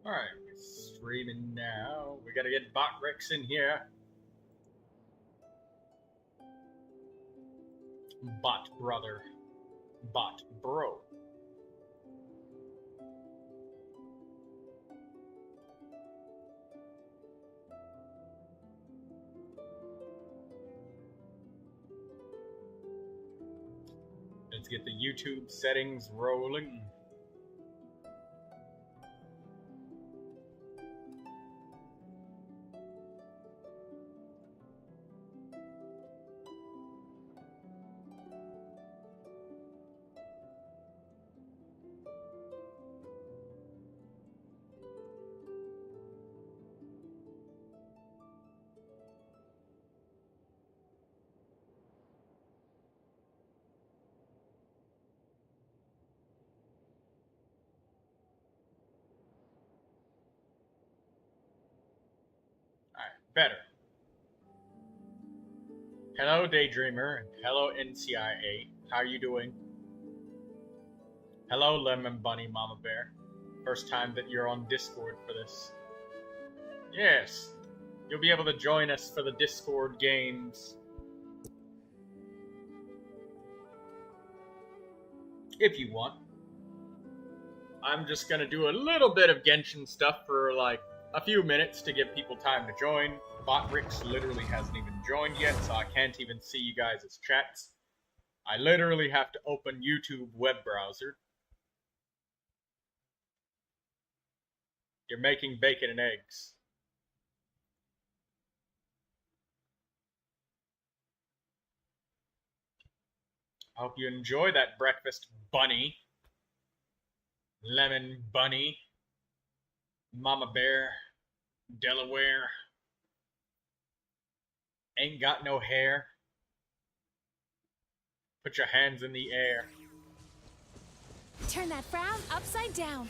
Alright, streaming now. We gotta get Bot Rex in here. Bot brother. Bot bro. Let's get the YouTube settings rolling. Better. Hello, Daydreamer, and hello, NCIA. How are you doing? Hello, Lemon Bunny Mama Bear. First time that you're on Discord for this. Yes, you'll be able to join us for the Discord games. If you want. I'm just gonna do a little bit of Genshin stuff for like a few minutes to give people time to join. Botrix literally hasn't even joined yet, so I can't even see you guys' chats. I literally have to open YouTube web browser. You're making bacon and eggs. I hope you enjoy that breakfast, Bunny. Lemon Bunny. Mama Bear. Delaware. Ain't got no hair. Put your hands in the air. Turn that frown upside down.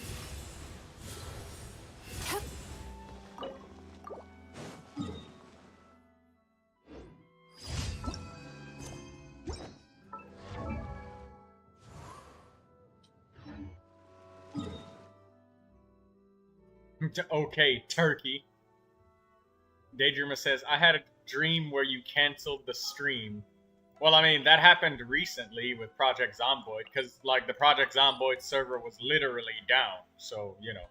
Okay, turkey. Daydreamer says, I had a dream where you canceled the stream. Well, I mean, that happened recently with Project Zomboid, because, like, the Project Zomboid server was literally down, so, you know.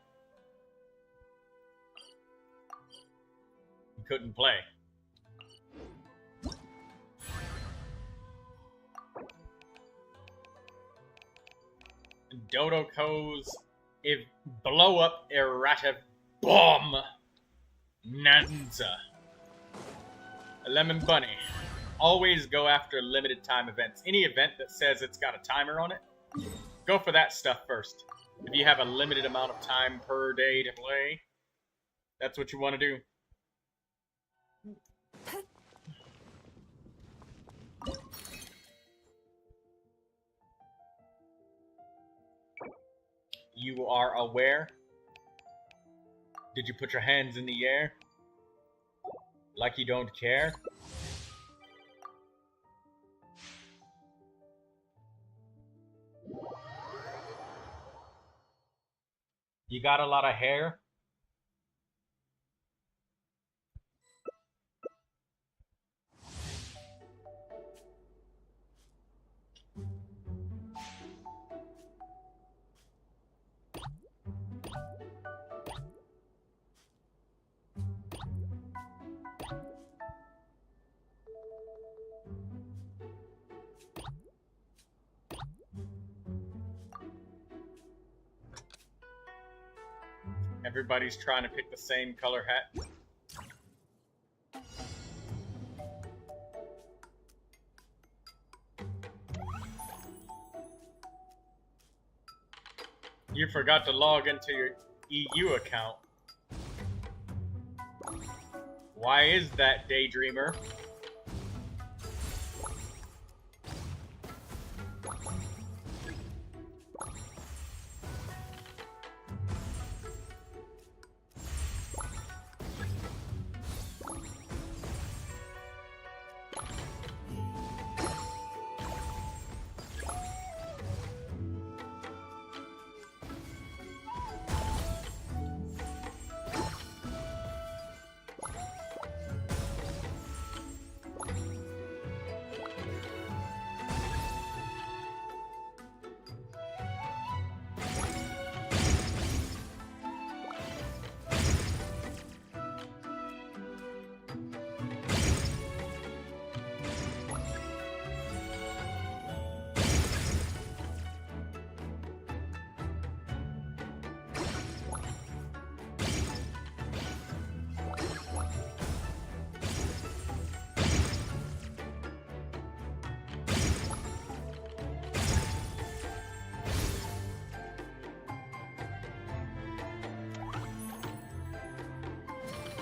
You couldn't play. Dodoco's blow up errata bomb. Nanza. A Lemon Bunny. Always go after limited time events. Any event that says it's got a timer on it, go for that stuff first. If you have a limited amount of time per day to play, that's what you want to do. You are aware? Did you put your hands in the air? Like you don't care? You got a lot of hair? Everybody's trying to pick the same color hat. You forgot to log into your EU account. Why is that, Daydreamer?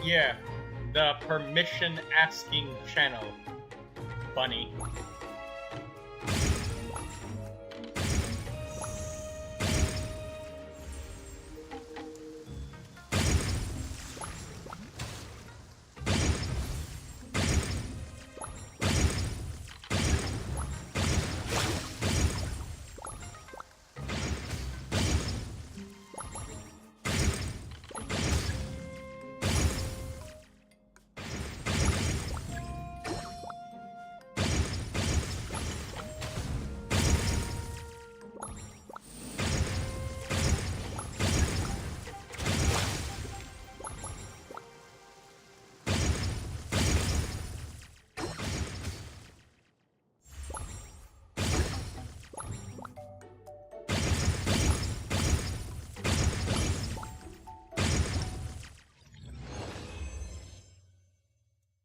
Yeah, the permission asking channel, bunny.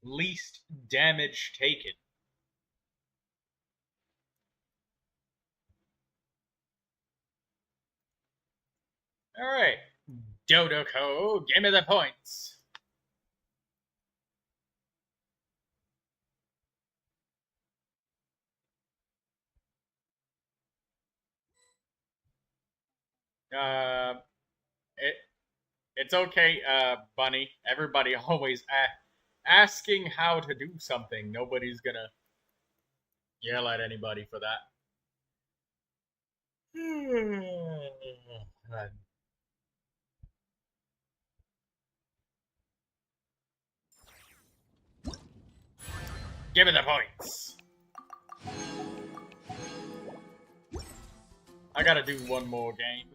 Least damage taken. Alright. Dodoko, give me the points. It's okay, Bunny. Everybody always asking how to do something. Nobody's gonna yell at anybody for that. Give me the points. I gotta do one more game.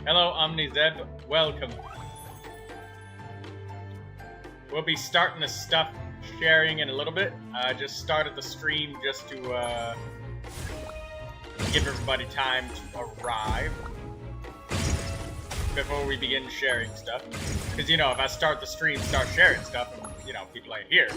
Hello, OmniZeb. Welcome. We'll be starting the stuff sharing in a little bit. I just started the stream just to give everybody time to arrive before we begin sharing stuff. Because, you know, if I start the stream, start sharing stuff, and, you know, people ain't here.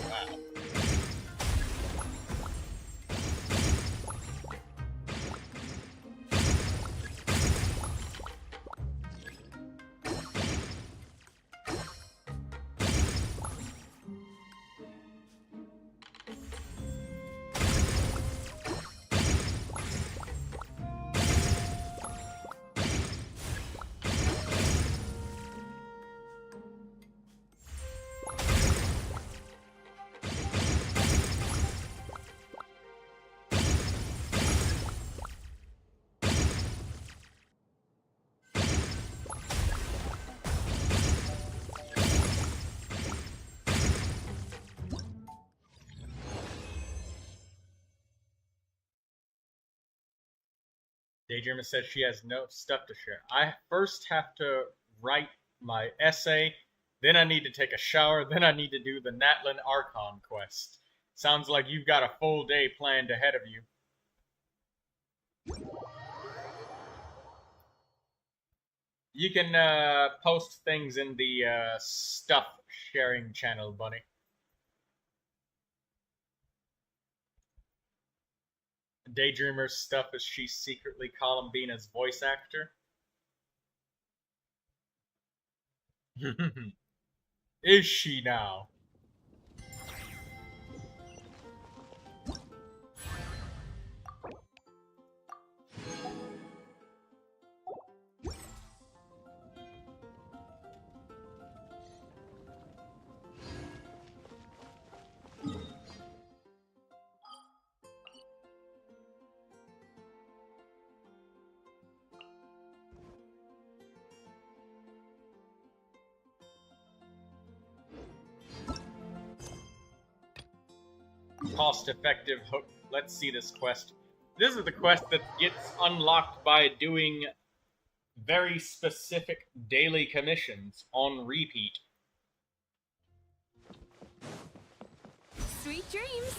Daydreamer says she has no stuff to share. I first have to write my essay, then I need to take a shower, then I need to do the Natlin Archon quest. Sounds like you've got a full day planned ahead of you. You can post things in the stuff sharing channel, Bunny. Daydreamer's stuff is she's secretly Columbina's voice actor. Is she now? Cost-effective hook. Let's see this quest. This is the quest that gets unlocked by doing very specific daily commissions on repeat. Sweet dreams.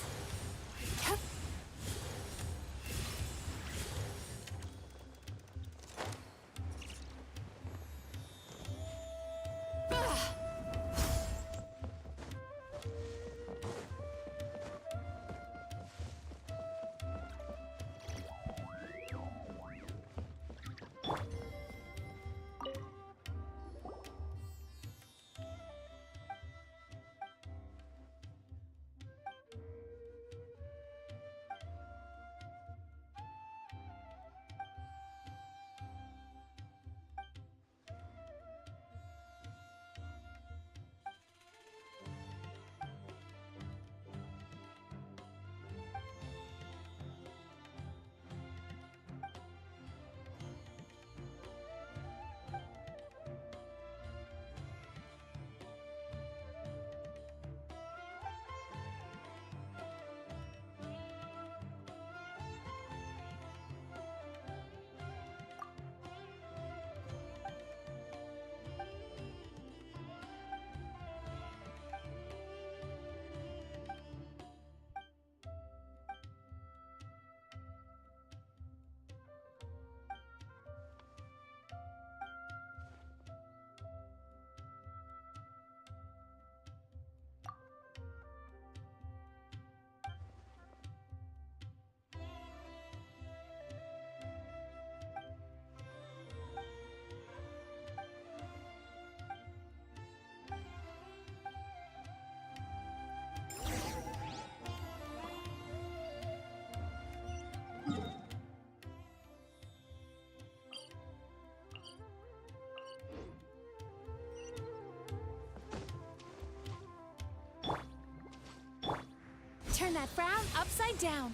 Turn that frown upside down.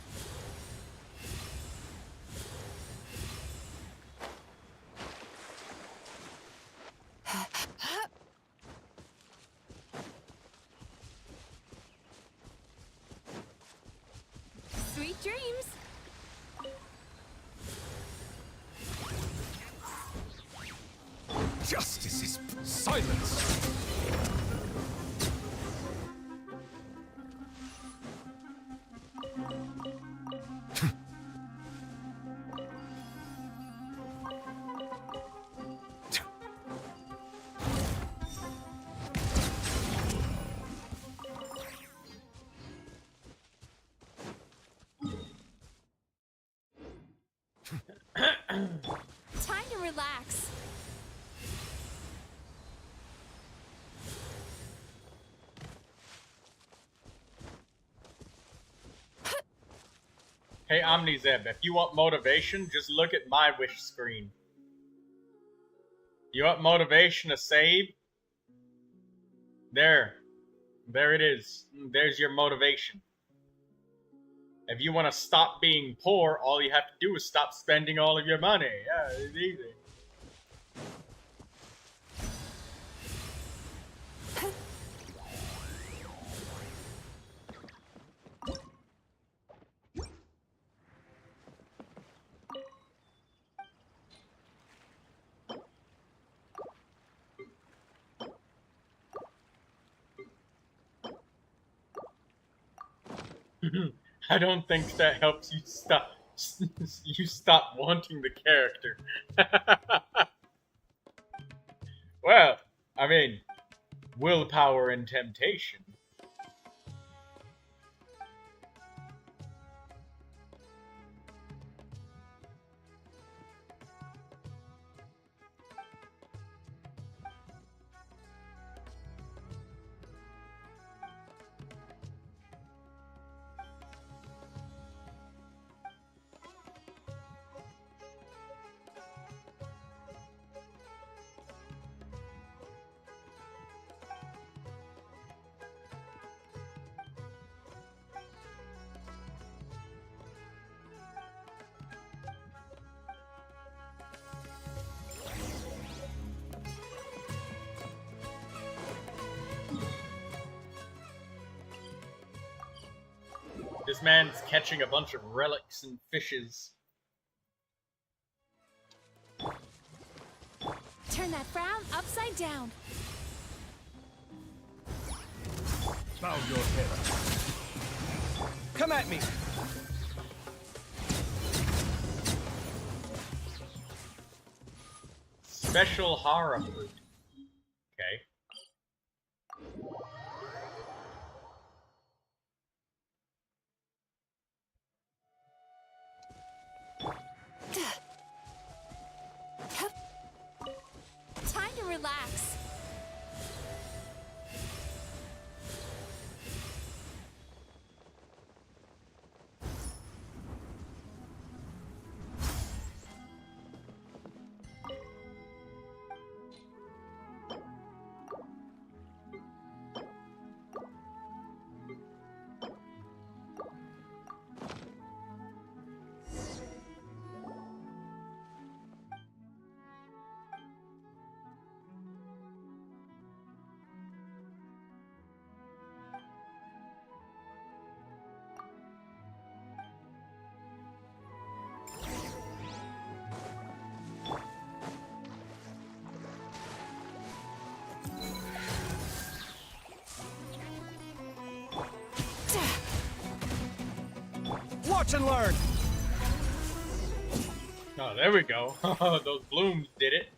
Sweet dreams. Justice is silence. Time to relax. Hey OmniZeb, if you want motivation, just look at my wish screen. You want motivation to save? There it is. There's your motivation. If you want to stop being poor, all you have to do is stop spending all of your money. Yeah, it's easy. I don't think that helps you stop wanting the character. Well, I mean, willpower and temptation. This man's catching a bunch of relics and fishes. Turn that frown upside down. Bow your head. Come at me. Special horror fruit. Okay. Time to relax. Watch and learn. Oh, there we go. Those blooms did it.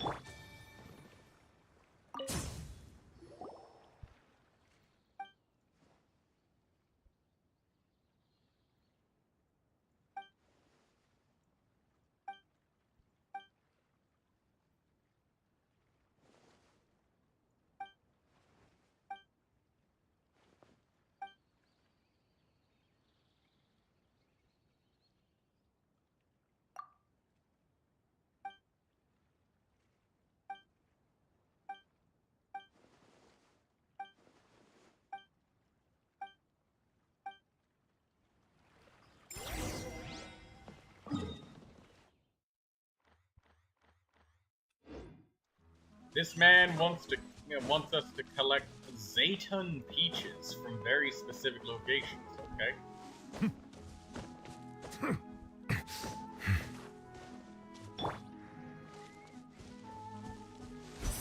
This man wants us to collect Zaytun peaches from very specific locations. Okay.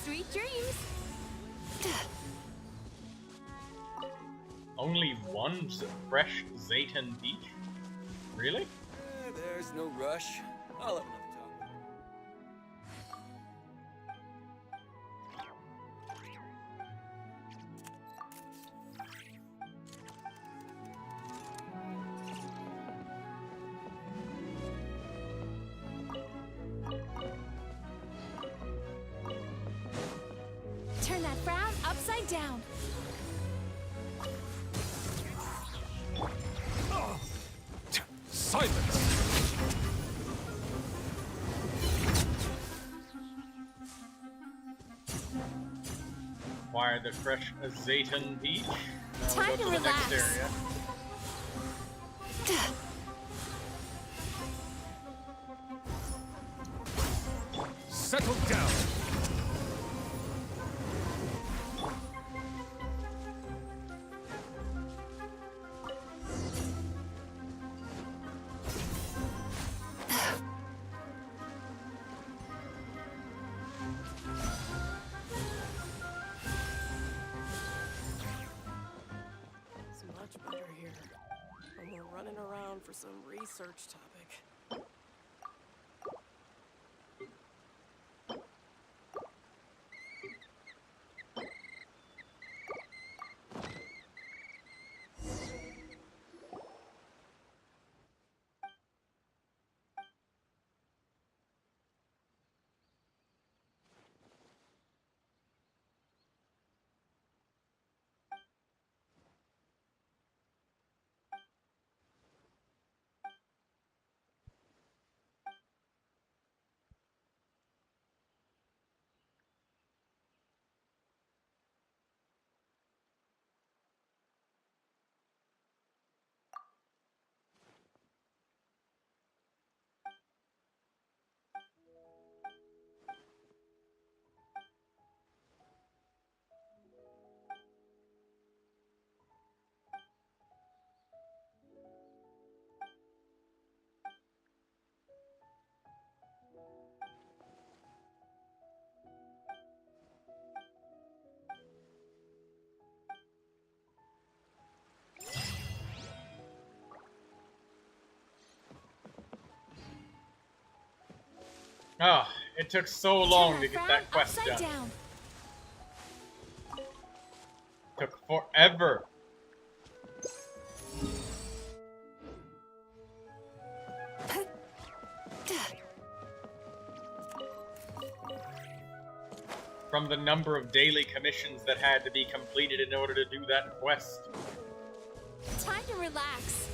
Sweet dreams. Only one fresh Zaytun peach? Really? There's no rush. I'll have another talk. Turn that frown upside down. Silence. Acquire the fresh Zaytun peach. Now Time we go to to the next relax. area. Settle down. It's much better here. A more some research topic. Oh, it took so long Turn to that get frown that quest upside done. down. Took forever. From the number of daily commissions that had to be completed in order to do that quest. Time to relax.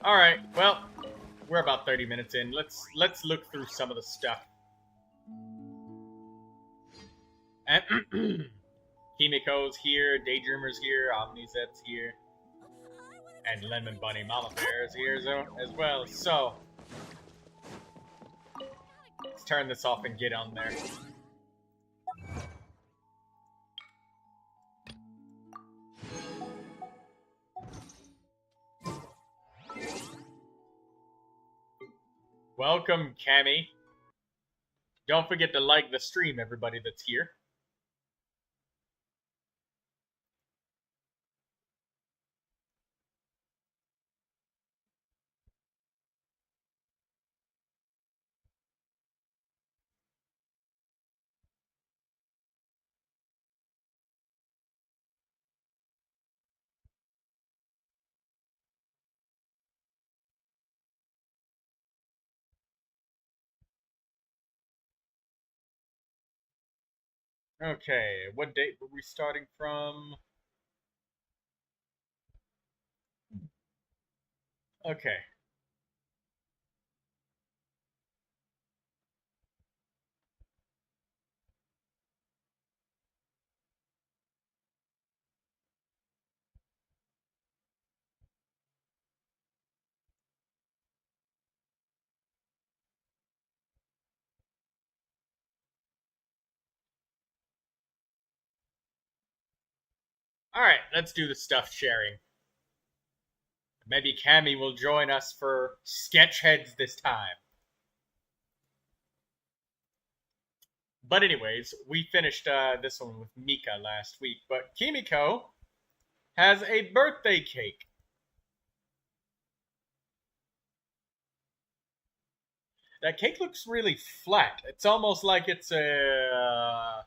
Alright, well, we're about 30 minutes in. Let's look through some of the stuff. And Kimiko's here, Daydreamer's here, Omnizet's here, and Lemon Bunny Mama Bear is here as well. So, let's turn this off and get on there. Welcome, Cammy. Don't forget to like the stream, everybody that's here. Okay, what date were we starting from? Okay. Alright, let's do the stuff sharing. Maybe Cammy will join us for Sketchheads this time. But anyways, we finished this one with Mika last week, but Kimiko has a birthday cake. That cake looks really flat. It's almost like it's a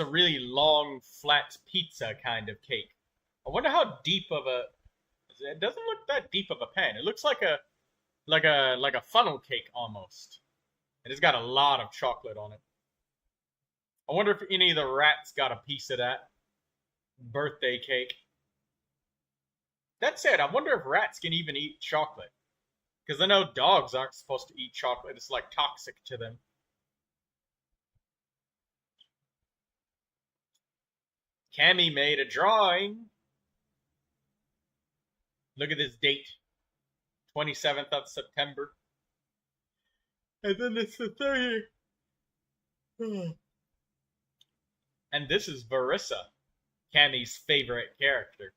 really long, flat pizza kind of cake. I wonder how deep of a. It doesn't look that deep of a pan. It looks like a funnel cake almost. And it's got a lot of chocolate on it. I wonder if any of the rats got a piece of that birthday cake. That said, I wonder if rats can even eat chocolate. Because I know dogs aren't supposed to eat chocolate. It's like toxic to them. Cammy made a drawing. Look at this date. 27th of September. And then it's the 30th. And this is Varissa, Cammy's favorite character.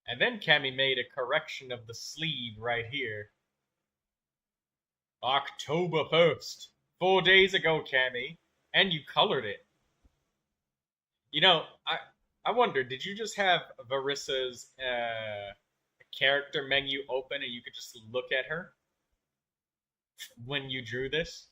And then Cammy made a correction of the sleeve right here. October 1st. 4 days ago, Cammy. And you colored it. You know, I wonder, did you just have Varissa's character menu open and you could just look at her when you drew this?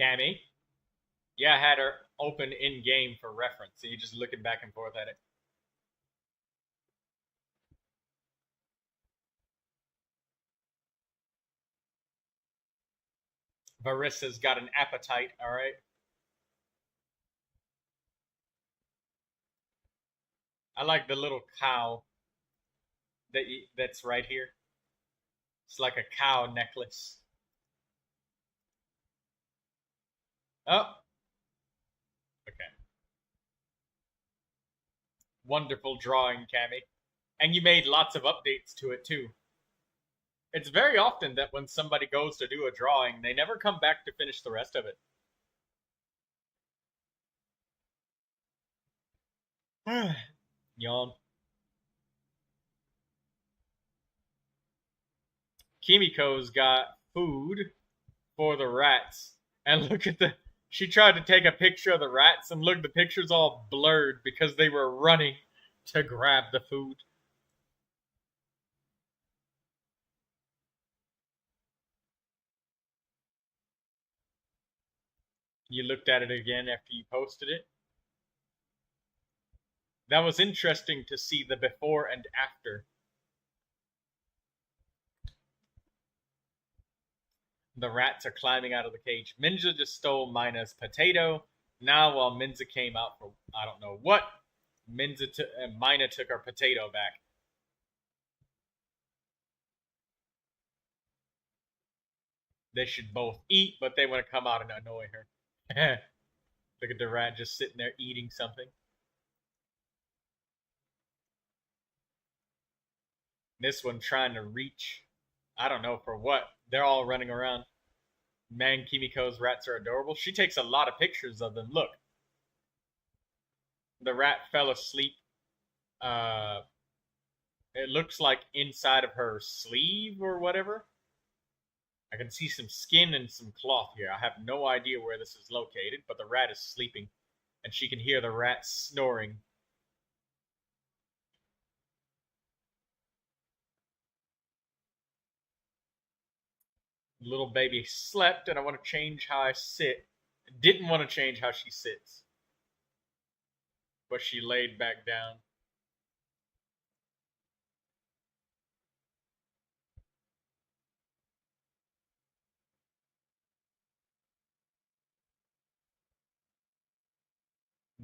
Cammy? Yeah, I had her open in-game for reference, so you're just looking back and forth at it. Varissa's got an appetite, alright? I like the little cow that's right here. It's like a cow necklace. Oh. Okay. Wonderful drawing, Cammy. And you made lots of updates to it, too. It's very often that when somebody goes to do a drawing, they never come back to finish the rest of it. Yawn. Kimiko's got food for the rats. And look at she tried to take a picture of the rats, and look, the picture's all blurred because they were running to grab the food. You looked at it again after you posted it. That was interesting to see the before and after. The rats are climbing out of the cage. Minza just stole Mina's potato. Now, while Minza came out for I don't know what, Mina took her potato back. They should both eat, but they want to come out and annoy her. Look at the rat just sitting there eating something. This one trying to reach, I don't know for what. They're all running around. Man, Kimiko's rats are adorable. She takes a lot of pictures of them. Look. The rat fell asleep. It looks like inside of her sleeve or whatever. I can see some skin and some cloth here. I have no idea where this is located, but the rat is sleeping. And she can hear the rat snoring. Little baby slept, and I want to change how I sit. I didn't want to change how she sits. But she laid back down.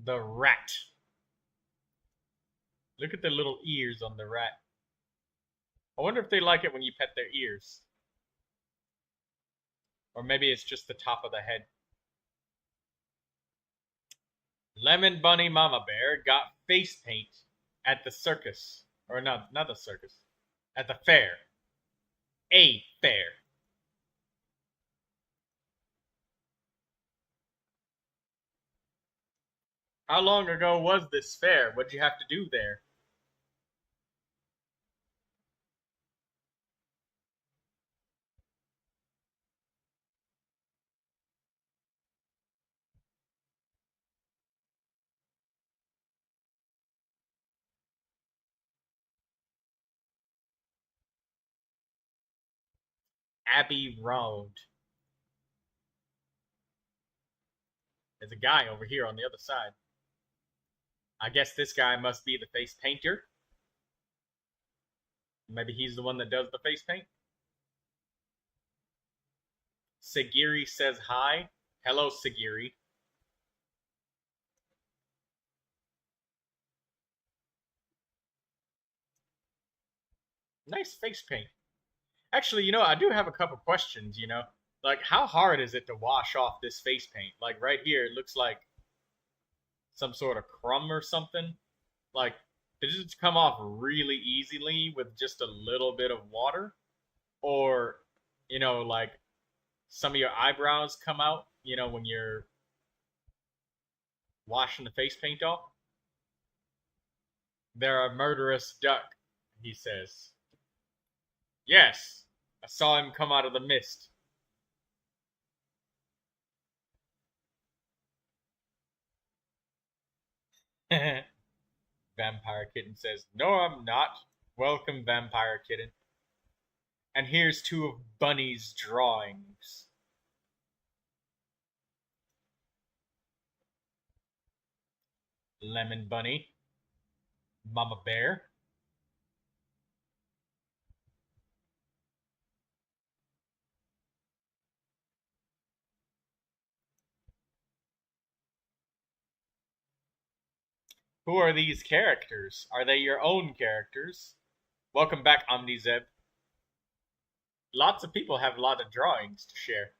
The rat. Look at the little ears on the rat. I wonder if they like it when you pet their ears. Or maybe it's just the top of the head. Lemon Bunny Mama Bear got face paint at the circus. Or not the circus. At the fair. A fair. How long ago was this fair? What'd you have to do there? Abbey Road. There's a guy over here on the other side. I guess this guy must be the face painter. Maybe he's the one that does the face paint. Sagiri says hi. Hello, Sagiri. Nice face paint. Actually, I do have a couple questions, Like, how hard is it to wash off this face paint? Like, right here, it looks like some sort of crumb or something. Like, does it come off really easily with just a little bit of water? Or, like, some of your eyebrows come out, when you're washing the face paint off? They're a murderous duck, he says. Yes, I saw him come out of the mist. Vampire Kitten says, no, I'm not. Welcome, Vampire Kitten. And here's two of Bunny's drawings. Lemon Bunny. Mama Bear. Who are these characters? Are they your own characters? Welcome back, OmniZeb. Lots of people have a lot of drawings to share.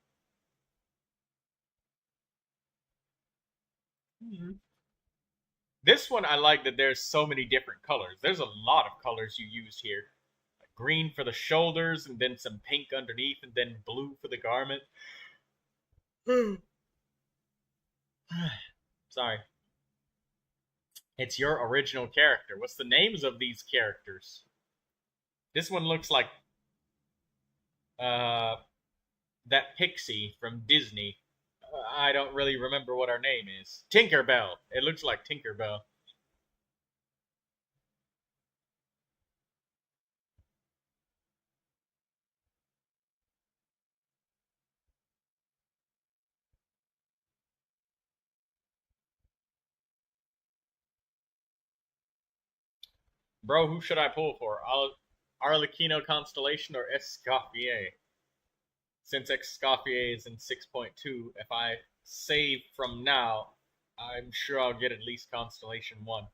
This one, I like that there's so many different colors. There's a lot of colors you used here. Green for the shoulders, and then some pink underneath, and then blue for the garment. Sorry. It's your original character. What's the names of these characters? This one looks like that pixie from Disney. I don't really remember what her name is. Tinkerbell. It looks like Tinkerbell. Bro, who should I pull for? Arlecchino Constellation or Escoffier? Since Escoffier is in 6.2, if I save from now, I'm sure I'll get at least Constellation 1.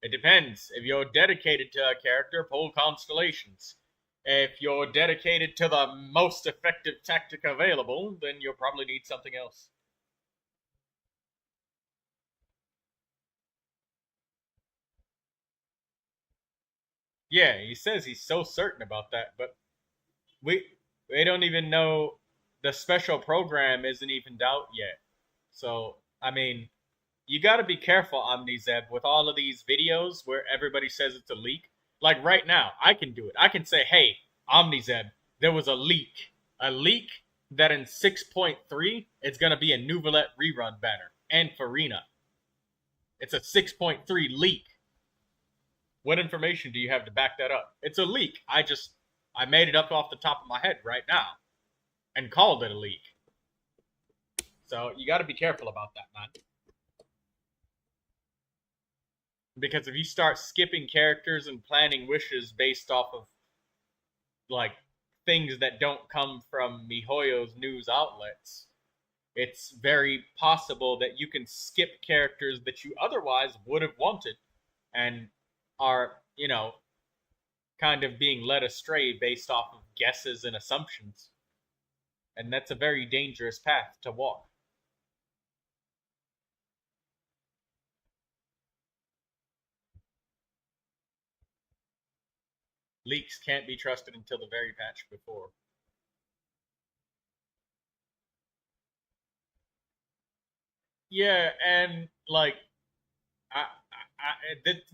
It depends. If you're dedicated to a character, pull Constellations. If you're dedicated to the most effective tactic available, then you'll probably need something else. Yeah, he says he's so certain about that, but we don't even know. The special program isn't even out yet. So, I mean, you got to be careful, OmniZeb, with all of these videos where everybody says it's a leak. Like right now, I can do it. I can say, hey, OmniZeb, there was a leak. A leak that in 6.3, it's going to be a Neuvilette rerun banner. And Farina. It's a 6.3 leak. What information do you have to back that up? It's a leak. I made it up off the top of my head right now. And called it a leak. So you got to be careful about that, man. Because if you start skipping characters and planning wishes based off of, like, things that don't come from MiHoYo's news outlets, it's very possible that you can skip characters that you otherwise would have wanted and are, kind of being led astray based off of guesses and assumptions. And that's a very dangerous path to walk. Leaks can't be trusted until the very patch before. Yeah, and like,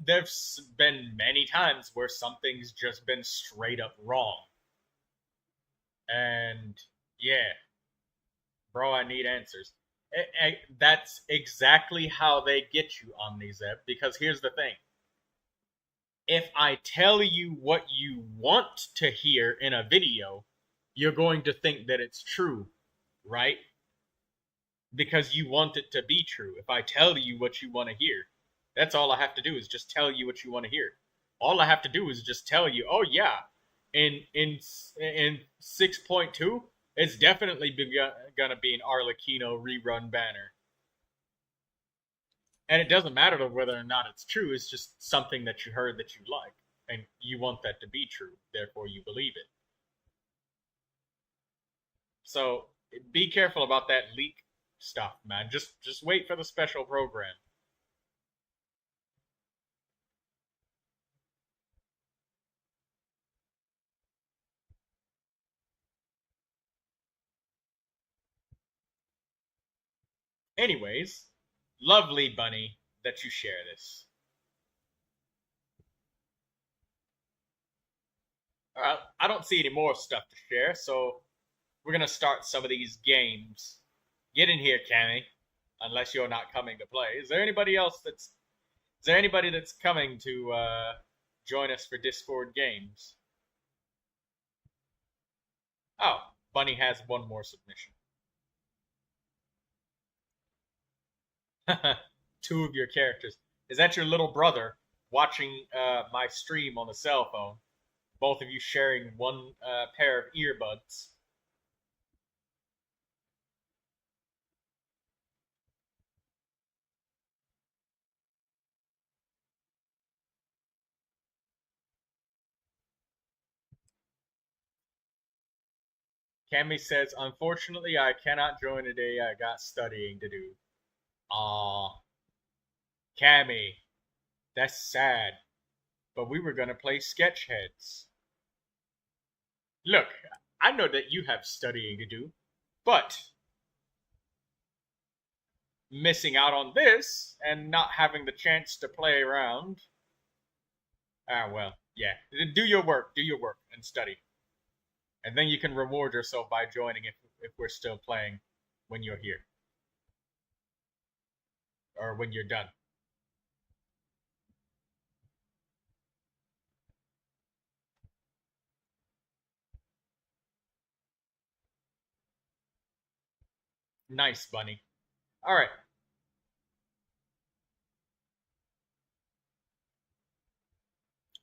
there's been many times where something's just been straight up wrong. And yeah, bro, I need answers. That's exactly how they get you, OmniZeb, because here's the thing. If I tell you what you want to hear in a video, you're going to think that it's true, right? Because you want it to be true. If I tell you what you want to hear, that's all I have to do is just tell you what you want to hear. All I have to do is just tell you, oh yeah, in 6.2, It's definitely gonna be an Arlecchino rerun banner. And it doesn't matter whether or not it's true, it's just something that you heard that you like. And you want that to be true, therefore you believe it. So be careful about that leak stuff, man. Just wait for the special program. Anyways, lovely bunny that you share this. Alright, I don't see any more stuff to share, so we're gonna start some of these games. Get in here, Cammy. Unless you're not coming to play. Is there anybody that's coming to join us for Discord games? Oh, Bunny has one more submission. Two of your characters. Is that your little brother watching my stream on the cell phone? Both of you sharing one pair of earbuds. Cammy says, unfortunately, I cannot join today. I got studying to do. Aw. Cammy, that's sad. But we were gonna play Sketchheads. Look, I know that you have studying to do, but missing out on this and not having the chance to play around. Ah, well, yeah. Do your work, and study. And then you can reward yourself by joining if we're still playing when you're here. Or when you're done. Nice, Bunny. Alright.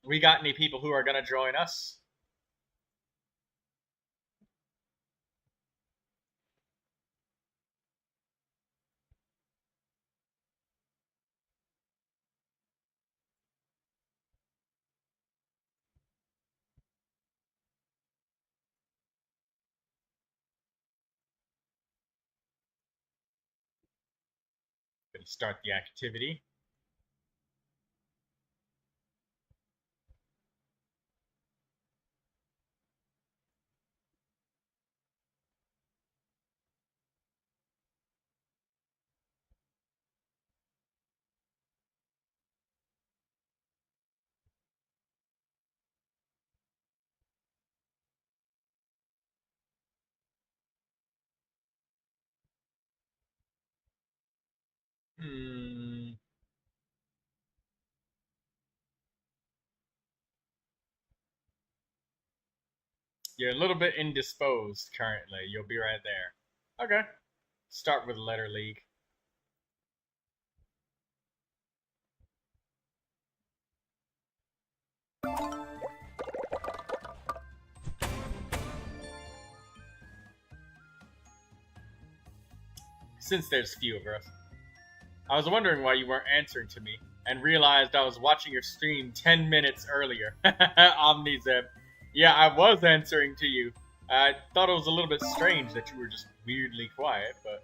We got any people who are gonna join us? Gonna start the activity. You're a little bit indisposed currently. You'll be right there. Okay. Start with Letter League. Since there's few of us. I was wondering why you weren't answering to me, and realized I was watching your stream 10 minutes earlier. Omnizeb. Yeah, I was answering to you. I thought it was a little bit strange that you were just weirdly quiet, but...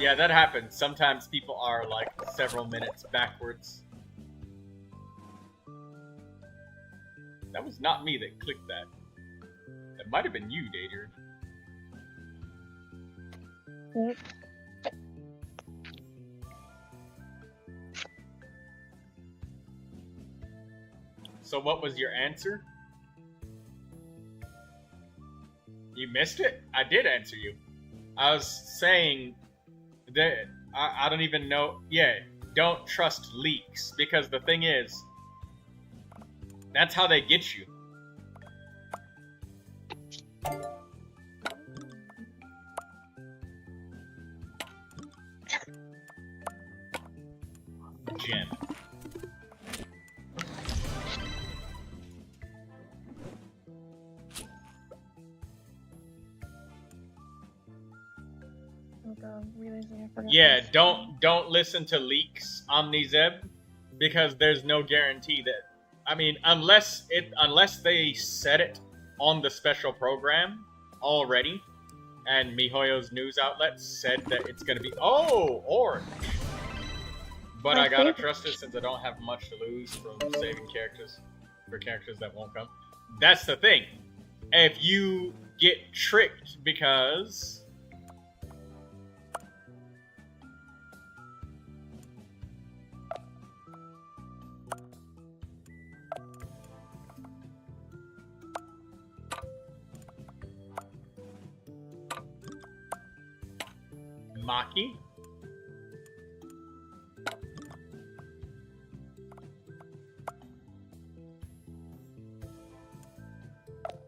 yeah, that happens. Sometimes people are, like, several minutes backwards. That was not me that clicked that. That might have been you, Daedrian. Yep. So what was your answer? You missed it? I did answer you. I was saying that I don't even know. Yeah, don't trust leaks, because the thing is, that's how they get you. Gem. Yeah, don't listen to leaks, OmniZeb, because there's no guarantee that. I mean, unless they said it on the special program already, and MiHoYo's news outlet said that it's gonna be orange. But I gotta trust it since I don't have much to lose from saving characters for characters that won't come. That's the thing. If you get tricked because Maki?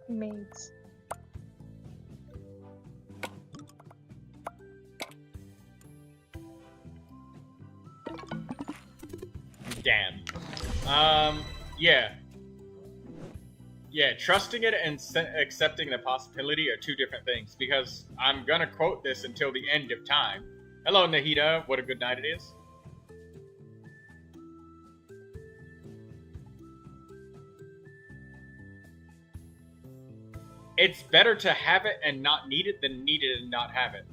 Maids. Damn. Yeah. Yeah, trusting it and accepting the possibility are two different things, because I'm gonna quote this until the end of time. Hello, Nahida. What a good night it is. It's better to have it and not need it than need it and not have it.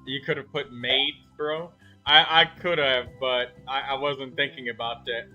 You could have put maids, bro. I could have, but I wasn't thinking about that.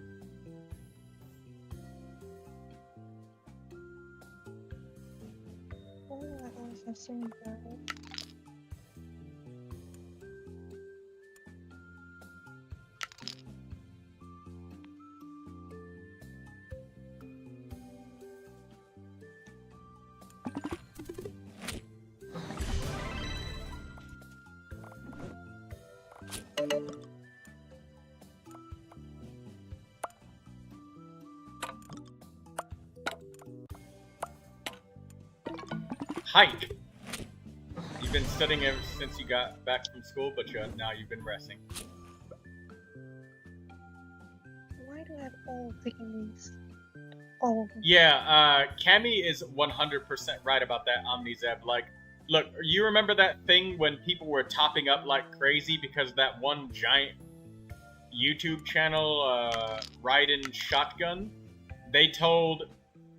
Hike. You've been studying ever since you got back from school, but now you've been resting. Why do I have all the enemies? All of them. Yeah, Cammy is 100% right about that, OmniZeb. Like, look, you remember that thing when people were topping up like crazy because that one giant YouTube channel, Raiden Shotgun? They told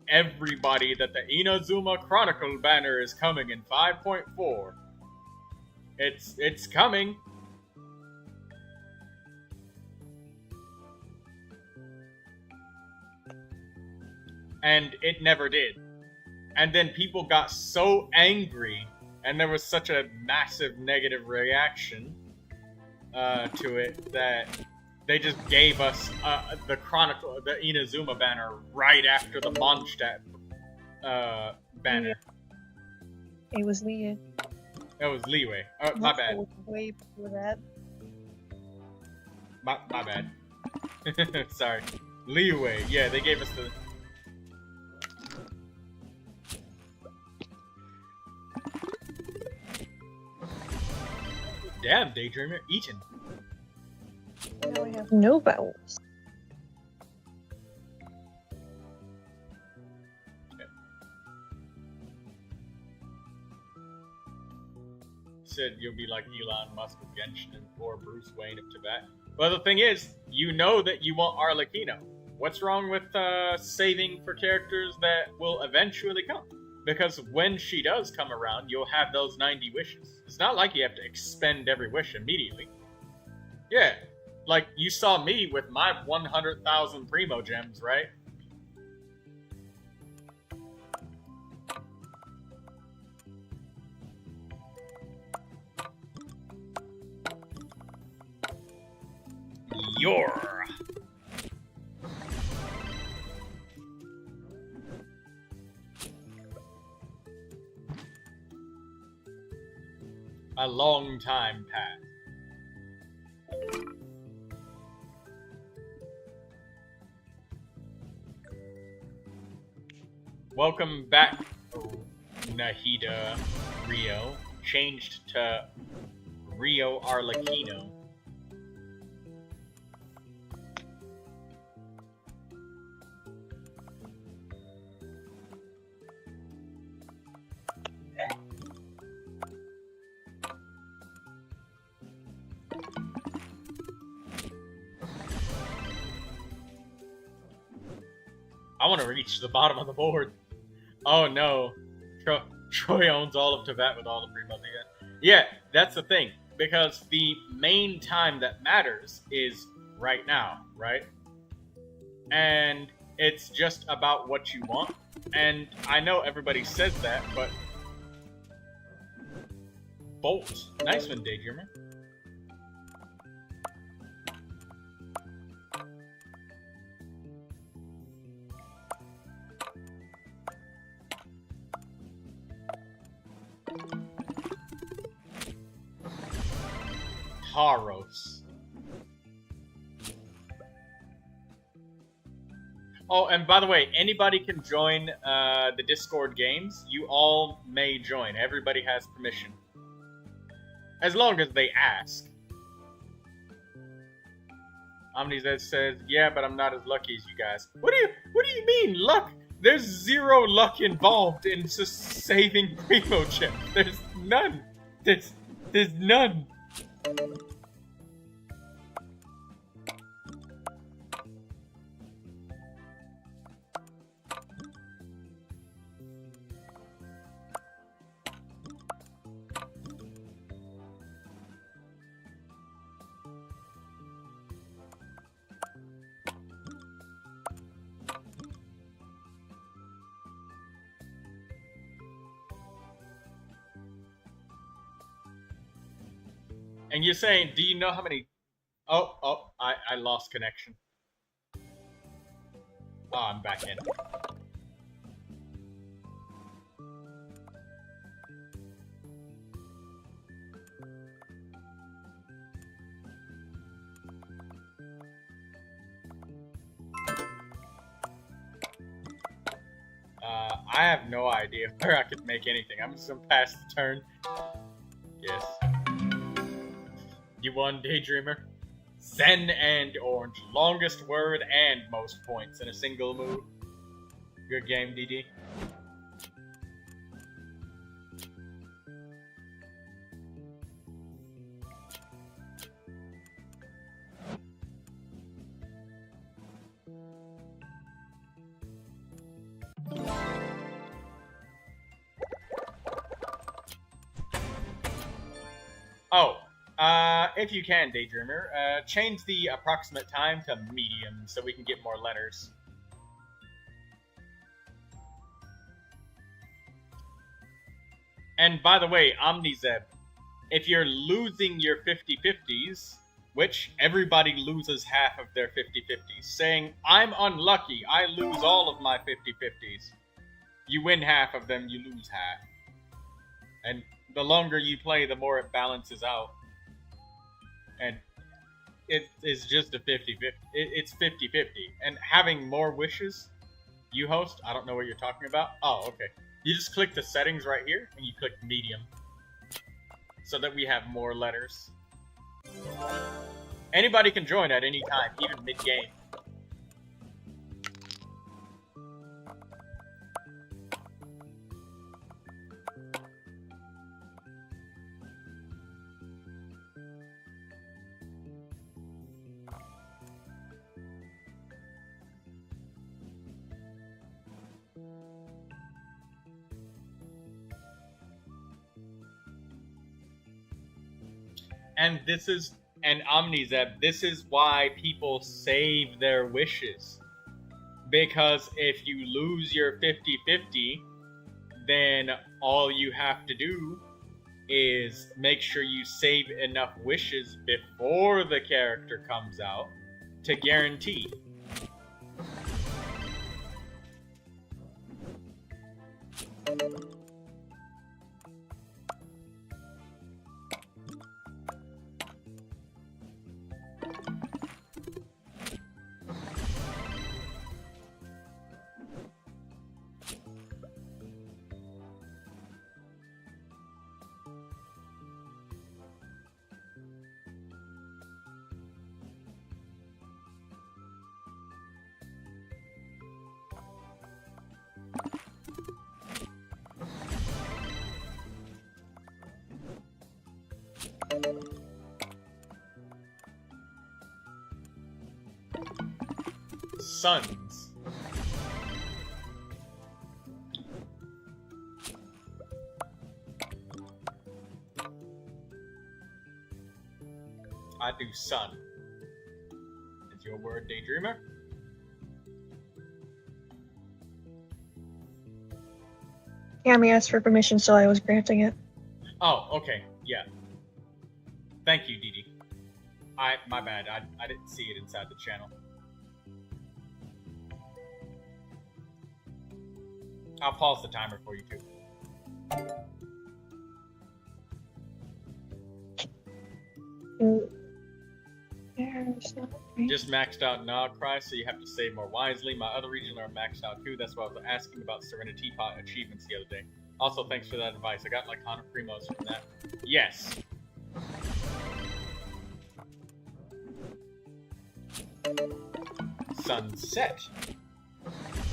everybody that the Inazuma Chronicle banner is coming in 5.4. It's coming. And it never did. And then people got so angry, and there was such a massive negative reaction to it that they just gave us the Chronicle, the Inazuma banner right after the Mondstadt banner. It was Leah. That was Leeway. My bad. Way before that. My bad. Sorry. Leeway. Yeah, they gave us the... Damn, Daydreamer. Eaten. Now I have no vowels. Said you'll be like Elon Musk of Genshin or Bruce Wayne of Tibet. Well, the thing is, you know that you want Arlecchino. What's wrong with saving for characters that will eventually come? Because when she does come around, you'll have those 90 wishes. It's not like you have to expend every wish immediately. Yeah, like you saw me with my 100,000 Primo Gems, right? You're... A long time passed. Welcome back, Nahida Rio. Changed to Rio Arlecchino. I want to reach the bottom of the board. Oh no. Troy owns all of Tibet with all the free money. Yeah, that's the thing. Because the main time that matters is right now, right? And it's just about what you want. And I know everybody says that, but... Bolt. Nice one, Daydreamer. Taros. Oh, and by the way, anybody can join the Discord games. You all may join. Everybody has permission. As long as they ask. OmniZ says, yeah, but I'm not as lucky as you guys. What do you mean, luck? There's zero luck involved in just saving Primo Chip. There's none. There's none. And you're saying, do you know how many... Oh, I lost connection. Oh, I'm back in. I have no idea where I could make anything. I'm just gonna pass the turn. Yes. You won, Daydreamer. Zen and Orange. Longest word and most points in a single move. Good game, DD. Oh. If you can, Daydreamer, change the approximate time to medium so we can get more letters. And by the way, OmniZeb, if you're losing your 50-50s, which everybody loses half of their 50-50s, saying, I'm unlucky, I lose all of my 50-50s. You win half of them, you lose half. And the longer you play, the more it balances out. And it is just a 50-50. It's 50-50. And having more wishes, you host, I don't know what you're talking about. Oh, okay. You just click the settings right here, and you click medium. So that we have more letters. Anybody can join at any time, even mid-game. And this is, and OmniZeb, this is why people save their wishes. Because if you lose your 50-50, then all you have to do is make sure you save enough wishes before the character comes out to guarantee. Sons. I do sun. Is your word daydreamer? Cammy asked for permission, so I was granting it. Oh, okay, yeah. Thank you, Dee Dee. My bad. I didn't see it inside the channel. I'll pause the timer for you too. Just maxed out Nog Cry, so you have to save more wisely. My other regions are maxed out too. That's why I was asking about Serenity Pot achievements the other day. Also, thanks for that advice. I got like 100 primos from that. Yes. Sunset.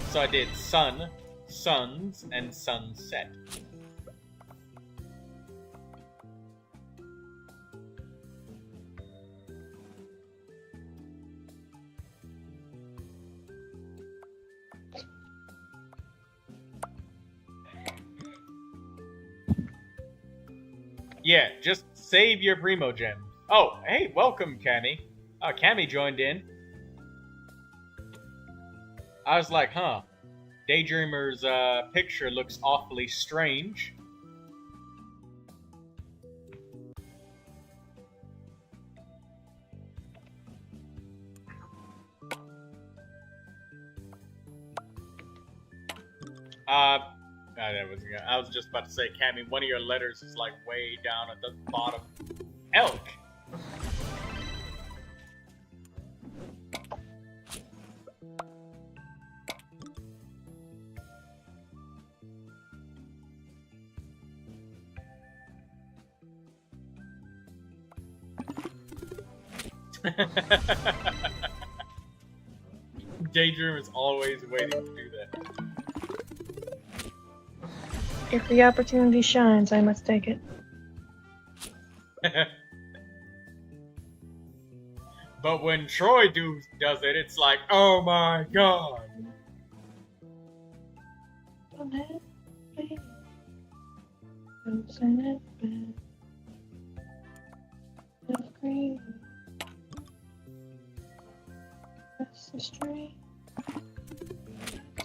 So I did sun, suns, and sunset. Yeah, just save your primo gem. Oh, hey, welcome, Cammy. Cammy joined in. I was like, huh. Daydreamer's picture looks awfully strange. I was just about to say, Cammy, one of your letters is like way down at the bottom. Elk. Daydream is always waiting to do that. If the opportunity shines, I must take it. But when Troy does it, it's like, oh my god. Don't have me. Don't send it back. The green. That's the street.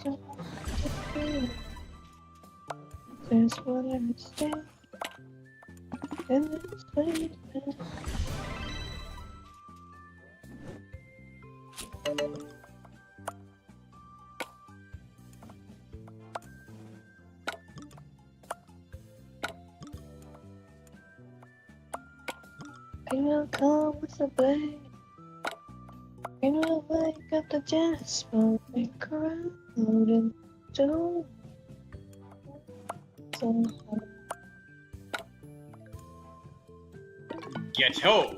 So there's what I mistake. And it's late. Rain will come with the blade. Rain will wake up the jasper and crowd and do. Ghetto.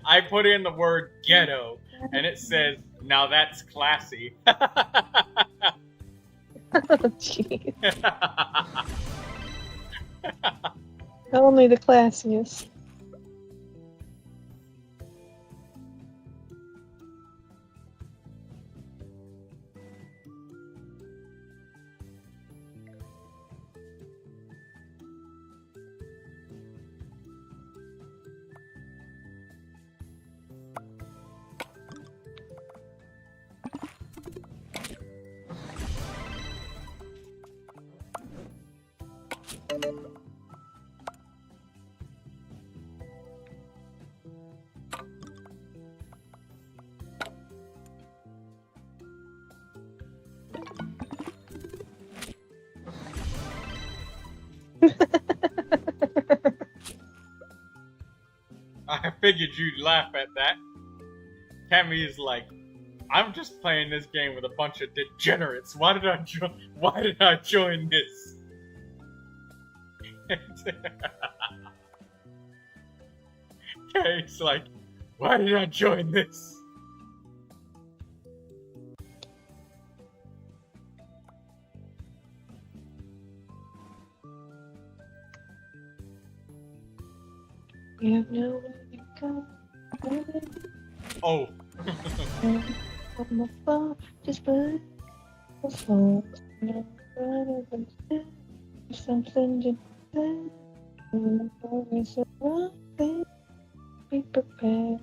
I put in the word ghetto, and it says, now that's classy. Jeez. Only the classiest. I figured you'd laugh at that. Cammy is like, I'm just playing this game with a bunch of degenerates. Why did I join this? It's like, why did I join this? You have nowhere to go. Oh. On the phone, just put the phone. No, rather than something to do. Always arriving. Be prepared.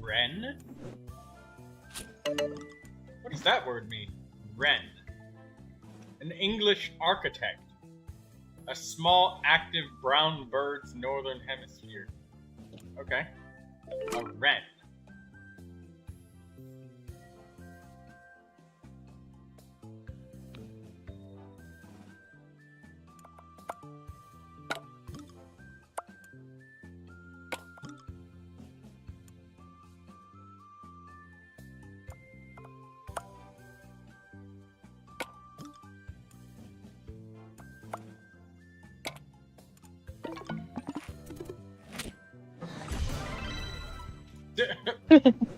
Ren? What does that word mean? Ren. An English architect. A small, active brown bird's northern hemisphere. Okay. A wren.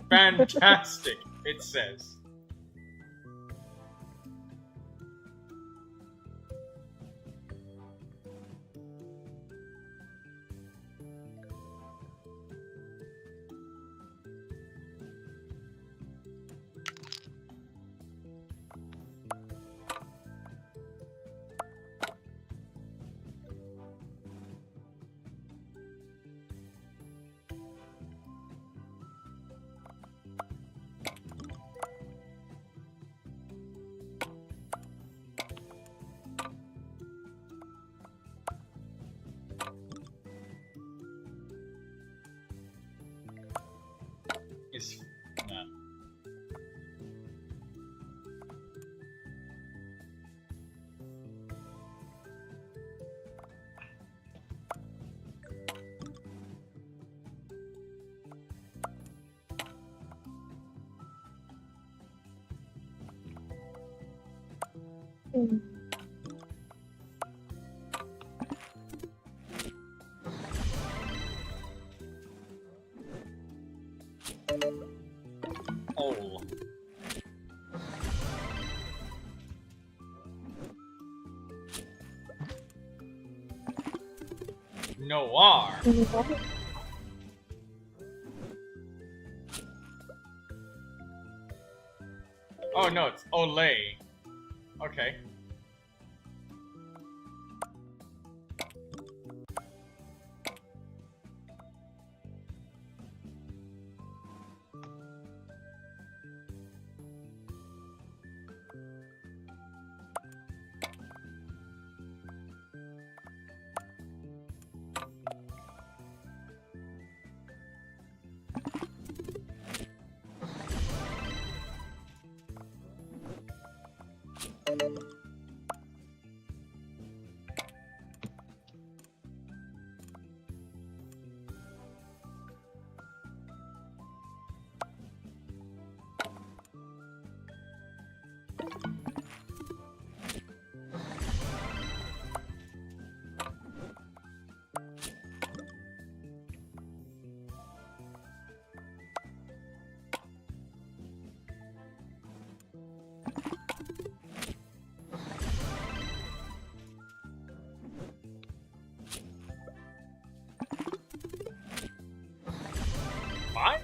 Fantastic, it says. Is no. Oh. Noir. Oh no, it's Olay. Okay. Fire?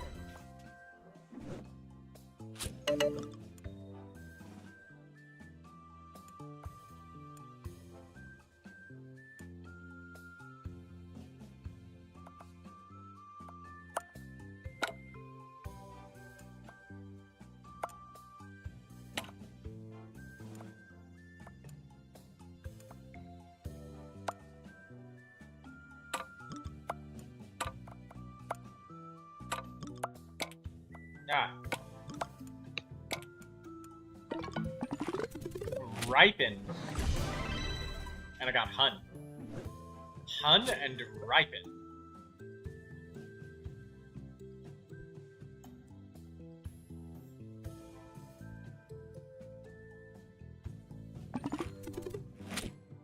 Ah. Ripen. And I got Hun. Hun and Ripen.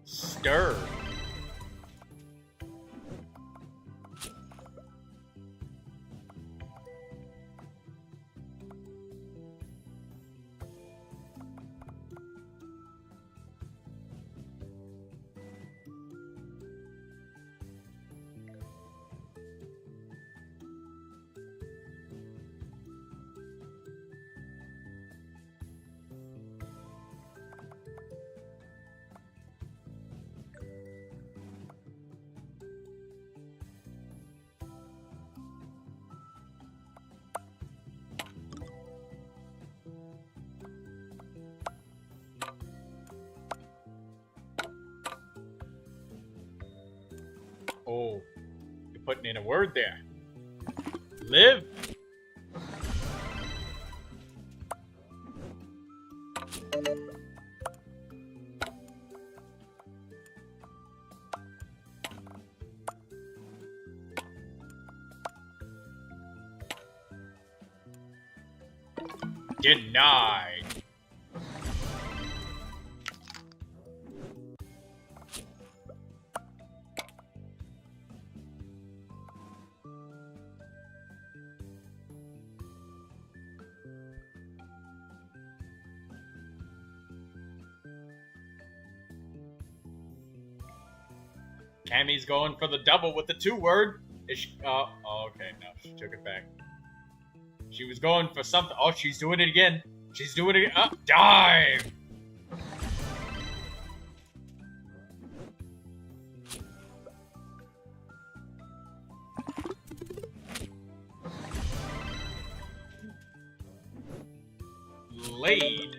Stir. putting in a word there. Live. Denied. Cammy's going for the double with the 2-word. Is she, oh, okay, no, she took it back. She was going for something. Oh, she's doing it again. She's doing it again. Dive! Laid.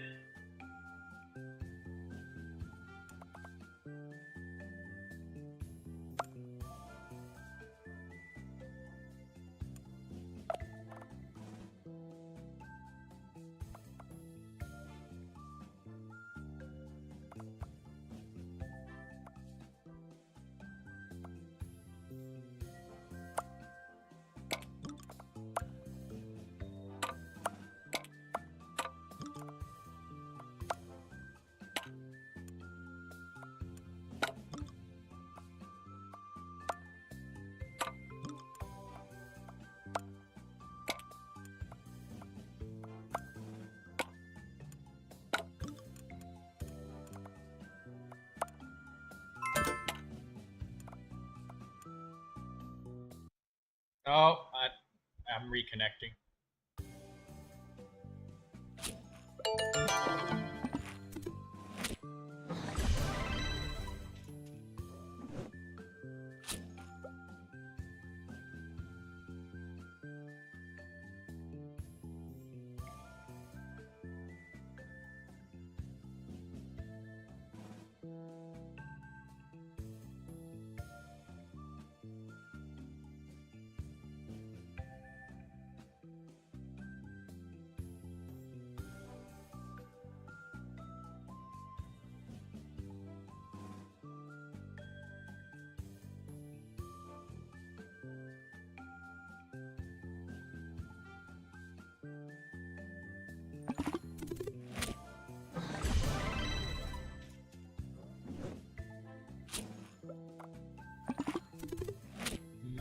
Oh, I'm reconnecting.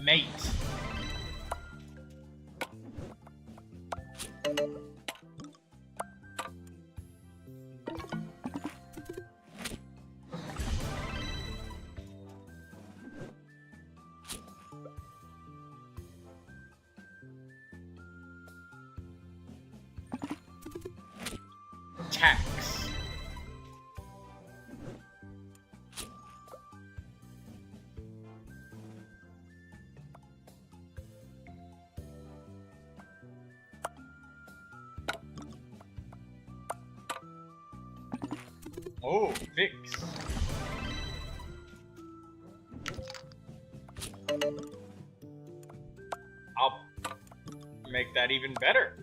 Mate. Tax. Oh, fix. I'll make that even better.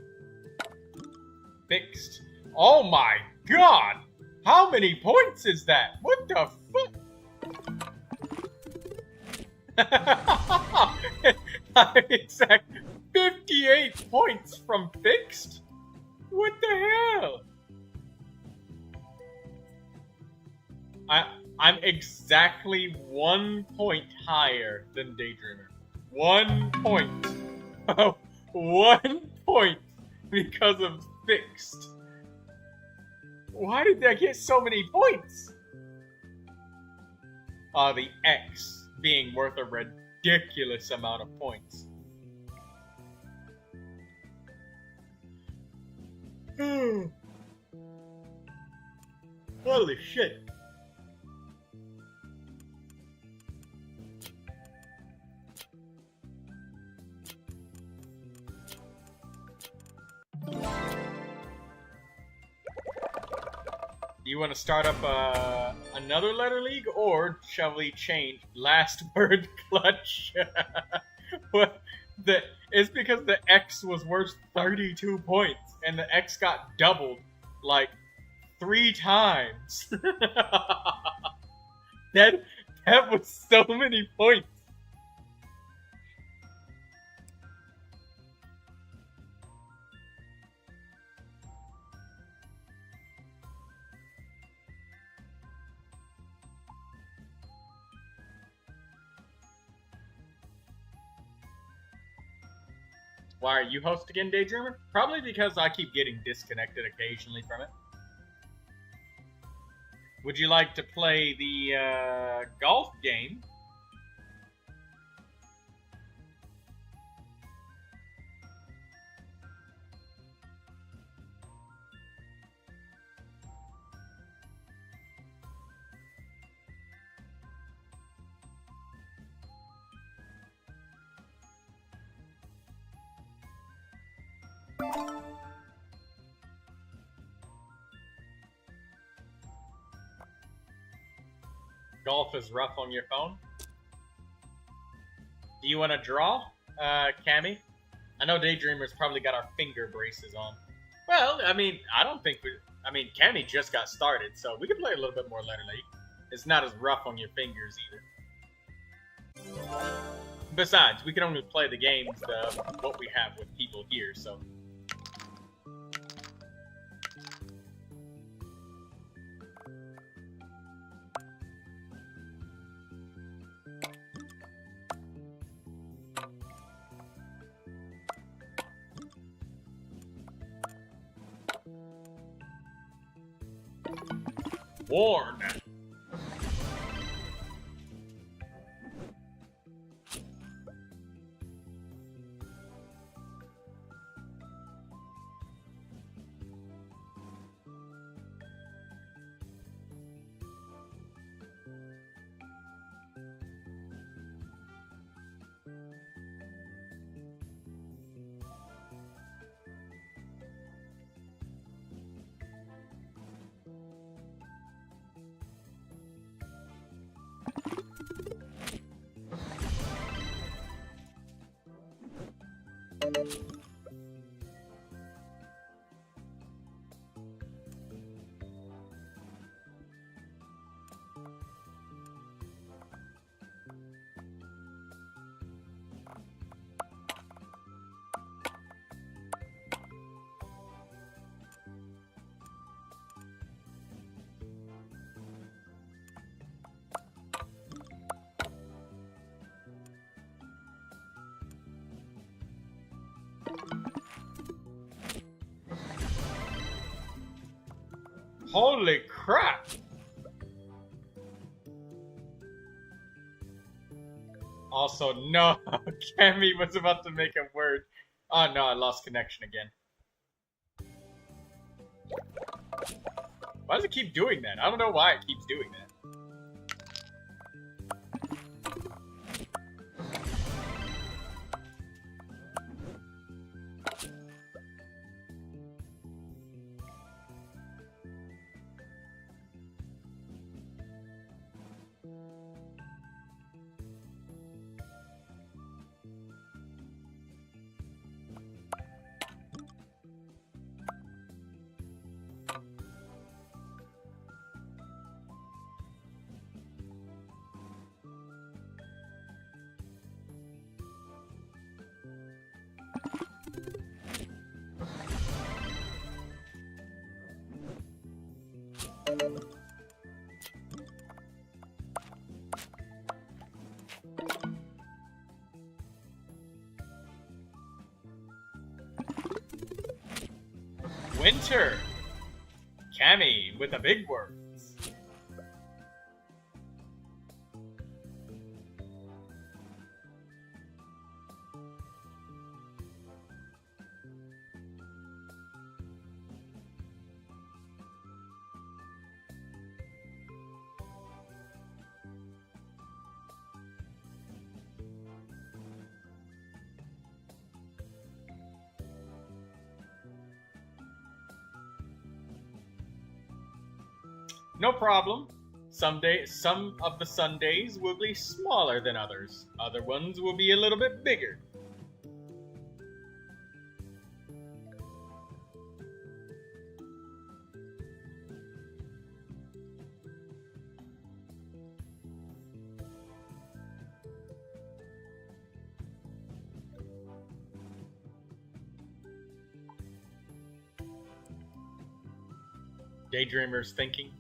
Fixed. Oh my god! How many points is that? What the fuck? Exactly. 58 points from fixed? What the hell? I'm exactly 1 point higher than Daydreamer. 1 point. 1 point because of fixed. Why did I get so many points? The X being worth a ridiculous amount of points. Holy shit. Do you want to start up another letter league, or shall we change last word clutch? What? It's because the X was worth 32 points, and the X got doubled like 3 times. that was so many points. Why are you host again, Daydreamer? Probably because I keep getting disconnected occasionally from it. Would you like to play the golf game? Golf is rough on your phone. Do you want to draw, Cammy? I know Daydreamer's probably got our finger braces on. Well, I mean, I don't think we... I mean, Cammy just got started, so we can play a little bit more Letter Lake. It's not as rough on your fingers, either. Besides, we can only play the games, what we have with people here, so... Warn! Holy crap! Also, no, Cammy was about to make a word. Oh no, I lost connection again. Why does it keep doing that? I don't know why it keeps doing that. Winter! Cammy with the big words. No problem. Some of the Sundays will be smaller than others. Other ones will be a little bit bigger. Daydreamer's thinking.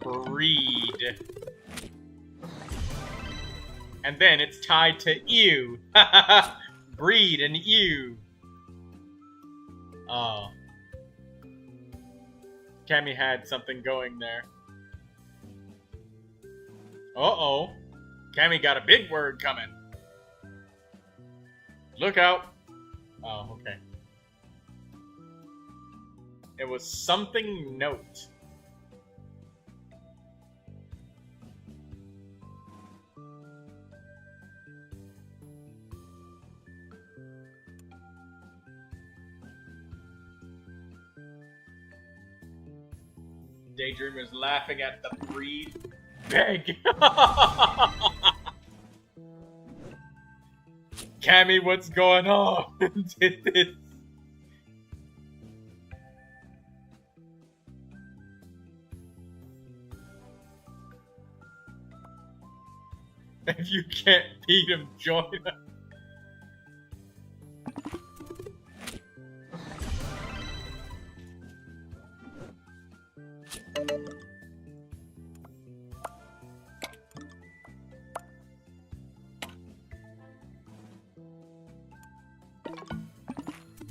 Breed. And then it's tied to ew. Breed and ew. Oh. Cammy had something going there. Uh-oh. Cammy got a big word coming. Look out. Oh, okay. It was something note. Daydreamer's laughing at the breed. Beg! Cammy, what's going on? Did this? If you can't beat him, join us.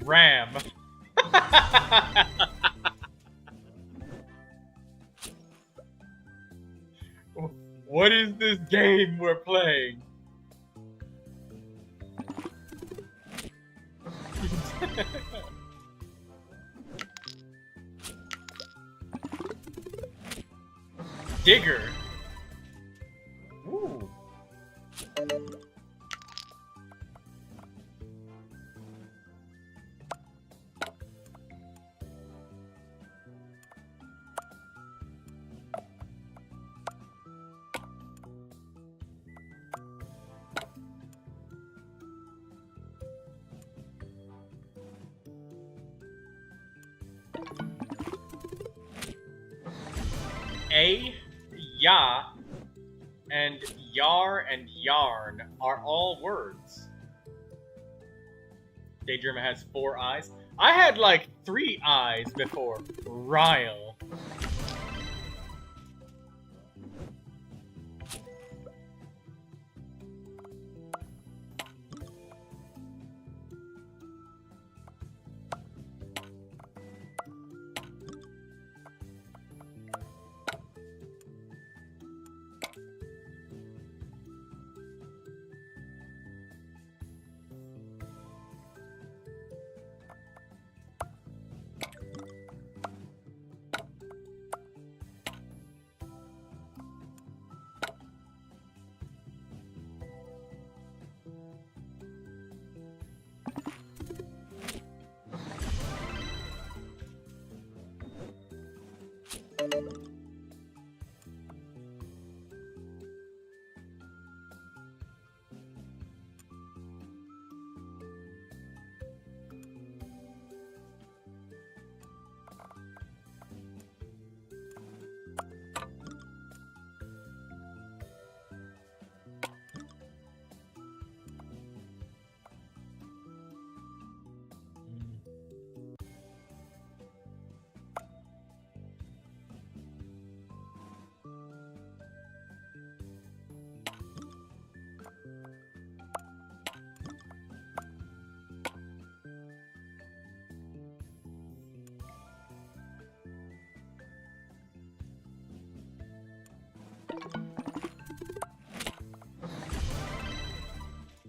Ram. What is this game we're playing? Digger. Ooh. A, ya, and yar and yarn are all words. Daydreamer has 4 eyes. I had like 3 eyes before. Ryle.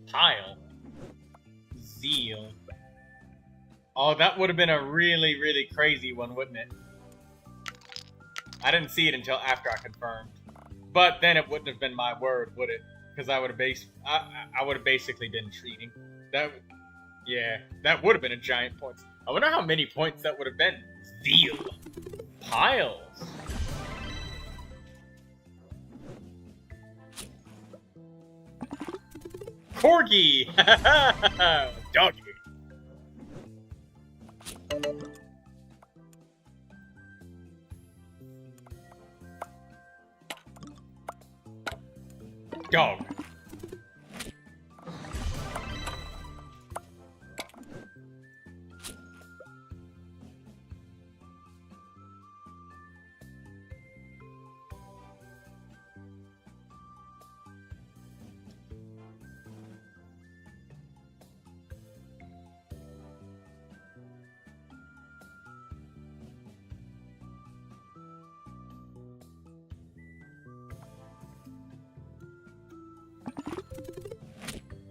Tile. Zeal. Oh, that would have been a really, really crazy one, wouldn't it? I didn't see it until after I confirmed. But then it wouldn't have been my word, would it? because I would have I would have basically been treating that. Yeah, that would have been a giant points. I wonder how many points that would have been. Zeal piles. Corgi! Doggy. Dog.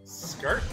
Skirt.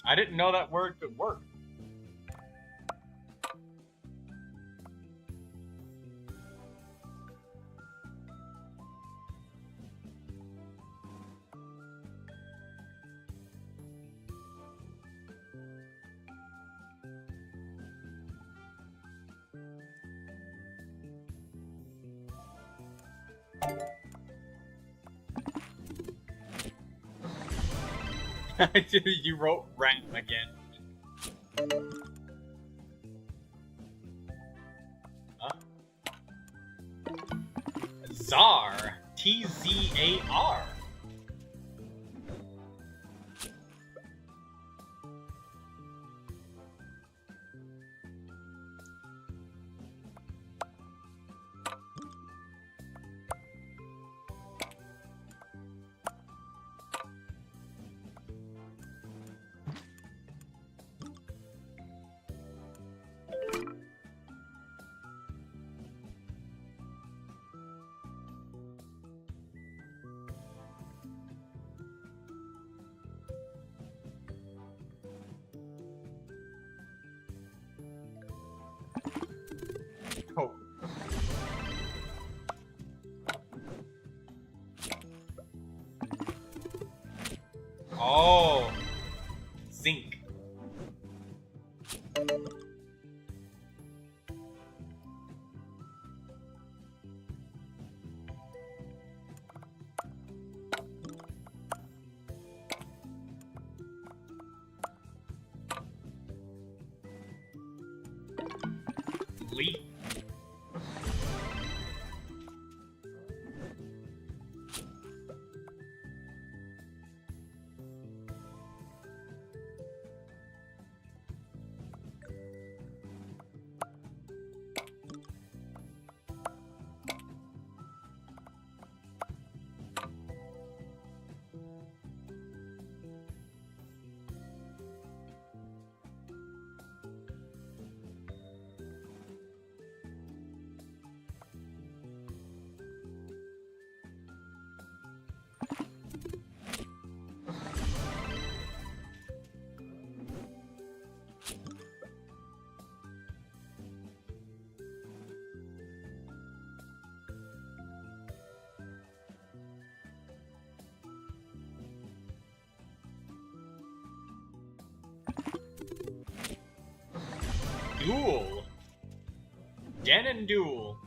I didn't know that word could work. You wrote ram again. Huh? Czar. Tzar. Oh. Oh. Zinc. Leaf. Duel. Den and Duel.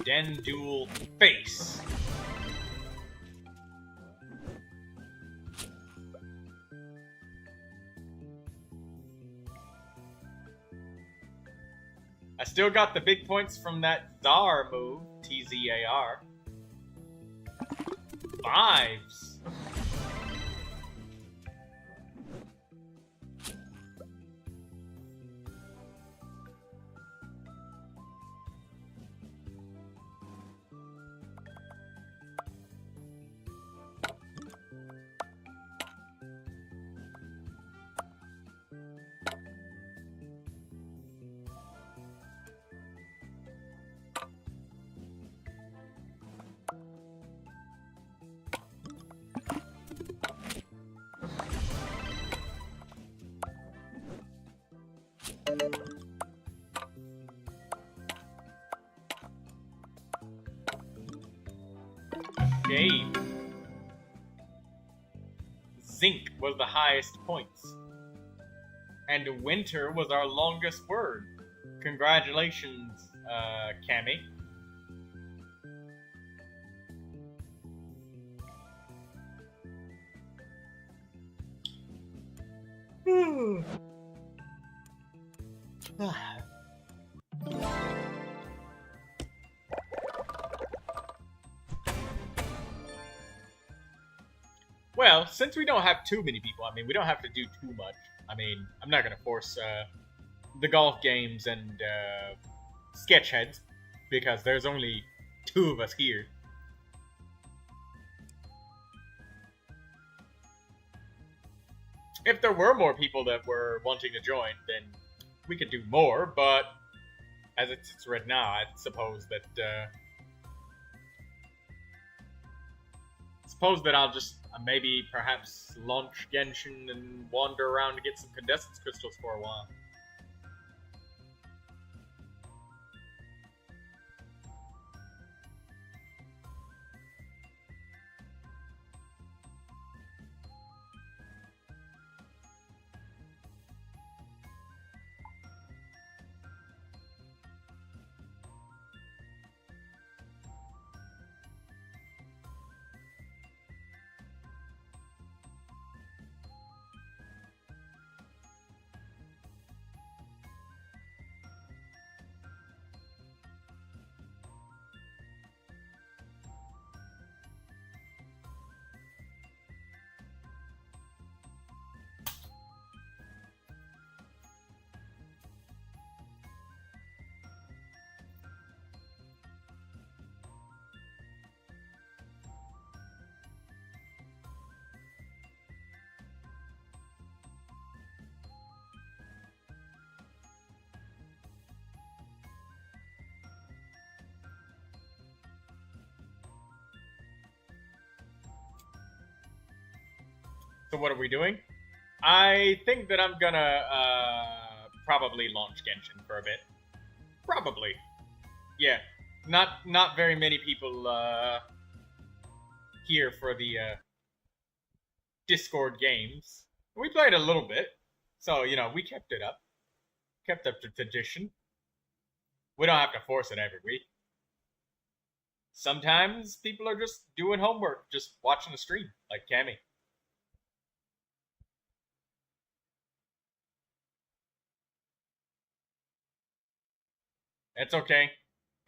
Den, Duel, Face. I still got the big points from that Zar move, TZAR. Fives. Shade. Zinc was the highest points. And winter was our longest word. Congratulations, Cammy. Well, since we don't have too many people, I mean, we don't have to do too much. I mean, I'm not going to force the golf games and sketch heads, because there's only 2 of us here. If there were more people that were wanting to join, then we could do more, but as it's right now, I suppose that I'll just maybe perhaps launch Genshin and wander around to get some condensance crystals for a while. So what are we doing? I think that I'm gonna probably launch Genshin for a bit. Probably. Yeah. Not very many people here for the Discord games. We played a little bit, so you know we kept it up. Kept up the tradition. We don't have to force it every week. Sometimes people are just doing homework, just watching the stream, like Cammy. It's okay.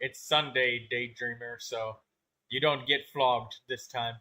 It's Sunday, Daydreamer, so you don't get flogged this time.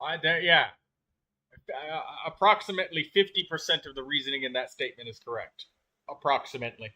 Yeah. Approximately 50% of the reasoning in that statement is correct. Approximately.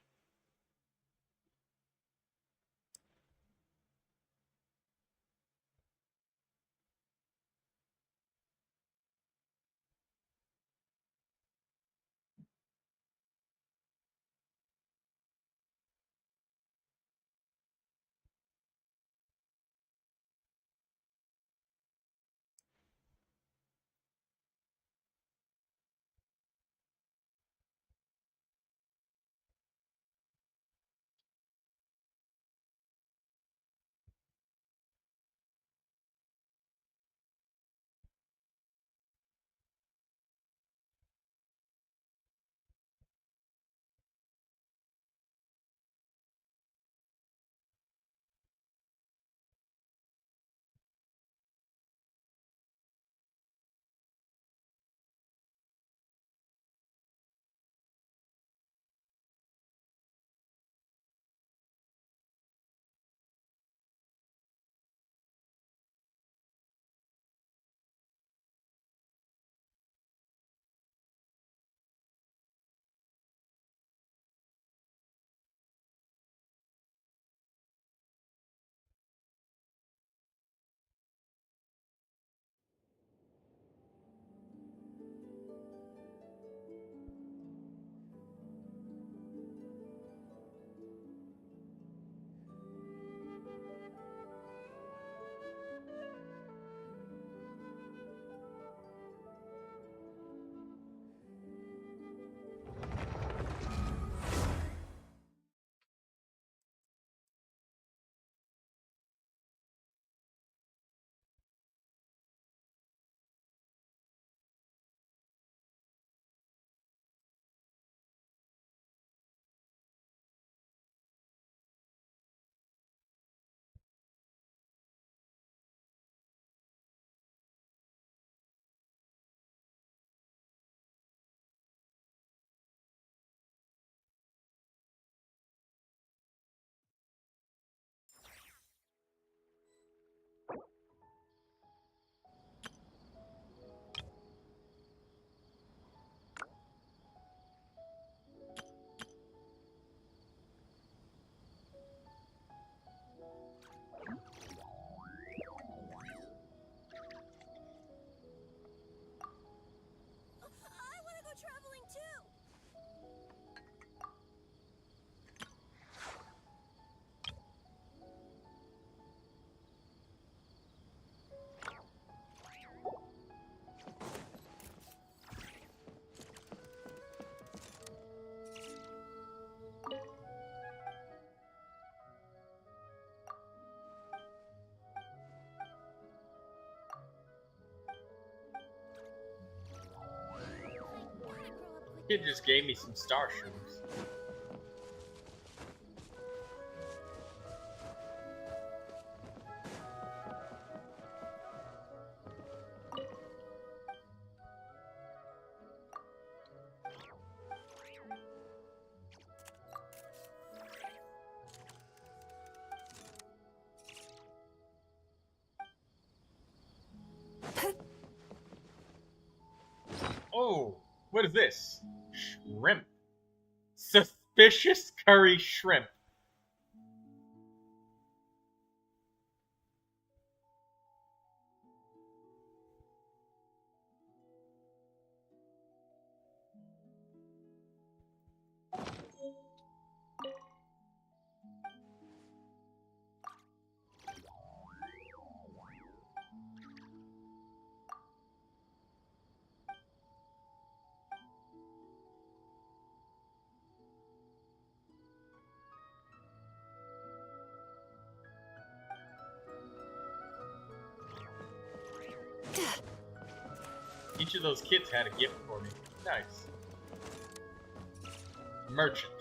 I want to go traveling too. Kid just gave me some star shrooms. Oh, what is this? Shrimp. Suspicious curry shrimp. Each of those kids had a gift for me. Nice. Merchant.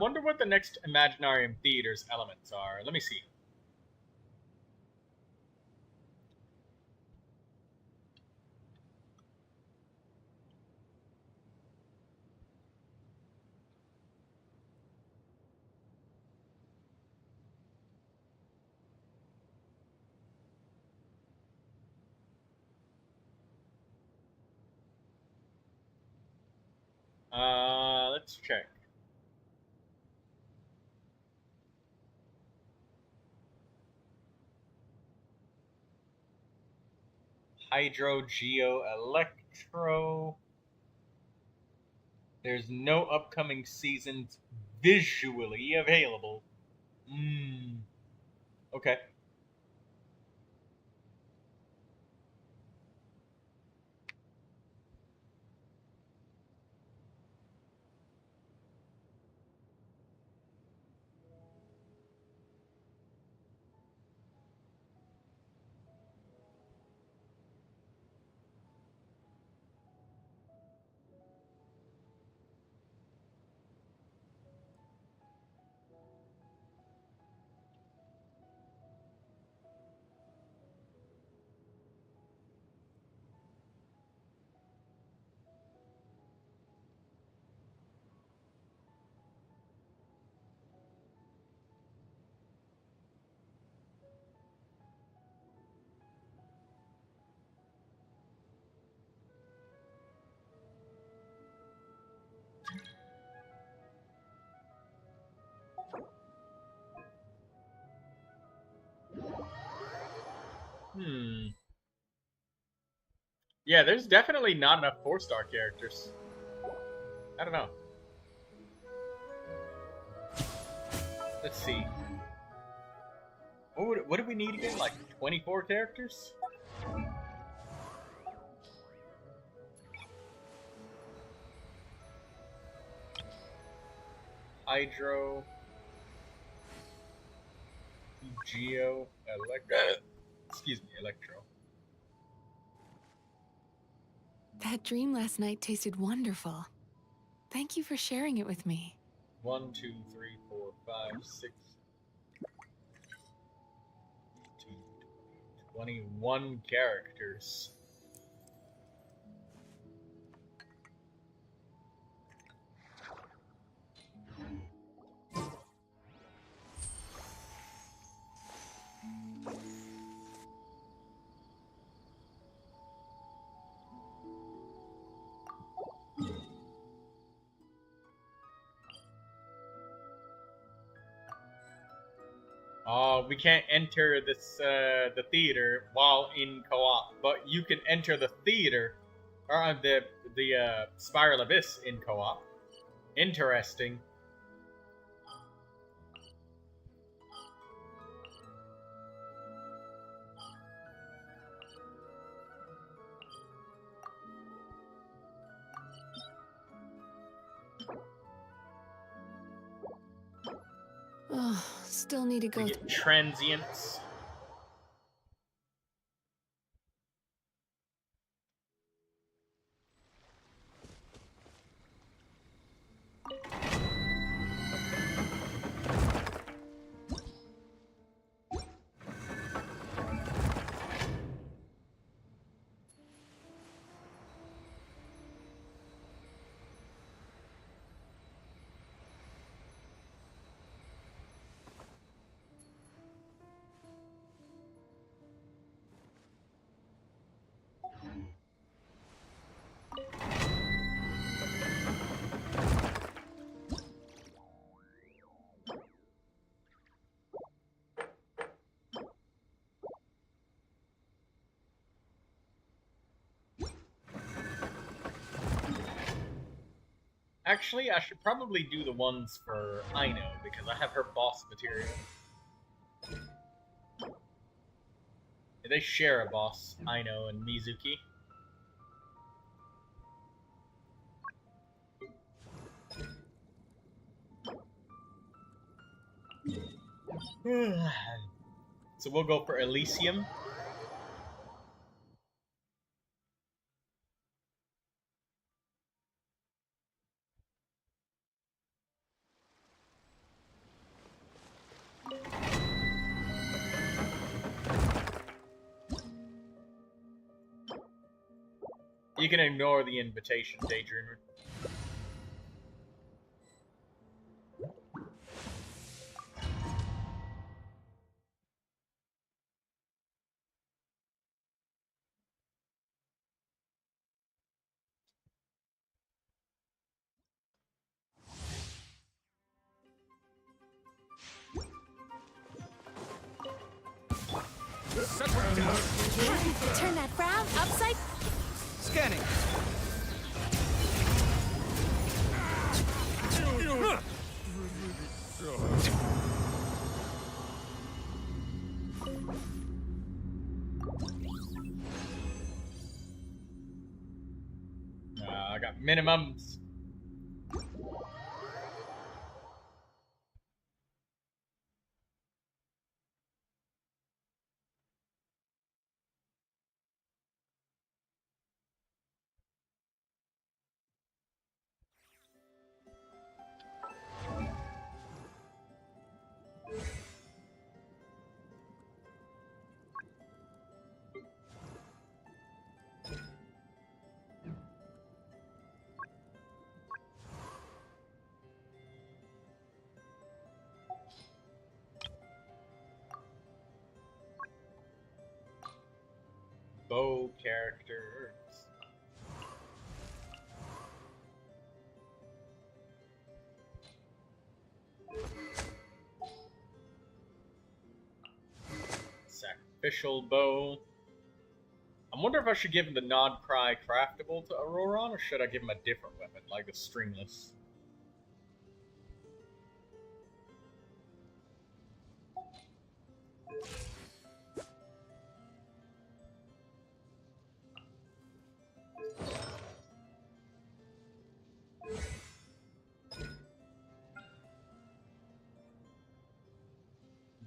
Wonder what the next Imaginarium Theater's elements are. Let me see. Let's check. Hydro, Geo, Electro. There's no upcoming seasons visually available. Okay. Yeah, there's definitely not enough 4-star characters. I don't know. Let's see. What do we need again? Like 24 characters? Hydro. Geo. Excuse me, Electro. That dream last night tasted wonderful. Thank you for sharing it with me. 1, 2, 3, 4, 5, 6, 21 characters. We can't enter this the theater while in co-op, but you can enter the theater or the Spiral Abyss in co-op. Interesting. Oh, still need to go. To get transients. Actually, I should probably do the ones for Aino, because I have her boss material. They share a boss, Aino and Mizuki. So we'll go for Elysium. You can ignore the invitation, Daydreamer. Settle down. Turn that frown upside. Scanning. I got minimums. Bow characters. Sacrificial bow. I wonder if I should give him the Nod Cry craftable to Auroron, or should I give him a different weapon, like the stringless?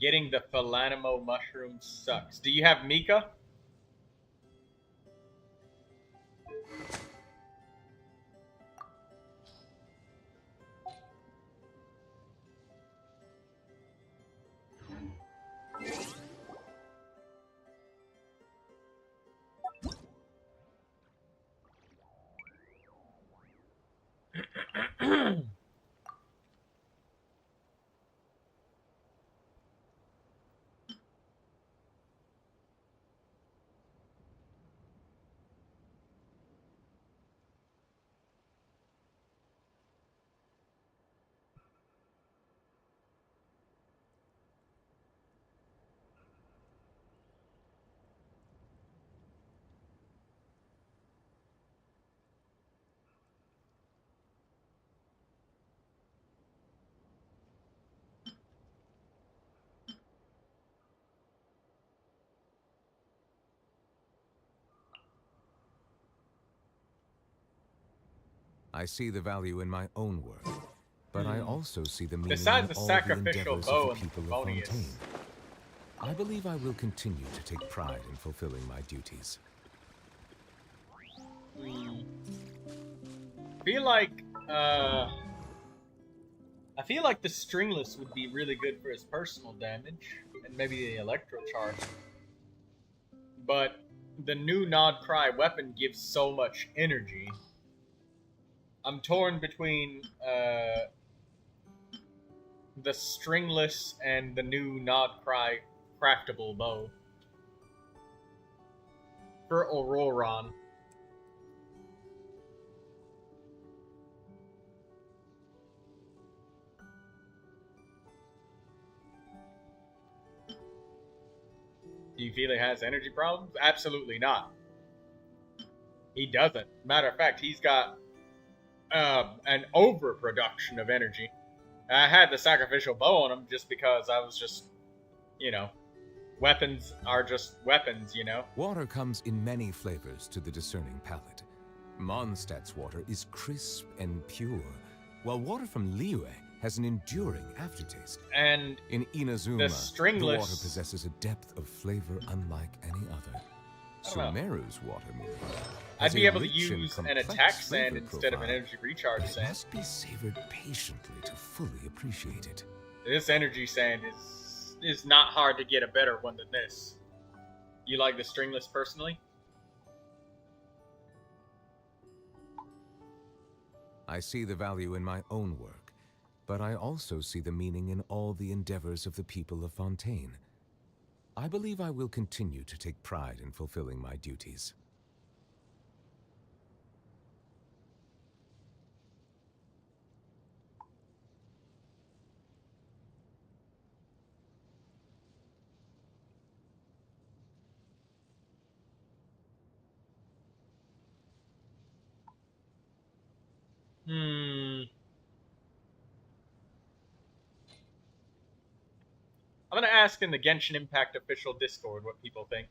Getting the Phalanimo mushroom sucks. Do you have Mika? I see the value in my own work, but I also see the meaning Besides in the all sacrificial the bow endeavors and of the the people of Favonius. Fontaine. I believe I will continue to take pride in fulfilling my duties. I feel like the stringless would be really good for his personal damage, and maybe the electro charge. But the new Nod Cry weapon gives so much energy. I'm torn between the stringless and the new Nod Cry craftable bow for Auroron. Do you feel he has energy problems? Absolutely not. He doesn't. Matter of fact, he's got an overproduction of energy. I had the sacrificial bow on him just because I was just, weapons are just weapons, Water comes in many flavors to the discerning palate. Mondstadt's water is crisp and pure, while water from Liyue has an enduring aftertaste. And in Inazuma, the the stringless water possesses a depth of flavor unlike any other. Sumeru's water, meanwhile, I'd has be a able to rich and use an complex attack sand flavor instead of an profile. energy recharge It sand. must be savored patiently to fully appreciate it. This energy sand is not hard to get a better one than this. You like the stringless personally? I see the value in my own work, but I also see the meaning in all the endeavors of the people of Fontaine. I believe I will continue to take pride in fulfilling my duties. I'm gonna ask in the Genshin Impact official Discord what people think.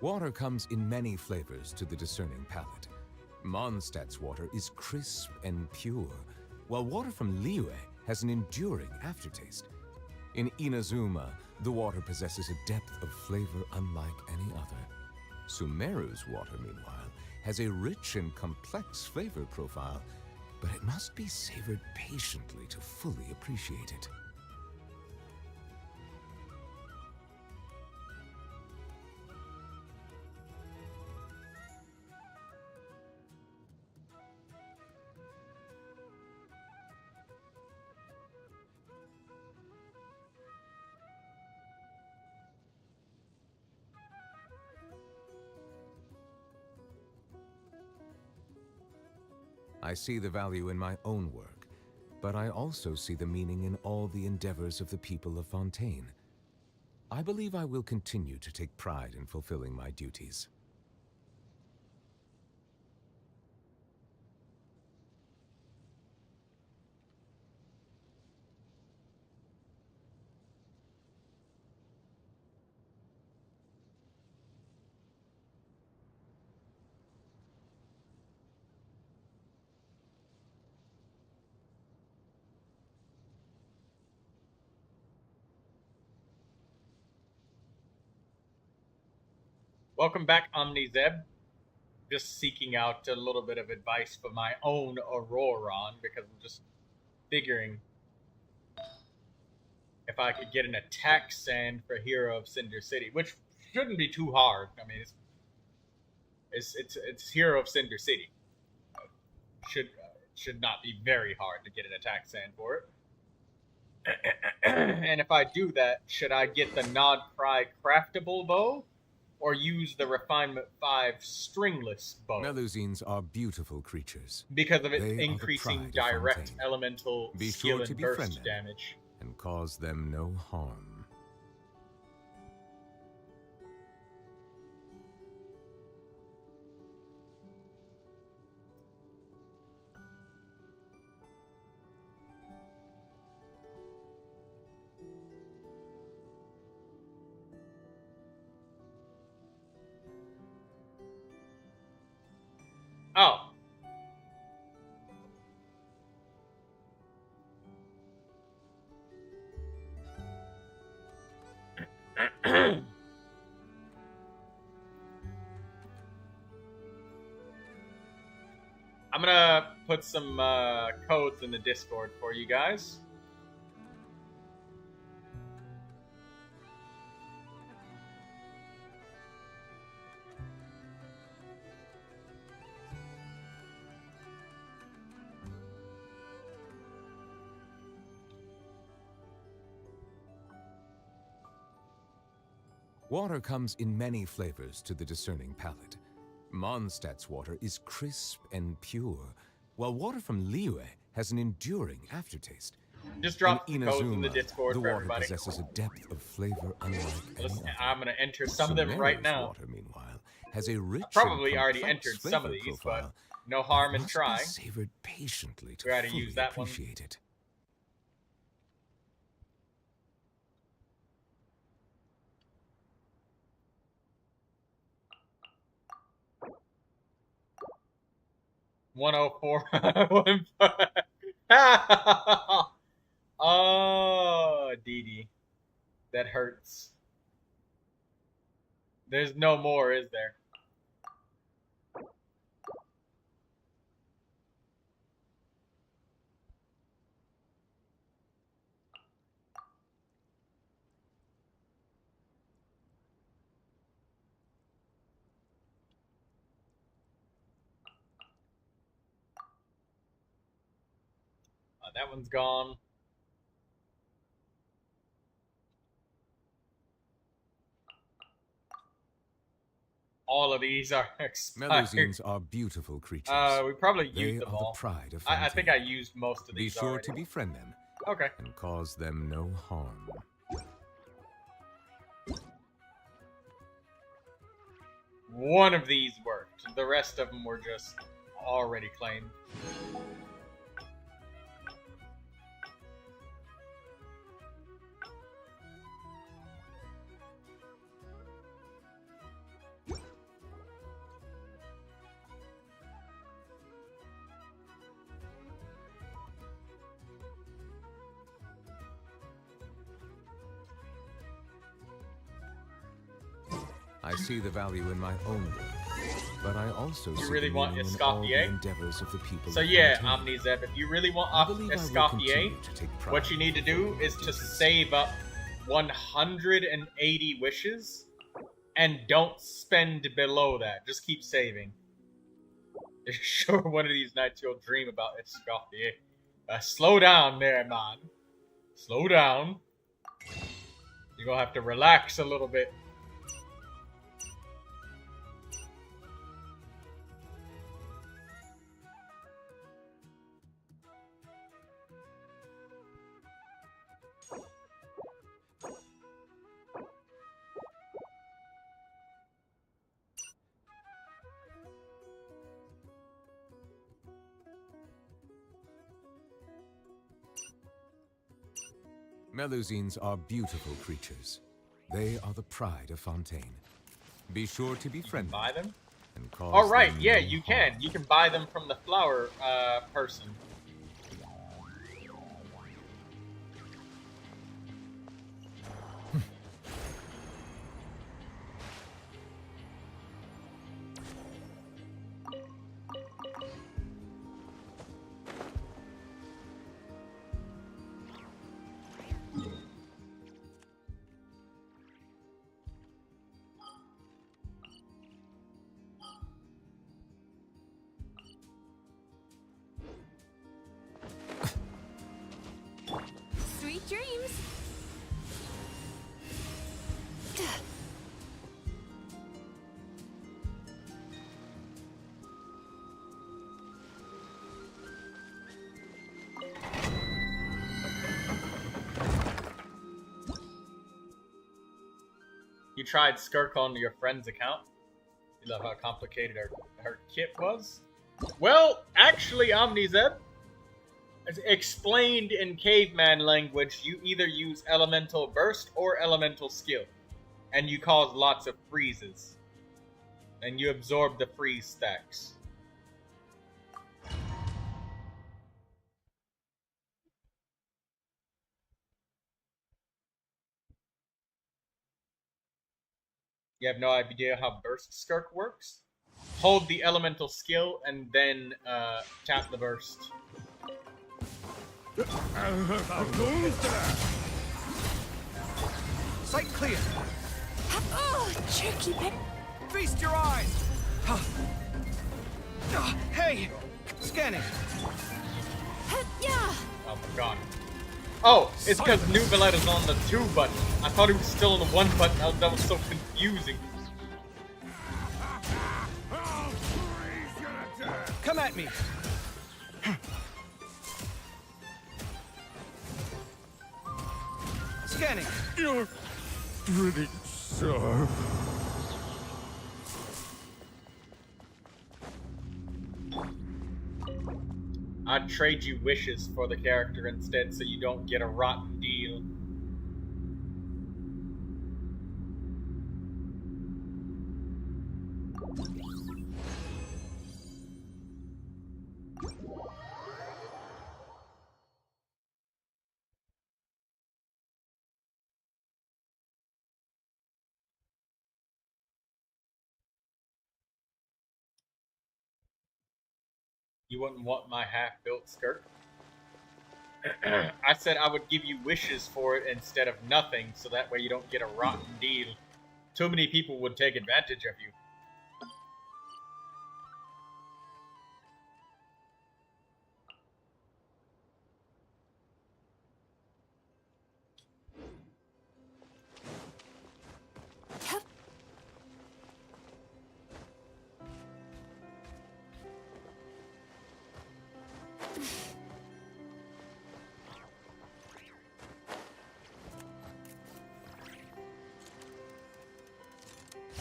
Water comes in many flavors to the discerning palate. Mondstadt's water is crisp and pure, while water from Liyue has an enduring aftertaste. In Inazuma, the water possesses a depth of flavor unlike any other. Sumeru's water, meanwhile, has a rich and complex flavor profile, but it must be savored patiently to fully appreciate it. I see the value in my own work, but I also see the meaning in all the endeavors of the people of Fontaine. I believe I will continue to take pride in fulfilling my duties. Welcome back, OmniZeb. Just seeking out a little bit of advice for my own Auroron, because I'm just figuring if I could get an attack sand for Hero of Cinder City, which shouldn't be too hard. I mean, it's Hero of Cinder City. Should not be very hard to get an attack sand for it. And if I do that, should I get the Nod Cry craftable bow, or use the Refinement 5 stringless bow? Melusines are beautiful creatures. Because of its They are the increasing pride of direct Fontaine. elemental Be skill sure to and befriend burst them. damage. And cause them no harm. Oh. I'm gonna put some codes in the Discord for you guys. Water comes in many flavors to the discerning palate. Mondstadt's water is crisp and pure, while water from Liyue has an enduring aftertaste. Just drop the In codes in the Inazuma, Discord the for water everybody. possesses a depth of flavor unlike any Listen, other. I'm gonna enter some of them right Sumeru's now. water, meanwhile, has a rich I probably and already complex entered some of flavor these, profile but no harm in must be trying. savored patiently to We gotta fully use that one. appreciate it. $104. Oh, Dee Dee. That hurts. There's no more, is there? That one's gone. All of these are expired. Melusines are beautiful creatures. We probably They used them are all. the pride of I think I Fontaine. used most of Be these sure already. to befriend them Okay. and cause them no harm. One of these worked. The rest of them were just already claimed. I see the value in my own work, but I also see really the want meaning in all the Escoffier? endeavors of the people. So of yeah, Fontaine. Omnizeb, if you really want I believe I will Escoffier, continue to take pride what you need to in do their is to deeds. save up 180 wishes and don't spend below that. Just keep saving. Sure, one of these nights you'll dream about Escoffier. Slow down there, man. Slow down. You're gonna have to relax a little bit. Melusines are beautiful creatures. They are the pride of Fontaine. Be sure to befriend them Buy them? and cause Oh, right. them Yeah, no you harm. can. You can buy them from the flower person. Sweet dreams. You tried Skirk on your friend's account? You love how complicated her kit was? Well, actually, Omnizeb, as explained in caveman language, you either use elemental burst or elemental skill. And you cause lots of freezes. And you absorb the freeze stacks. You have no idea how burst skirk works? Hold the elemental skill and then tap the burst. Sight clear. Oh, tricky bit. Feast your eyes. Hey, scanning. Yeah. Oh my god. Oh, it's because Neuvilette is on the 2 button. I thought he was still on the 1 button. That was so confusing. confusing. Come at me. Scanning. You're pretty, sir. I'd trade you wishes for the character instead so you don't get a rotten deal. You wouldn't want my half-built skirt? I said I would give you wishes for it instead of nothing, so that way you don't get a rotten deal. Too many people would take advantage of you.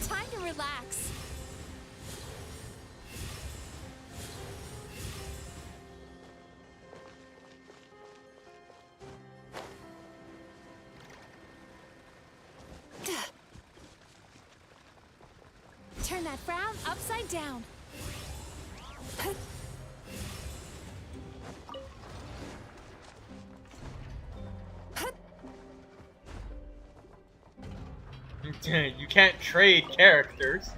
Time to relax. Turn that frown upside down. You can't trade characters.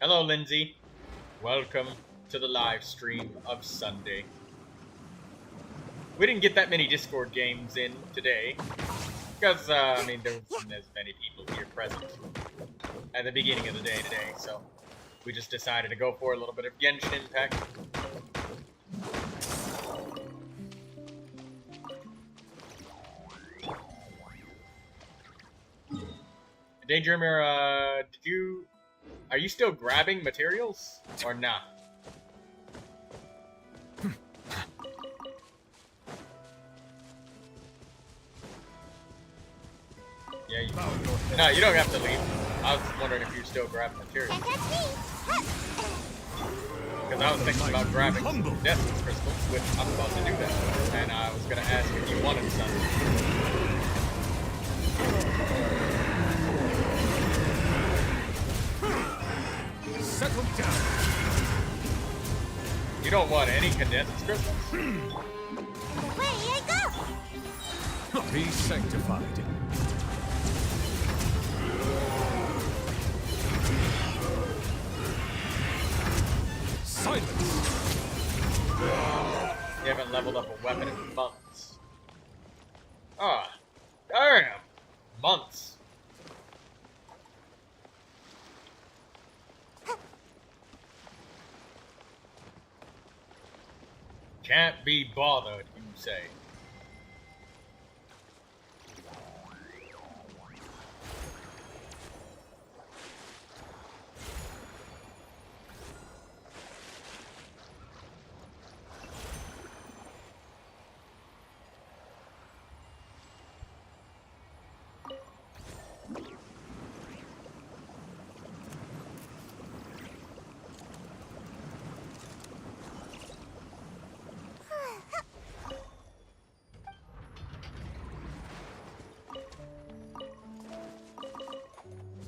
Hello, Lindsay. Welcome to the live stream of Sunday. We didn't get that many Discord games in today because, I mean, there wasn't as many people here present at the beginning of the day today, so we just decided to go for a little bit of Genshin Impact. Daydreamer, are you still grabbing materials or not? Yeah, no, you don't have to leave. I was wondering if you're still grabbing materials. Because I was thinking about grabbing some Destiny crystals, which I'm about to do that. And I was going to ask if you wanted some. Settle down. You don't want any condensed crystals? Away I go! Be sanctified. Silence. You haven't leveled up a weapon in months. Ah, damn. Can't be bothered, you say.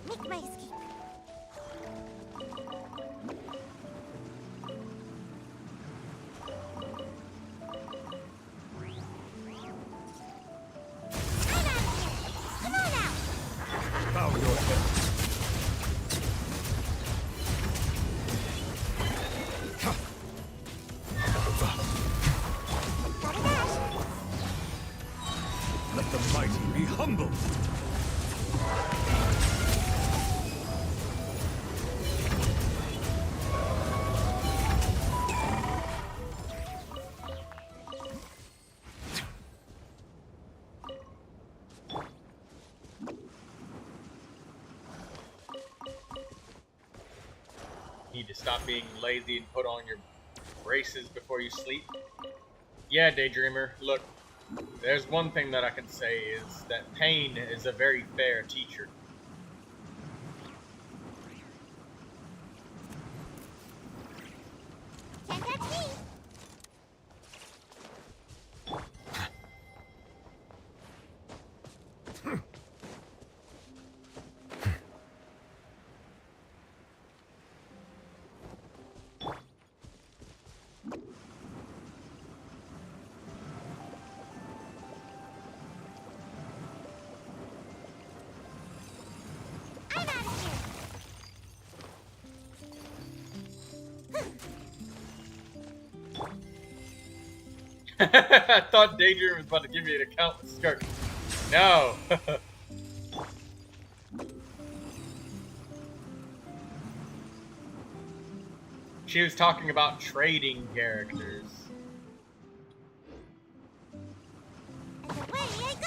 Make my escape. I'm out of here. Come on out. Bow your head. Gotta dash. Let the mighty be humbled. Need to stop being lazy and put on your braces before you sleep. Yeah, Daydreamer, look, there's one thing that I can say is that pain is a very fair teacher. Can't catch me. I'm out of here. I thought Daydreamer was about to give me an account with skirt. No. She was talking about trading characters. And away I go.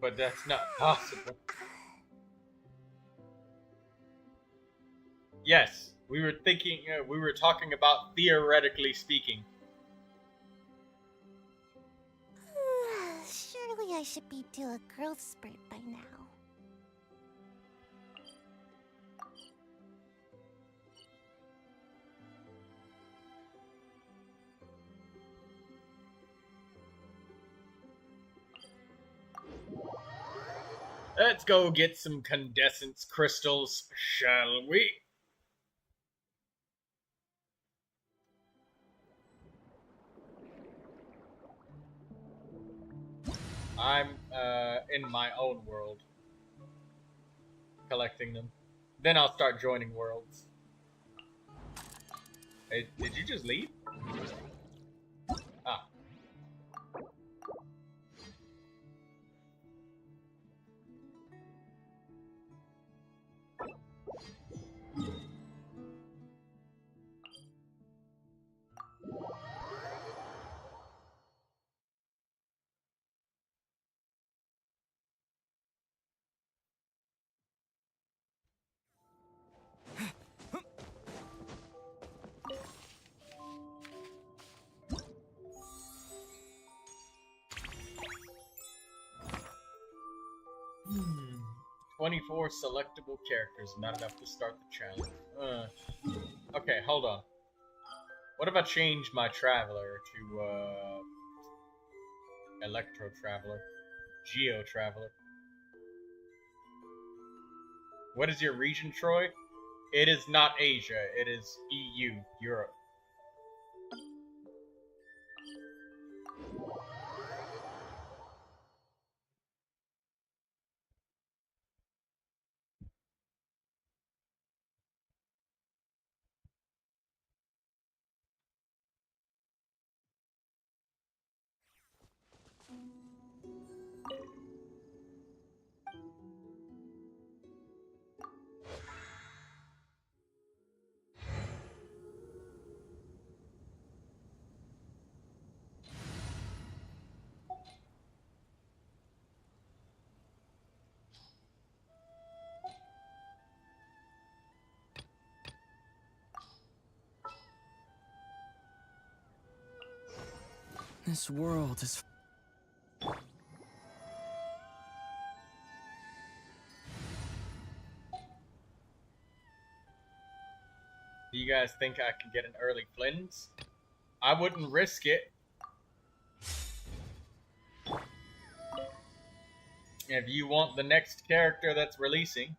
But that's not possible. Yes, we were talking about theoretically speaking. Surely I should be due a growth spurt by now. Let's go get some condensance crystals, shall we? I'm in my own world, collecting them. Then I'll start joining worlds. Hey, did you just leave? Ah. Hmm. 24 selectable characters, not enough to start the challenge. Okay, hold on. What if I change my Traveler to, Electro Traveler? Geo Traveler? What is your region, Troy? It is not Asia. It is EU, Europe. This world is... Do you guys think I can get an early cleanse? I wouldn't risk it. If you want the next character that's releasing,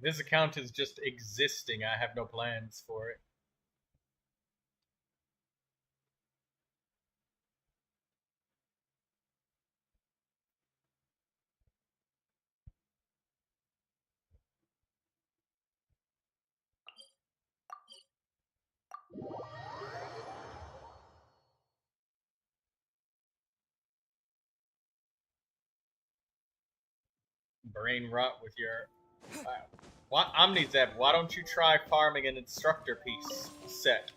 this account is just existing. I have no plans for it. Brain rot with your... What? Omnizeb, why don't you try farming an instructor piece set?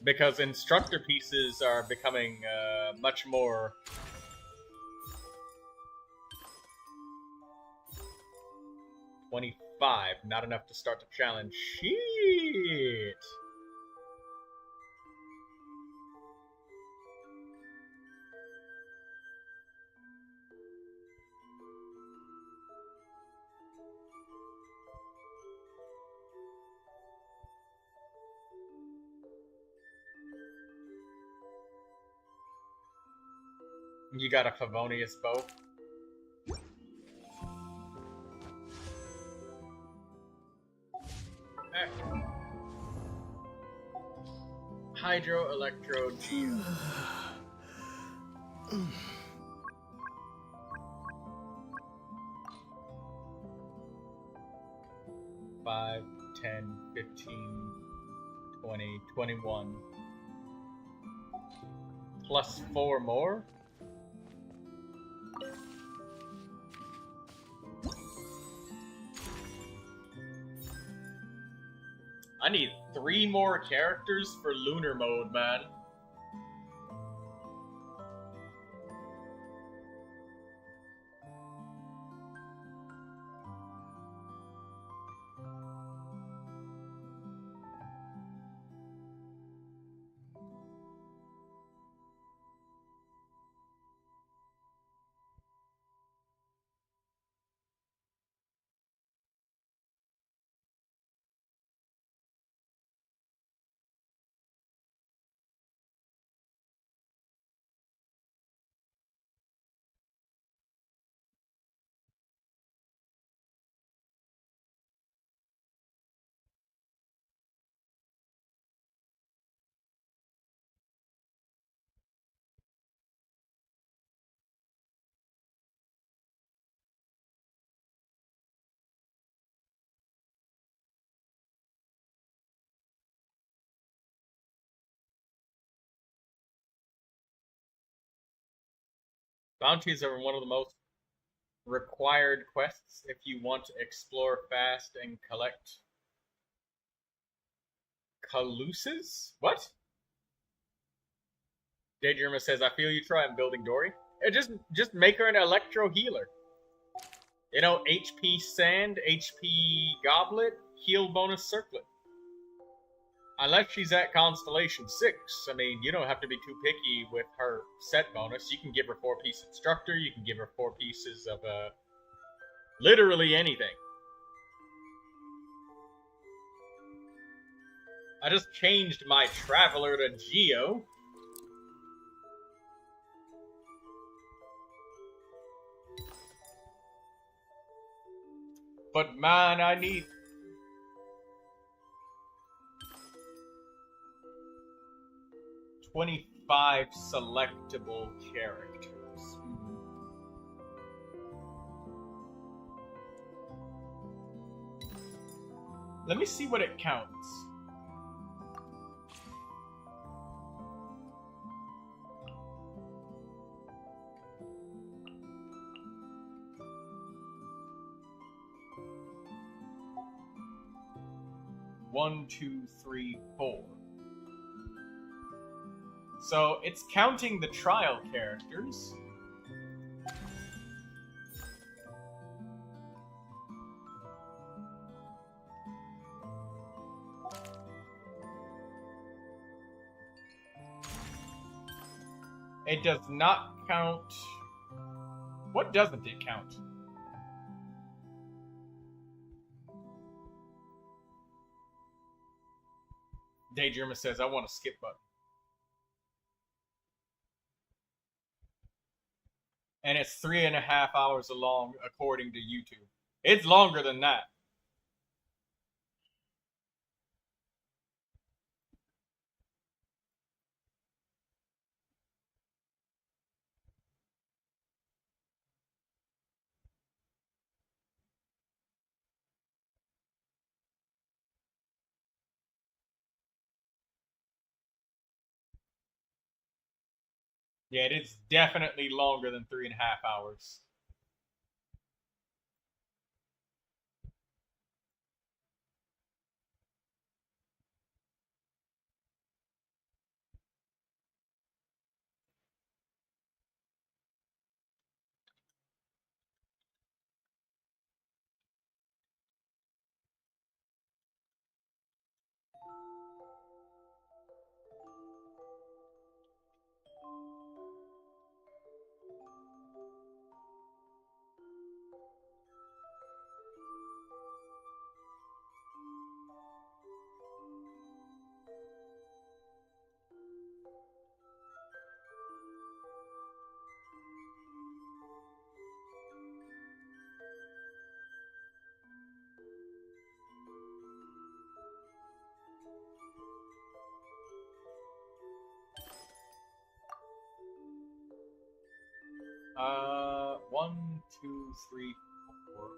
Because instructor pieces are becoming much more... $25, not enough to start the challenge. Shit! You got a Favonius bow? Hydro, Electro, Geo. 5, 10, 15, 20, 21. Plus 4 more? I need 3 more characters for lunar mode, man. Bounties are one of the most required quests if you want to explore fast and collect Caluses? What? Daydreamer says, I feel you try. I'm building Dory. Just make her an electro healer. You know, HP Sand, HP Goblet, heal bonus Circlet. Unless she's at Constellation 6, I mean, you don't have to be too picky with her set bonus. You can give her 4-piece Instructor, you can give her 4 pieces of, literally anything. I just changed my Traveler to Geo. But man, I need... $25 selectable characters. Let me see what it counts. One, two, three, four. So it's counting the trial characters. It does not count. What doesn't it count? Daydreamer says, I want a skip button. And it's 3.5 hours long, according to YouTube. It's longer than that. Yeah, it is definitely longer than 3.5 hours. One, two, three, four.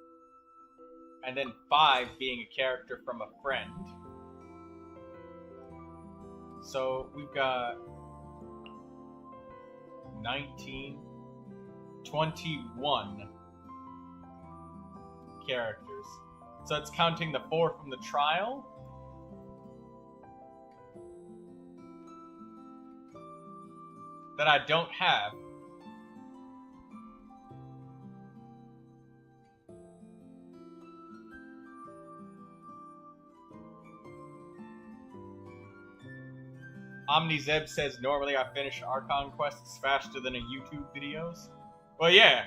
And then 5 being a character from a friend. So we've got 19, 21 characters. So it's counting the 4 from the trial. That I don't have. OmniZeb says, normally I finish Archon quests faster than in YouTube videos. Well, yeah.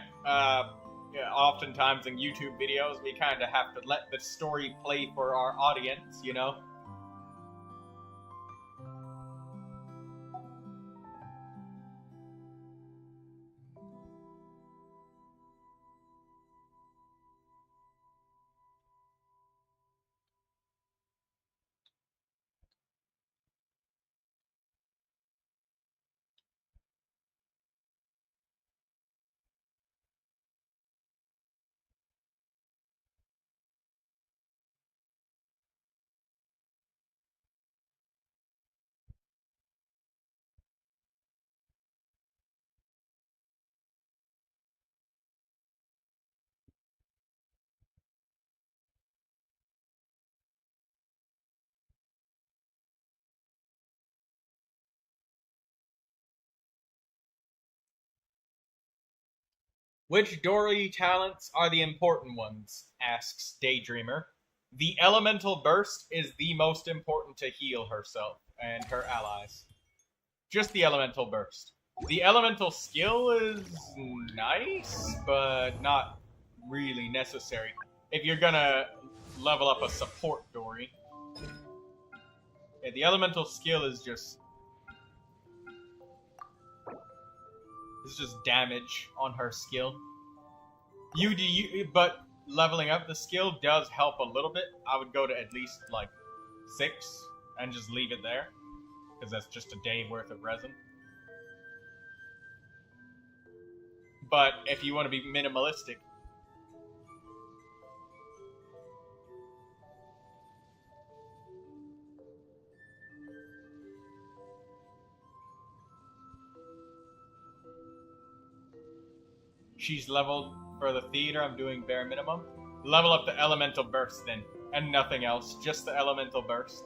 Oftentimes in YouTube videos, we kind of have to let the story play for our audience, you know? Which Dory talents are the important ones? Asks Daydreamer. The Elemental Burst is the most important to heal herself and her allies. Just the Elemental Burst. The Elemental Skill is nice, but not really necessary. If you're gonna level up a support Dory. Yeah, the Elemental Skill is just... It's just damage on her skill. But leveling up the skill does help a little bit. I would go to at least like 6 and just leave it there, because that's just a day worth of resin. But if you want to be minimalistic, she's leveled for the theater. I'm doing bare minimum. Level up the Elemental Burst then, and nothing else. Just the Elemental Burst.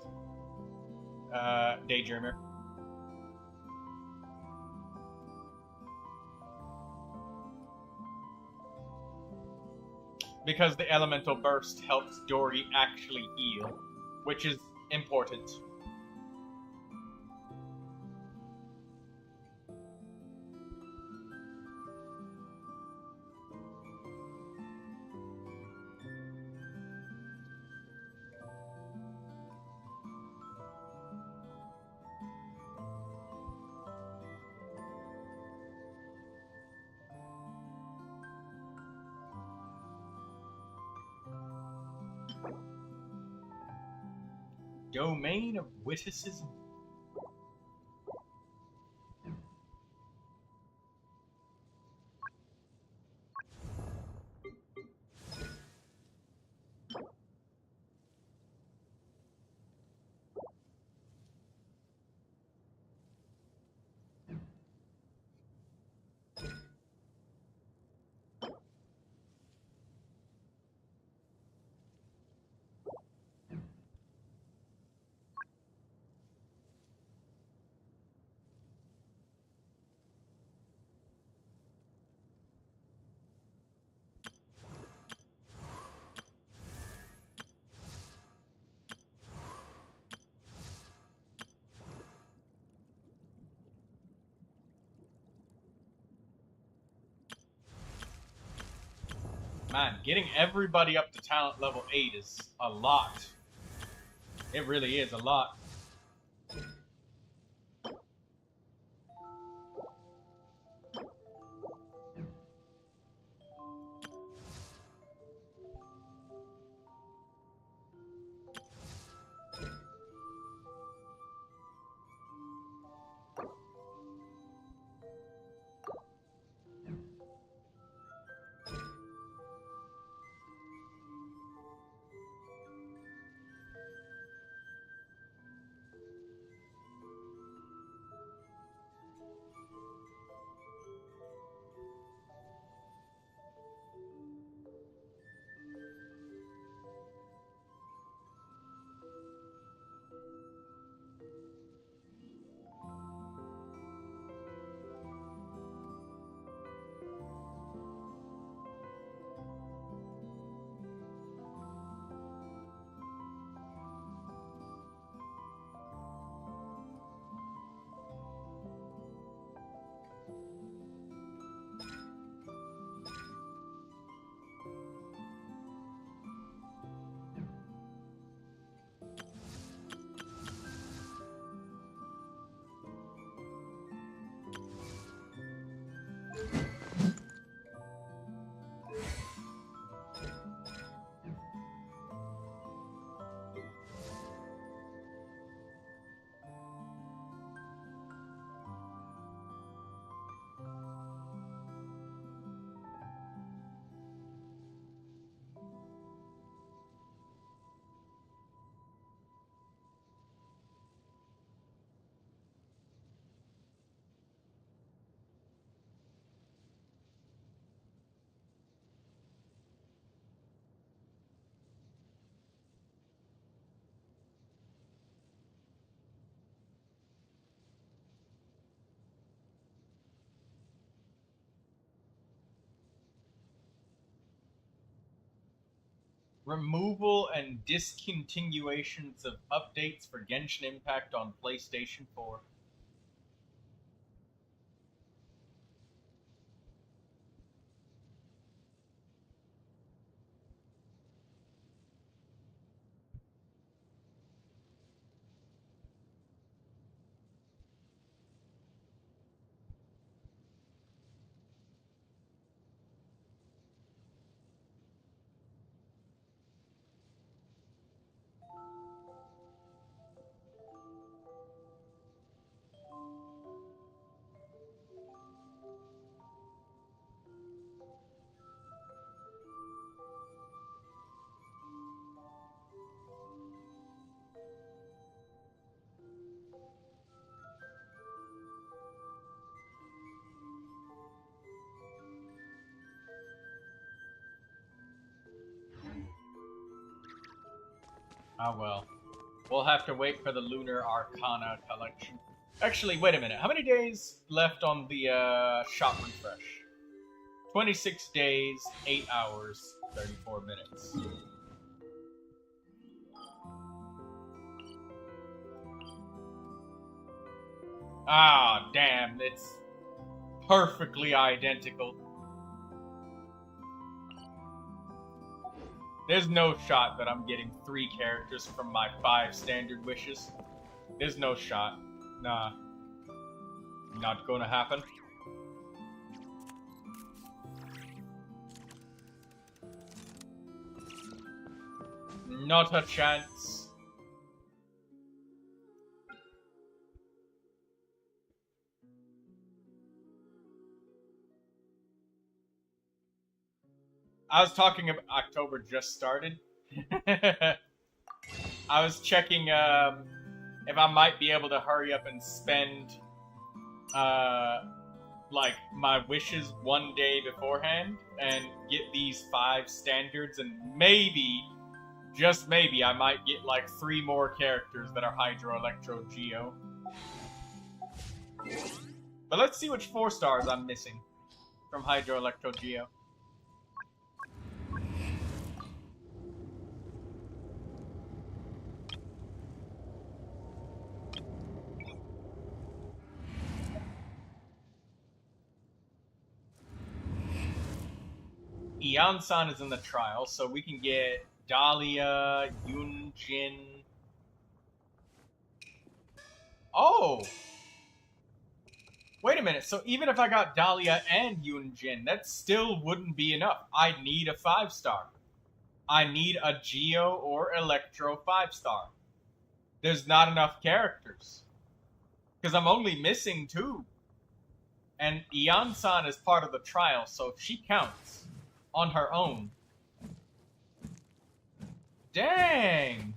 Daydreamer. Because the Elemental Burst helps Dory actually heal, which is important. Domain of witticism. Man, getting everybody up to talent level 8 is a lot. It really is a lot. Removal and discontinuations of updates for Genshin Impact on PlayStation 4. Ah well. We'll have to wait for the Lunar Arcana collection. Actually, wait a minute. How many days left on the shop refresh? 26 days, 8 hours, 34 minutes. Ah, damn. It's perfectly identical. There's no shot that I'm getting 3 characters from my 5 standard wishes. There's no shot. Nah. Not gonna happen. Not a chance. I was talking about October just started. I was checking if I might be able to hurry up and spend like my wishes one day beforehand and get these 5 standards, and maybe, just maybe, I might get like 3 more characters that are Hydro, Electro, Geo. But let's see which 4 stars I'm missing from Hydro, Electro, Geo. Ian-san is in the trial, so we can get Dahlia, Yunjin. Oh! Wait a minute, so even if I got Dahlia and Yunjin, that still wouldn't be enough. I need a 5-star. I need a Geo or Electro 5-star. There's not enough characters. Because I'm only missing 2. And Ian-san is part of the trial, so she counts on her own. Dang!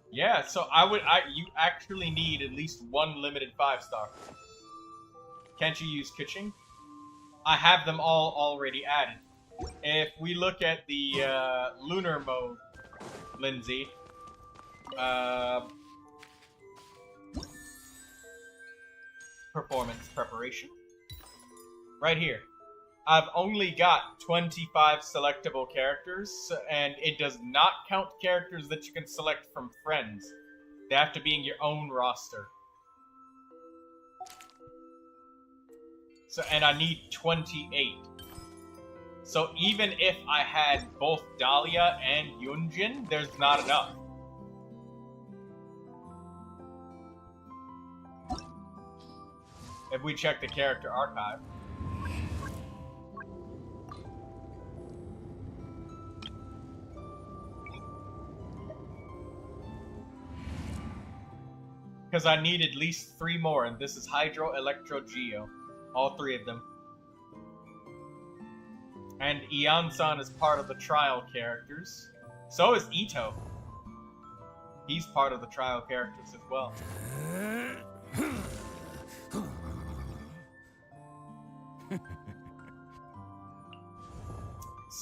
Yeah, so you actually need at least 1 limited 5-star. Can't you use Kitching? I have them all already added. If we look at the lunar mode, Lindsay, performance preparation, right here, I've only got 25 selectable characters, and it does not count characters that you can select from friends. They have to be in your own roster. So, and I need 28. So even if I had both Dahlia and Yunjin, there's not enough. If we check the character archive. Because I need at least 3 more, and this is Hydro, Electro, Geo. All 3 of them. And Ian-san is part of the trial characters. So is Ito. He's part of the trial characters as well.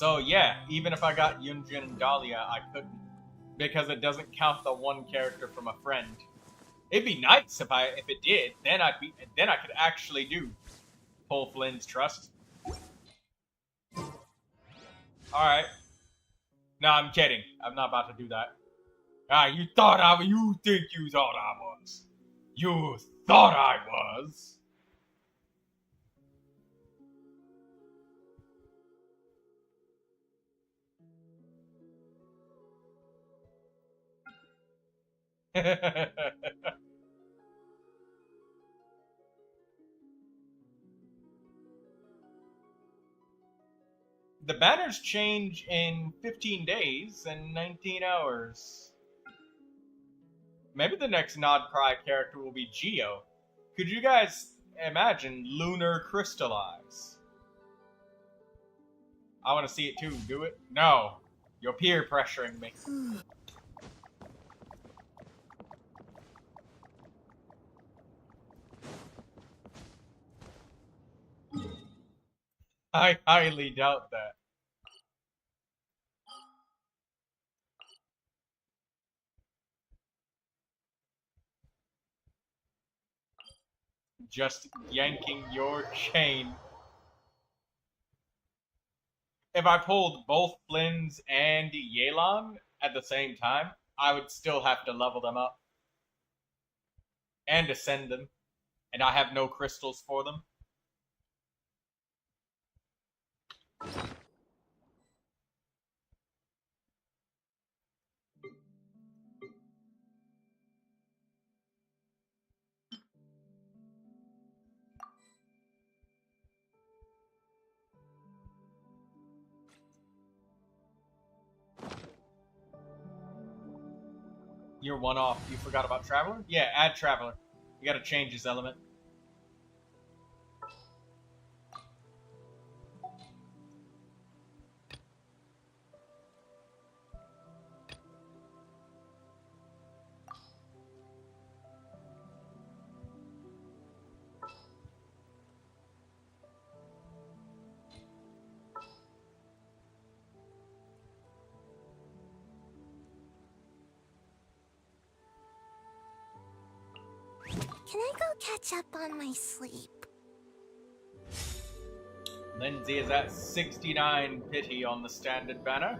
So yeah, even if I got Yunjin and Dahlia, I couldn't. Because it doesn't count the one character from a friend. It'd be nice if it did. Then I could actually do pull Flynn's trust. Alright. No, I'm kidding. I'm not about to do that. You think you thought I was. You thought I was. The banners change in 15 days and 19 hours. Maybe the next Nod Cry character will be Geo. Could you guys imagine Lunar Crystallize? I want to see it too. Do it? No. You're peer pressuring me. I highly doubt that. Just yanking your chain. If I pulled both Flynn's and Yelan at the same time, I would still have to level them up. And ascend them. And I have no crystals for them. You're one off. You forgot about Traveler? Yeah, add Traveler. You gotta change his element. Can I go catch up on my sleep? Lindsay is at 69 pity on the standard banner.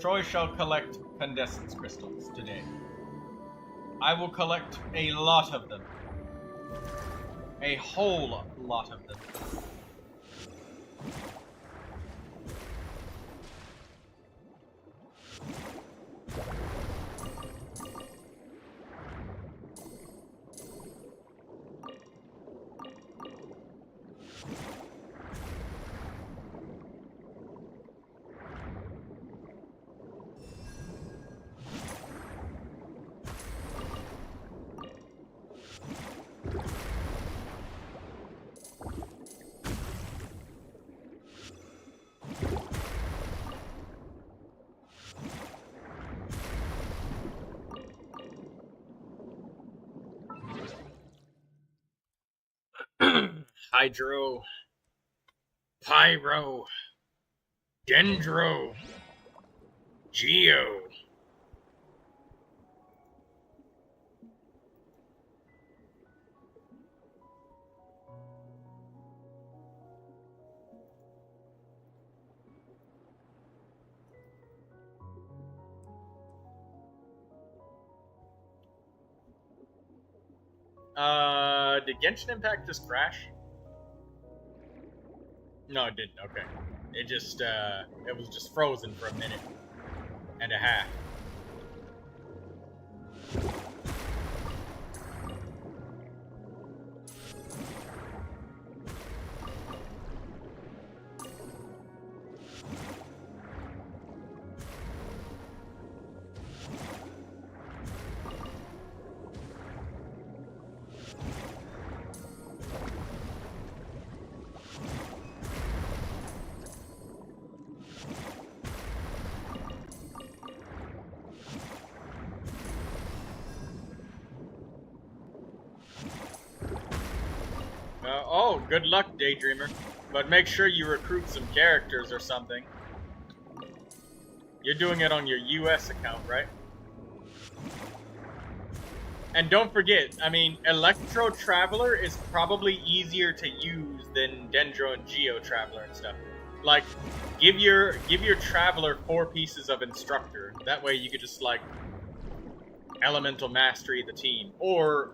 Troy shall collect condescence crystals today. I will collect a lot of them. A whole lot of them. Hydro, Pyro, Dendro, Geo. Did Genshin Impact just crash? No, it didn't. Okay. It just, it was just frozen for a minute and a half. Oh, good luck, Daydreamer. But make sure you recruit some characters or something. You're doing it on your US account, right? And don't forget, I mean, Electro Traveler is probably easier to use than Dendro and Geo Traveler and stuff. Like, give your Traveler 4 pieces of Instructor. That way you could just, like, Elemental Mastery the team. Or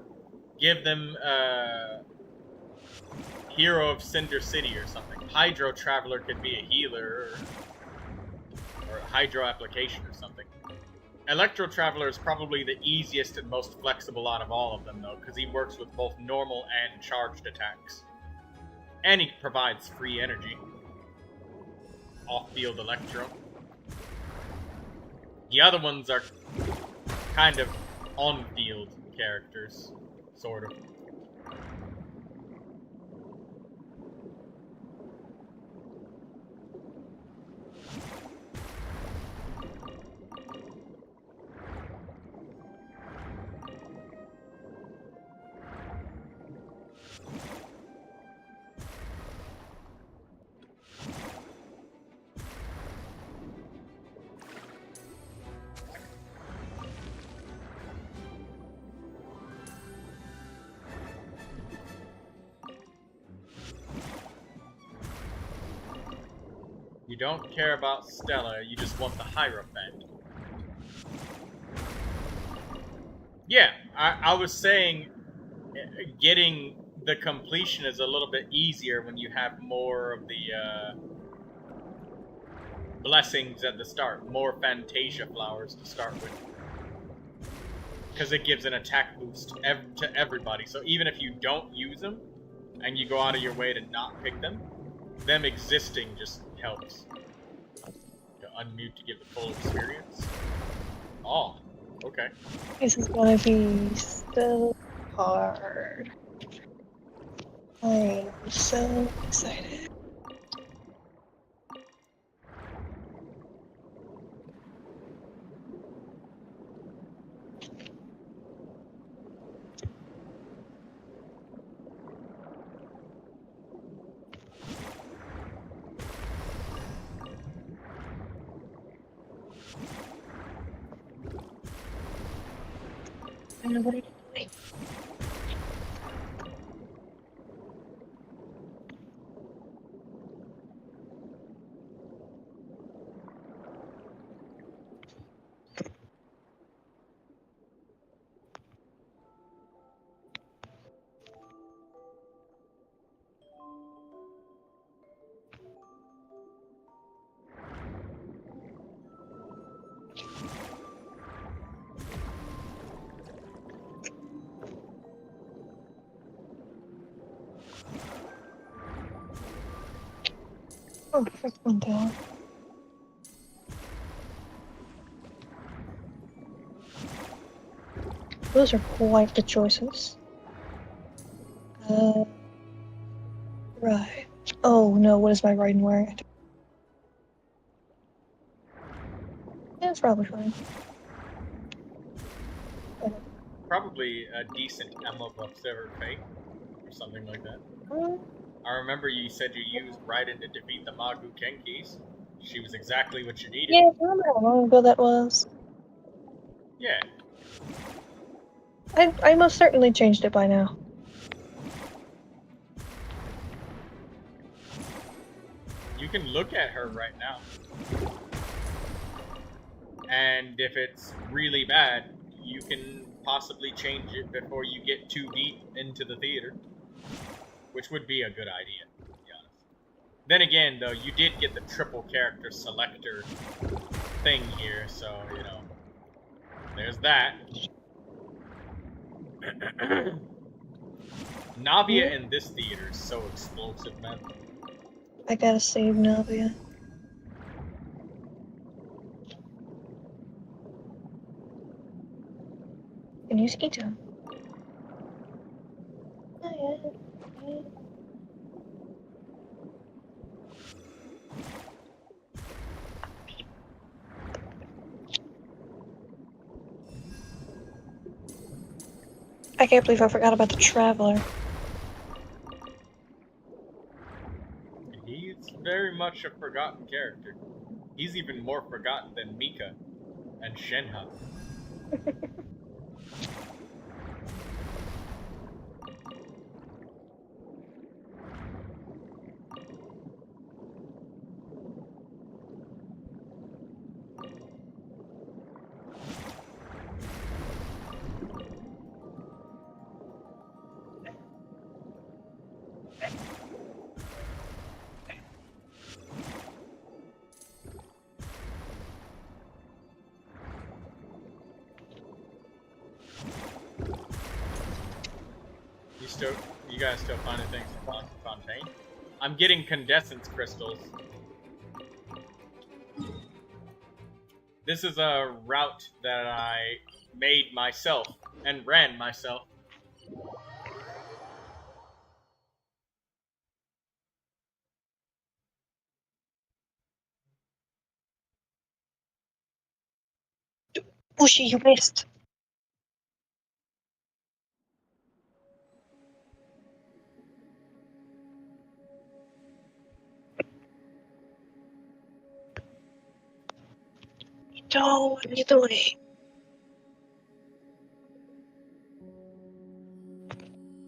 give them, Hero of Cinder City or something. Hydro Traveler could be a healer, or a Hydro Application or something. Electro Traveler is probably the easiest and most flexible out of all of them, though, because he works with both normal and charged attacks. And he provides free energy. Off-field Electro. The other ones are kind of on-field characters, sort of. You don't care about Stella, you just want the Hierophant. Yeah, I was saying getting the completion is a little bit easier when you have more of the blessings at the start. More Fantasia flowers to start with. Because it gives an attack boost to everybody. So even if you don't use them, and you go out of your way to not pick them existing just helps. To unmute to give the full experience. Oh, okay. This is gonna be so hard. I'm so excited. I don't know what I'm doing. Oh, frick, one down. Those are quite the choices. Right. Oh no, what is my Raiden wearing? Yeah, it's probably fine. Probably a decent Emma of Severed Fate, or something like that. Uh, I remember you said you used Raiden to defeat the Magu Kenkis. She was exactly what you needed. yeah, I remember how long ago that was. Yeah. I most certainly changed it by now. You can look at her right now. And if it's really bad, you can possibly change it before you get too deep into the theater. Which would be a good idea, to be honest. Then again, though, you did get the triple character selector thing here, so, you know, there's that. Navia in this theater is so explosive, man. I gotta save Navia. Can you ski to? I can't believe I forgot about the Traveler. very much a forgotten character. He's even more forgotten than Mika and Shenhe. You guys still finding things from Fontaine? I'm getting condescence crystals. This is a route that I made myself and ran myself. Bushy, you missed. No, what are you doing?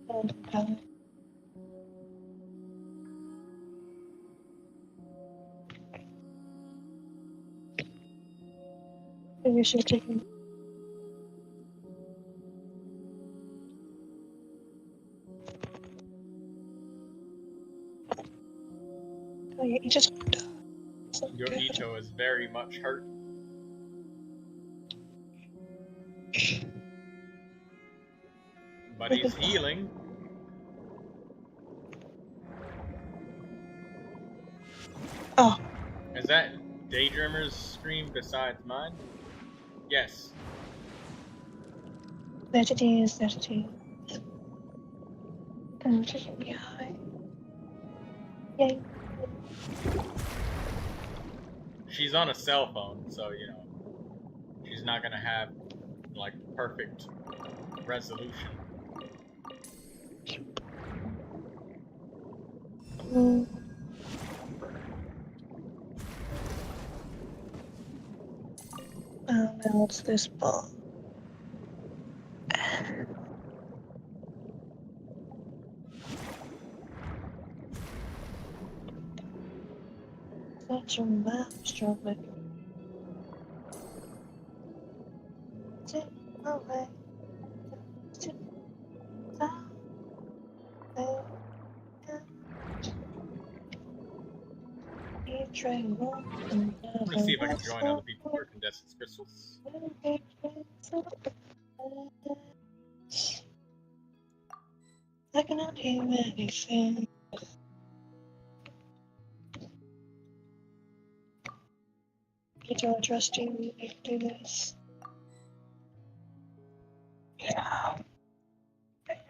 Oh, God. Maybe you should take him. Oh, yeah, you just. Your Ito is very much hurt. But he's healing. Oh. Is that Daydreamer's scream besides mine? Yes. That it is, that it is. I'm just behind. Yay. She's on a cell phone, so, you know, she's not gonna have, like, perfect resolution. Oh no, it's this ball. Such a masterpiece. Take away. Take away. I'm gonna see if I can join other people for condensed crystals. I cannot hear anything. Peter, I trust you. You can do this. Yeah. I'm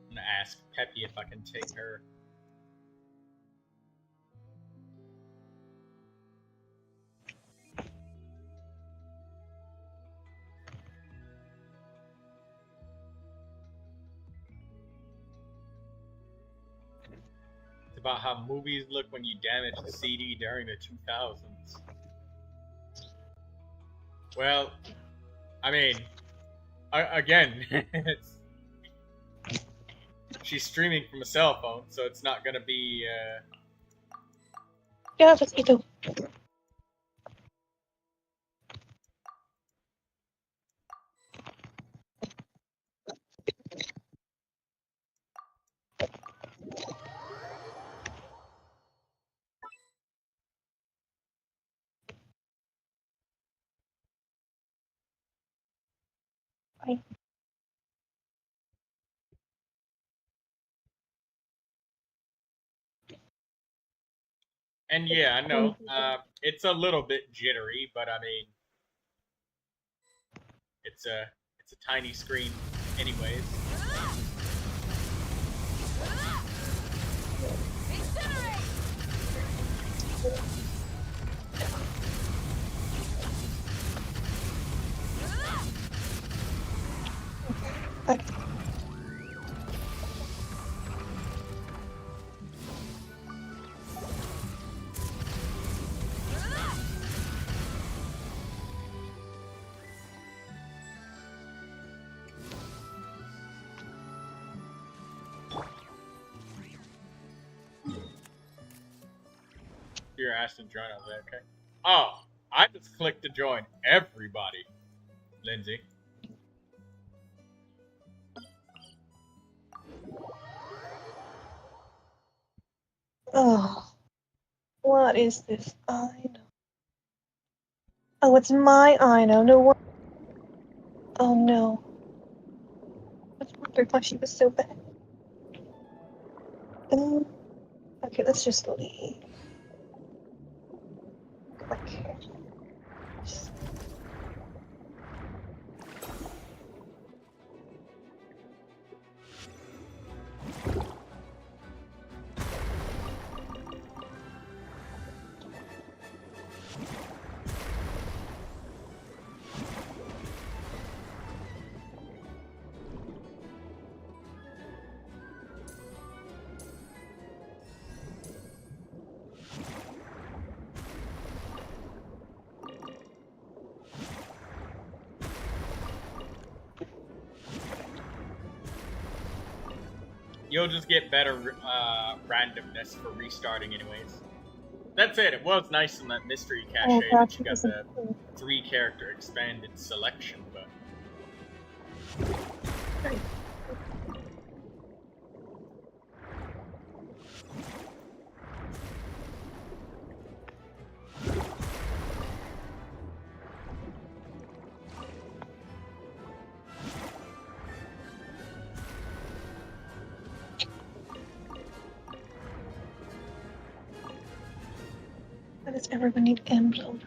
gonna ask Peppy if I can take her. About how movies look when you damage the CD during the 2000s. Well, I mean, again, she's streaming from a cell phone, so it's not gonna be. Yeah, that's me too. And yeah, I know it's a little bit jittery, but I mean, it's a tiny screen, anyways. you're asked to join, I was like, okay. Oh, I just clicked to join everybody, Lindsay. Oh, what is this? I know. Oh, it's my I know. No one. Oh no. I was wondering why she was so bad. Okay, let's just leave. Okay. You'll just get better randomness for restarting anyways. That's it. It was nice in that mystery cache Oh, that that you got was the 3-character expanded selection, but Why does everyone need emblem?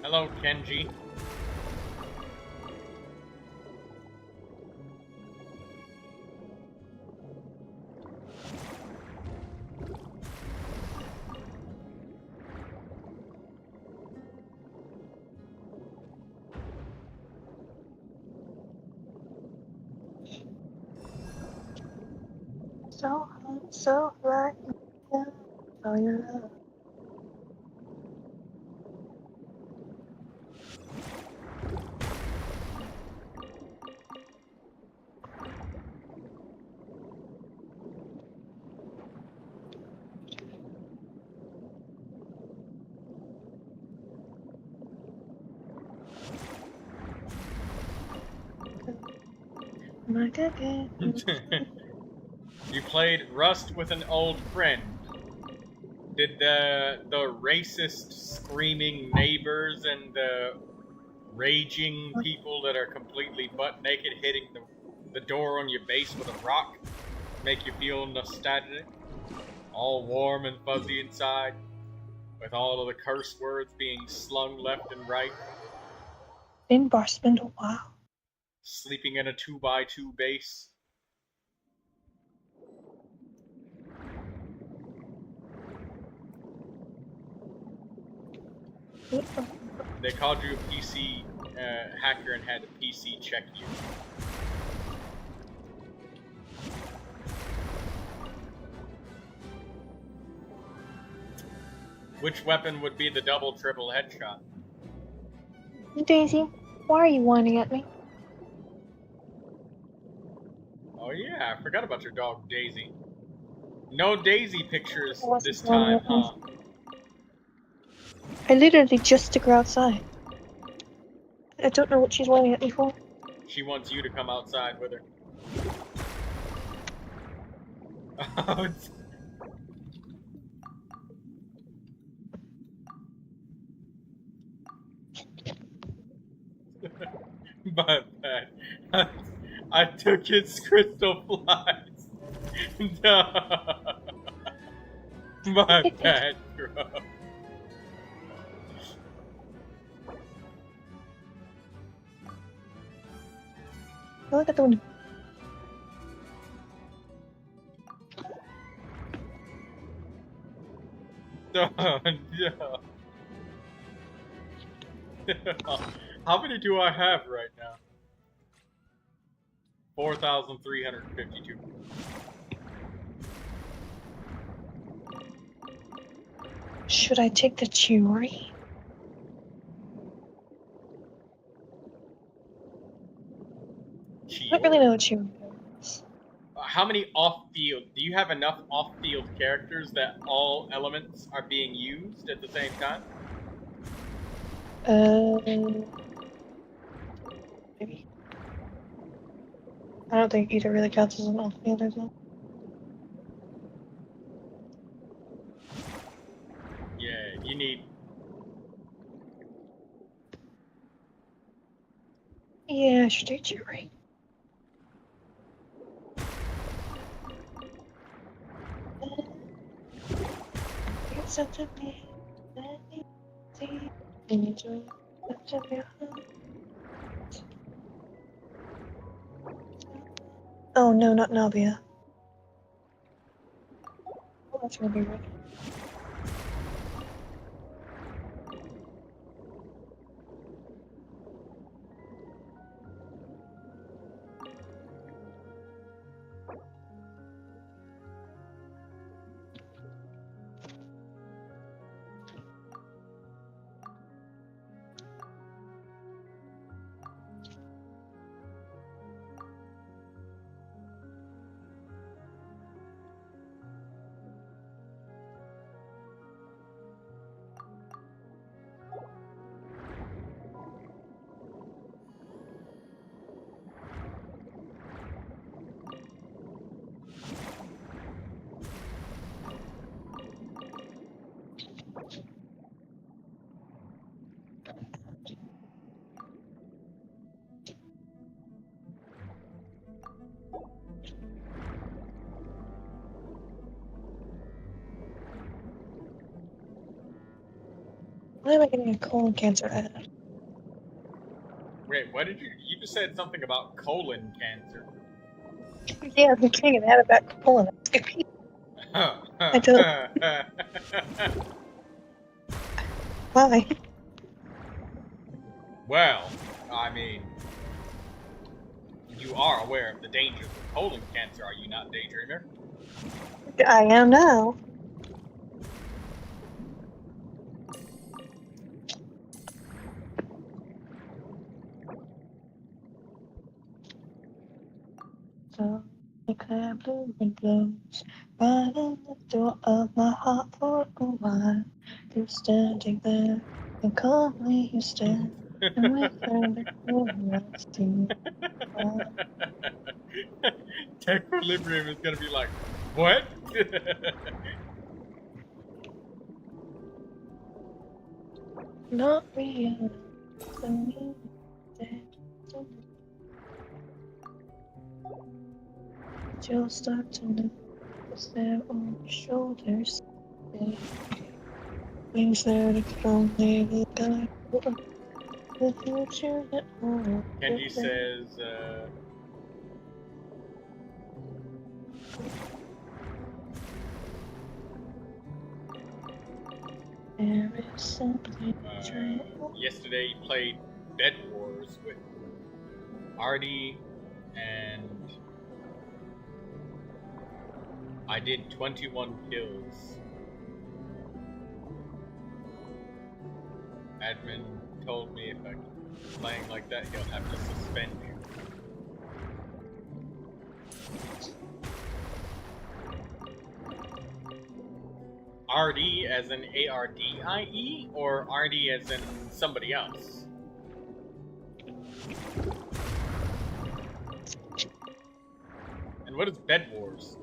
Hello, Kenji. So right now. Oh, your love. My good. You played Rust with an old friend. Did the racist screaming neighbors and the raging people that are completely butt naked hitting the door on your base with a rock make you feel nostalgic? All warm and fuzzy inside, with all of the curse words being slung left and right, It's been a while. sleeping in a 2x2 base. They called you a PC hacker and had a PC check you. Which weapon would be the double triple headshot? Daisy, why are you whining at me? Oh yeah, I forgot about your dog Daisy. No Daisy pictures What's this wrong time, with me? huh? I literally just took her outside. I don't know what she's whining at me for. She wants you to come outside with her. Oh, my bad. I took his crystal flies. No. My bad, bro. Look at the window. No, no. How many do I have right now? 4,352. Should I take the Chiori? I don't really know what Chiori is. How many off-field? Do you have enough off-field characters that all elements are being used at the same time? Maybe. I don't think either really counts as an off-fielder though. Yeah, you need. Yeah, I should take Chiori. It's such a me. Oh no, not Navia. Oh, that's gonna be right. Why am I getting a colon cancer ad? Wait, what did you just said something about colon cancer? Yeah, I'm getting an ad about colon. I don't. Why? Well, I mean, you are aware of the dangers of colon cancer, are you not, Daydreamer? I am now. So, the clear blue windows, right in the door of my heart for a while. You're standing there, and calmly you stand, and we turn the corner to Equilibrium is gonna be like, what? not real. The music you'll start to notice their own shoulders. Wings there to come, they will guide the future that will Kenji says, there is something true. yesterday he played Bed Wars with Artie, and I did 21 kills. Admin told me if I keep playing like that, he'll have to suspend you. RD as in ARDIE, or RD as in somebody else? And what is Bed Wars?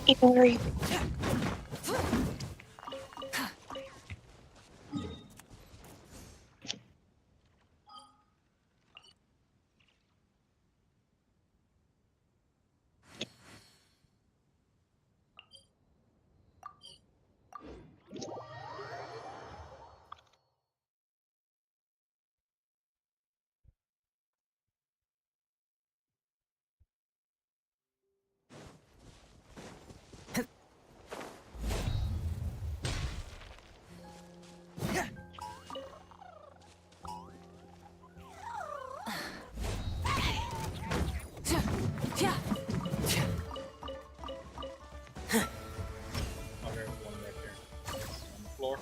Even where you Oh, there's one right there. On the floor.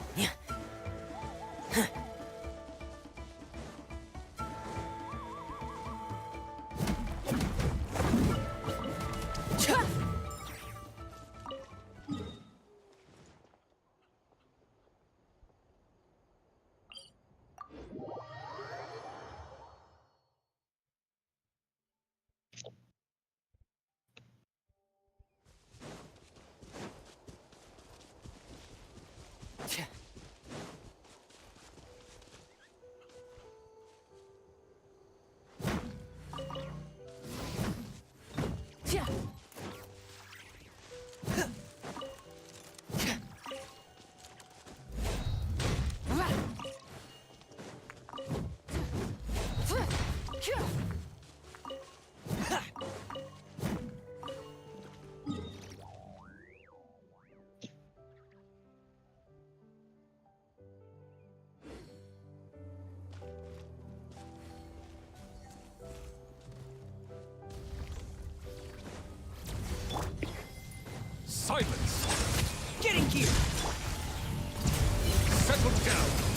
Silence! Getting here! Settle down!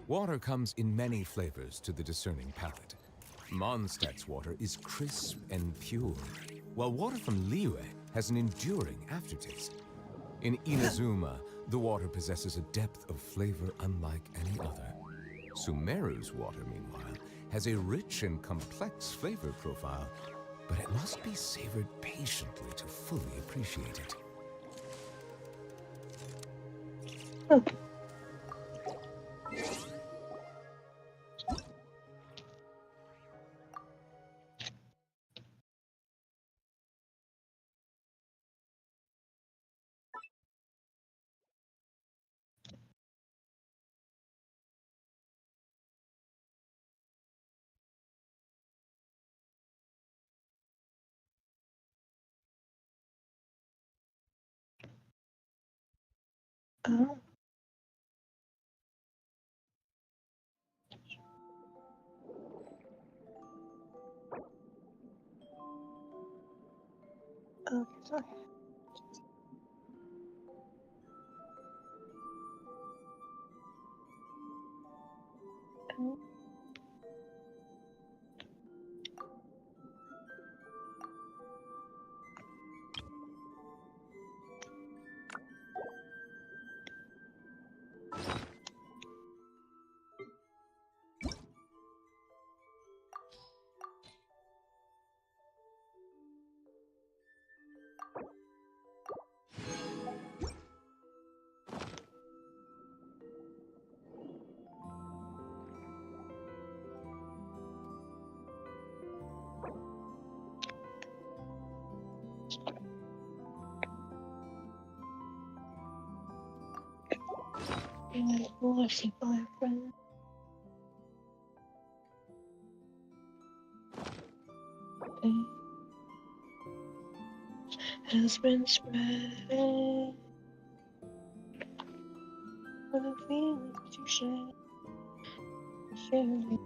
Water comes in many flavors to the discerning palate. Mondstadt's water is crisp and pure, while water from Liyue has an enduring aftertaste. In Inazuma, the water possesses a depth of flavor unlike any other. Sumeru's water, meanwhile, has a rich and complex flavor profile, but it must be savored patiently to fully appreciate it. Okay. Oh. Okay, sorry. Oh. Like, Lucy, my friend. Has been spread. For the feelings you share. Sharing.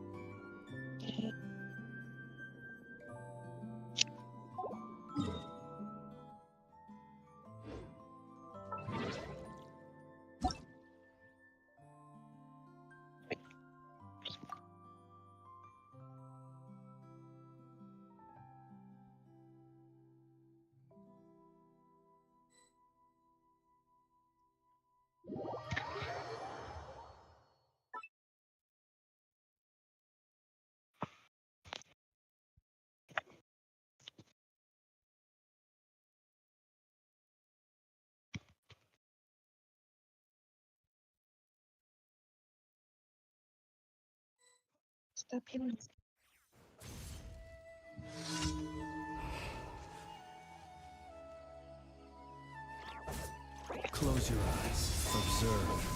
Stop him. Close your eyes. Observe.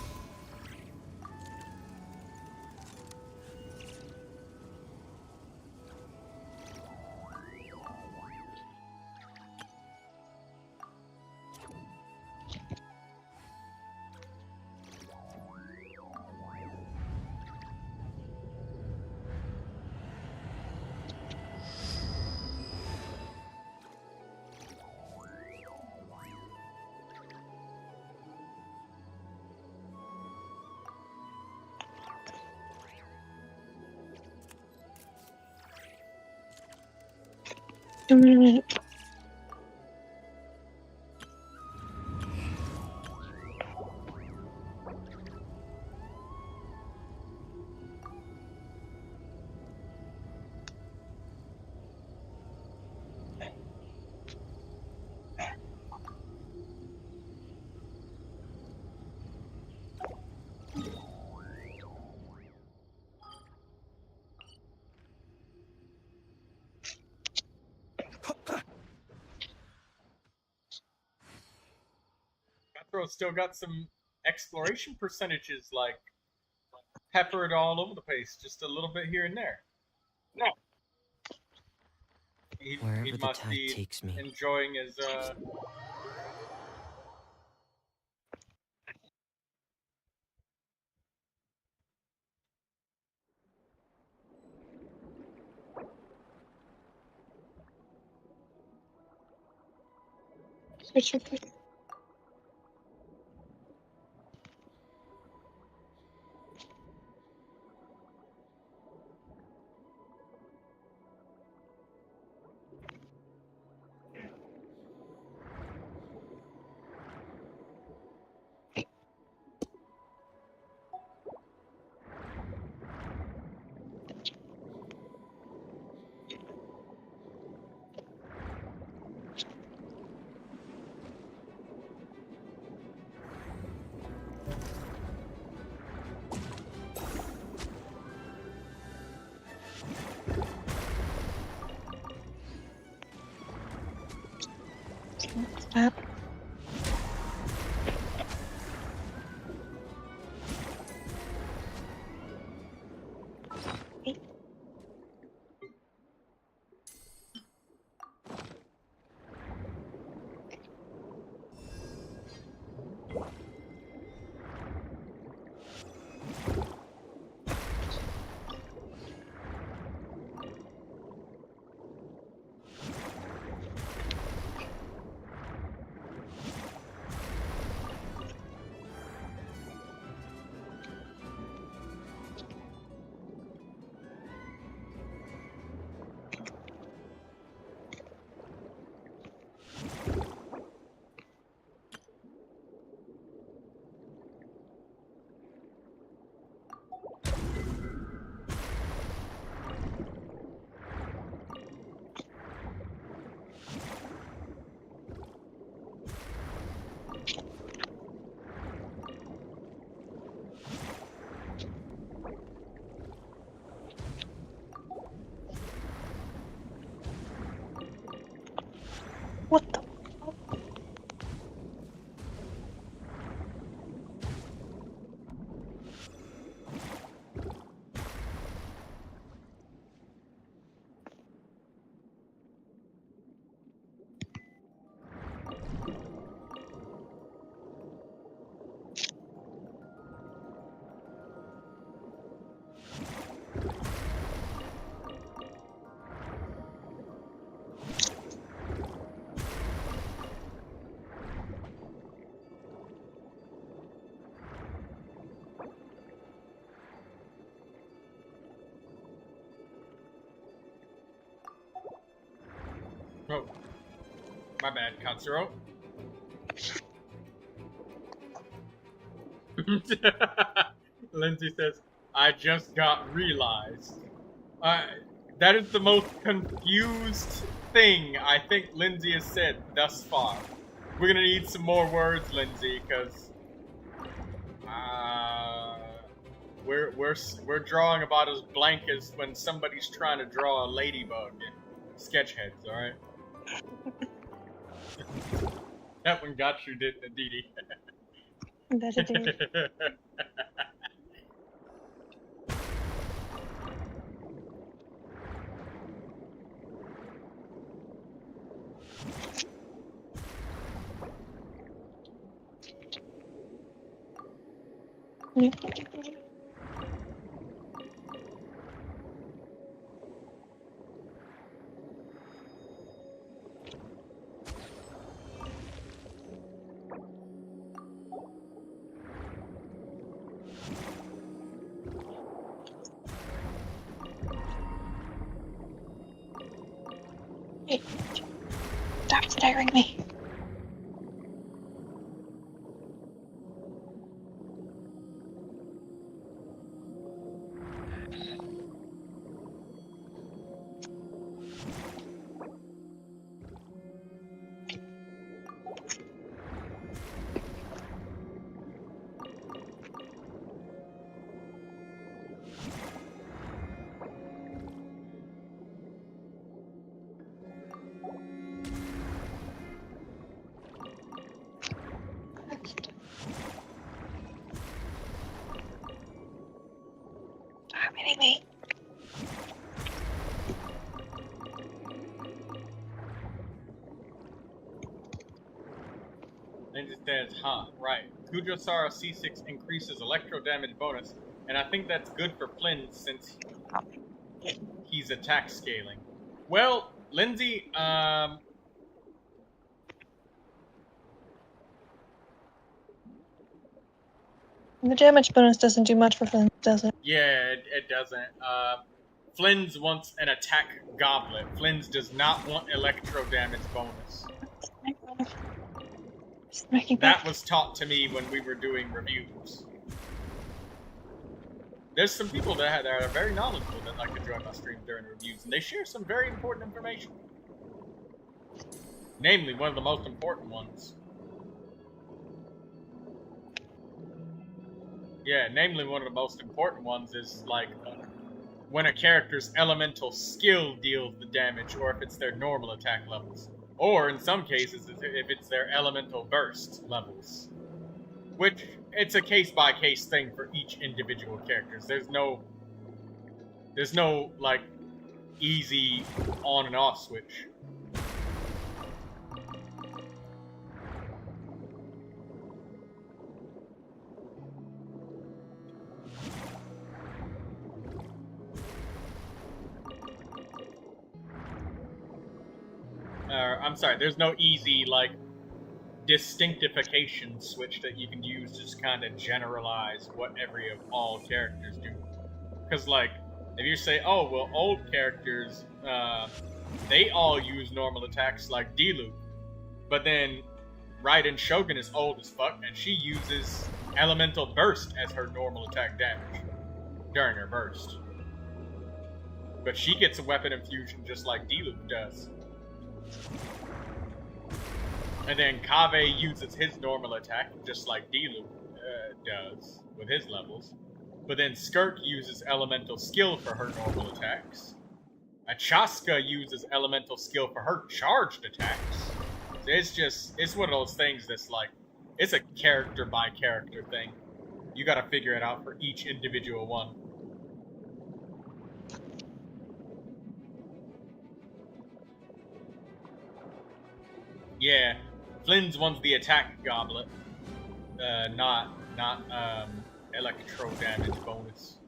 A minute. Cutthroat still got some exploration percentages, like peppered all over the place, just a little bit here and there. No. He Wherever the must tide be takes me. enjoying his Switch your foot. Oh, my bad, Katsuro. Lindsay says, I just got realized. That is the most confused thing I think Lindsay has said thus far. We're gonna need some more words, Lindsay, because we're drawing about as blank as when somebody's trying to draw a ladybug in sketch heads, alright? That one got you, didn't it, Dee Dee? That it did. Hey, stop staring at me. Stop hitting me. Lindsay says, huh, right. Kujosara C6 increases electro damage bonus, and I think that's good for Flynn since he's attack scaling. Well, Lindsay, The damage bonus doesn't do much for Flynn, does it? yeah, it doesn't. Flynn's wants an attack goblet. Flynn's does not want electro damage bonus. That was taught to me when we were doing reviews. There's some people that are very knowledgeable that like to join my stream during reviews, and they share some very important information. Namely, one of the most important ones. Yeah, namely one of the most important ones is, like, when a character's elemental skill deals the damage, or if it's their normal attack levels. Or, in some cases, if it's their elemental burst levels. Which, it's a case-by-case thing for each individual character. There's no, like, easy on and off switch. I'm sorry, there's no easy, like, distinctification switch that you can use to just kind of generalize what every of all characters do. Because, like, if you say, oh, well, old characters, they all use normal attacks like Diluc. But then, Raiden Shogun is old as fuck, and she uses Elemental Burst as her normal attack damage during her burst. But she gets a weapon infusion just like Diluc does. And then Kaveh uses his normal attack just like Diluc does with his levels. But then Skirk uses elemental skill for her normal attacks. Achaska uses elemental skill for her charged attacks. It's one of those things that's like, it's a character by character thing. You gotta figure it out for each individual one. Yeah, Flynn's one's the attack goblet, not electro damage bonus.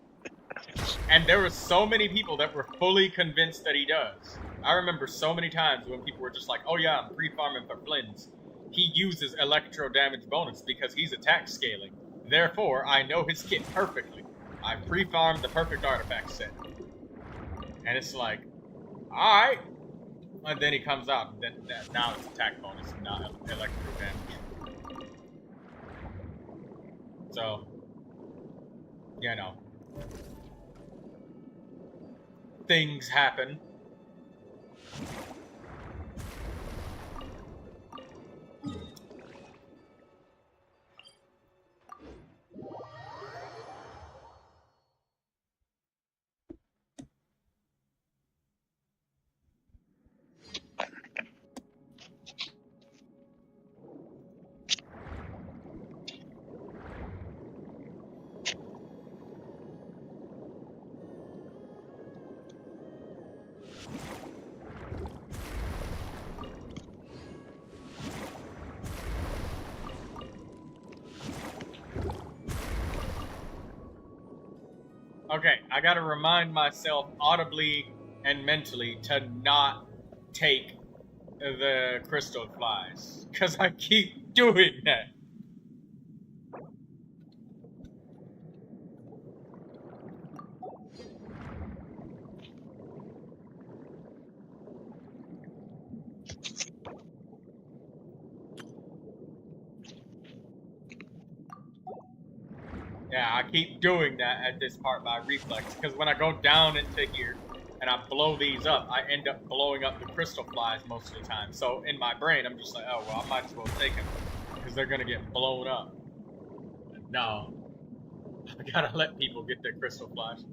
And there were so many people that were fully convinced that he does. I remember so many times when people were just like, oh yeah, I'm pre-farming for Flynn's. He uses electro damage bonus because he's attack scaling. Therefore, I know his kit perfectly. I pre-farmed the perfect artifact set. And it's like, alright. And then he comes out, and then now it's attack bonus, not electro damage. So, you know. Things happen. Okay, I gotta remind myself audibly and mentally to not take the crystal flies, because I keep doing that. Yeah, I keep doing that at this part by reflex, because when I go down into here and I blow these up, I end up blowing up the crystal flies most of the time. So in my brain, I'm just like, oh, well, I might as well take them, because they're going to get blown up. No. I gotta let people get their crystal flies.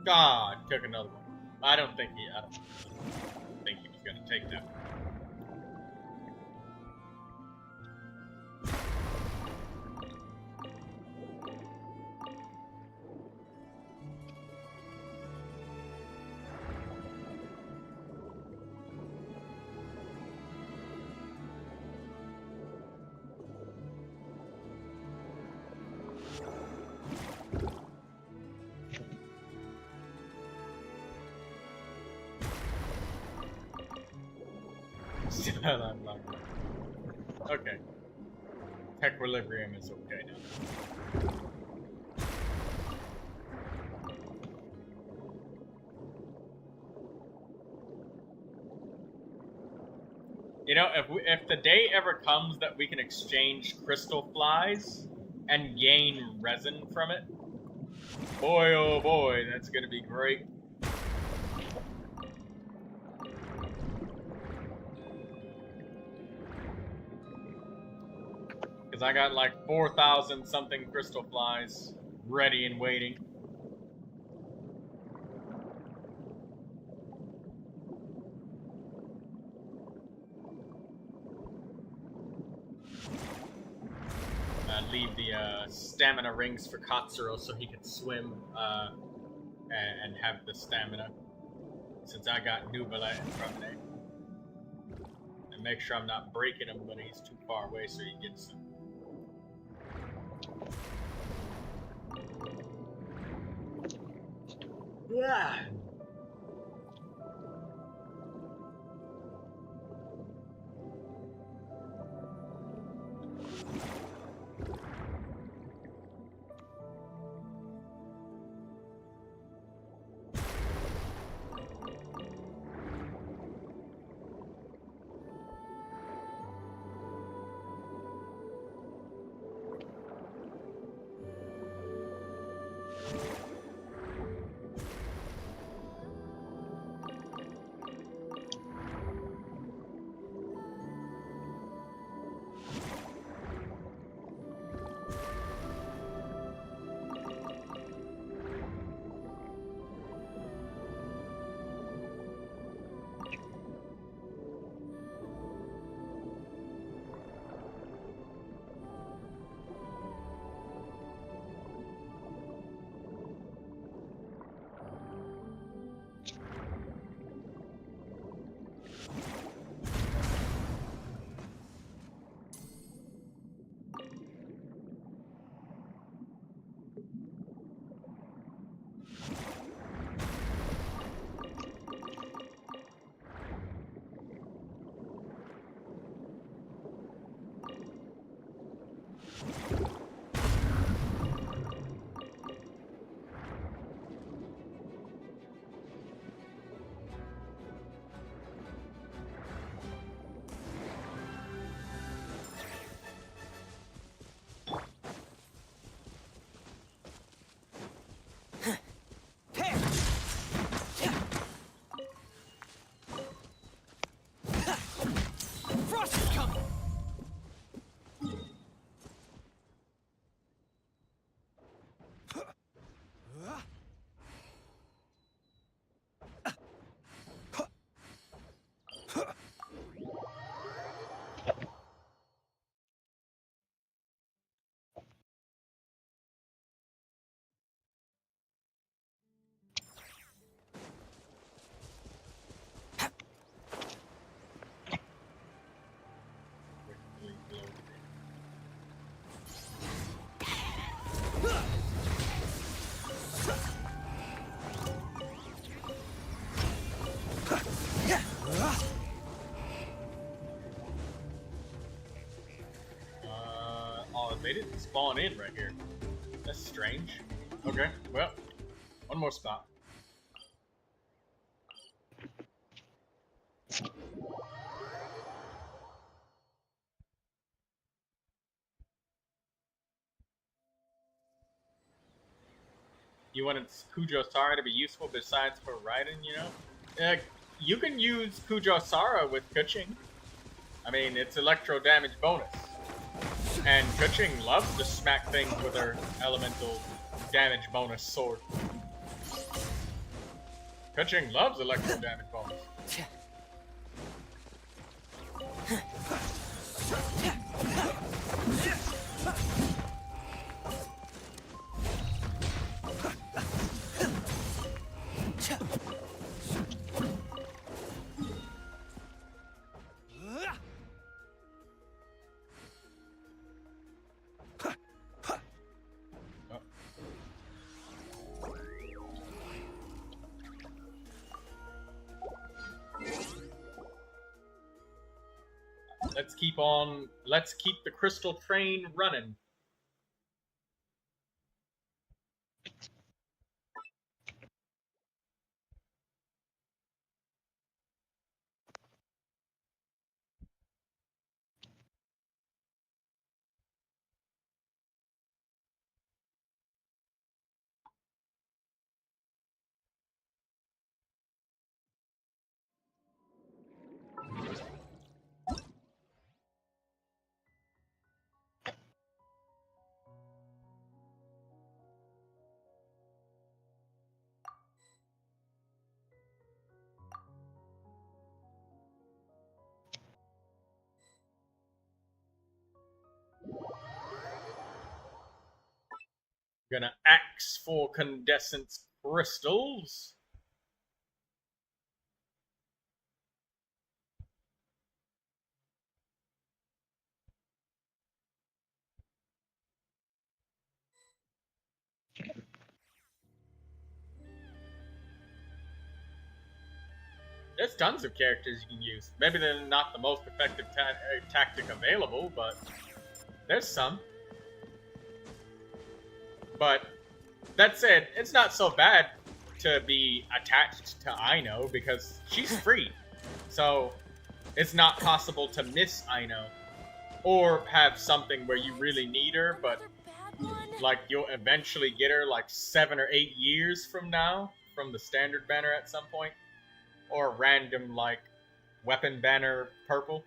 God, took another one. I don't think he was gonna take that one. Okay. Equilibrium is okay now. You know, if the day ever comes that we can exchange crystal flies and gain resin from it, boy oh boy, that's gonna be great. Because I got like 4,000 something crystal flies ready and waiting. Leave the stamina rings for Katsuro so he can swim and have the stamina. Since I got Neuvilette in front of me. And make sure I'm not breaking him when he's too far away so he gets them. Yeah. they didn't spawn in right here. That's strange. Okay, well, one more spot. You wanted Kujosara to be useful besides for riding, you know? You can use Kujosara with Kuching. I mean, it's electro damage bonus. And Kuching loves to smack things with her elemental damage bonus sword. Kuching loves electro damage bonus. Let's keep the crystal train running. Gonna axe for condensance crystals. There's tons of characters you can use. Maybe they're not the most effective tactic available, but there's some. But that said, it's not so bad to be attached to Aino because she's free. So it's not possible to miss Aino or have something where you really need her, but like you'll eventually get her like 7 or 8 years from now from the standard banner at some point, or a random like weapon banner purple.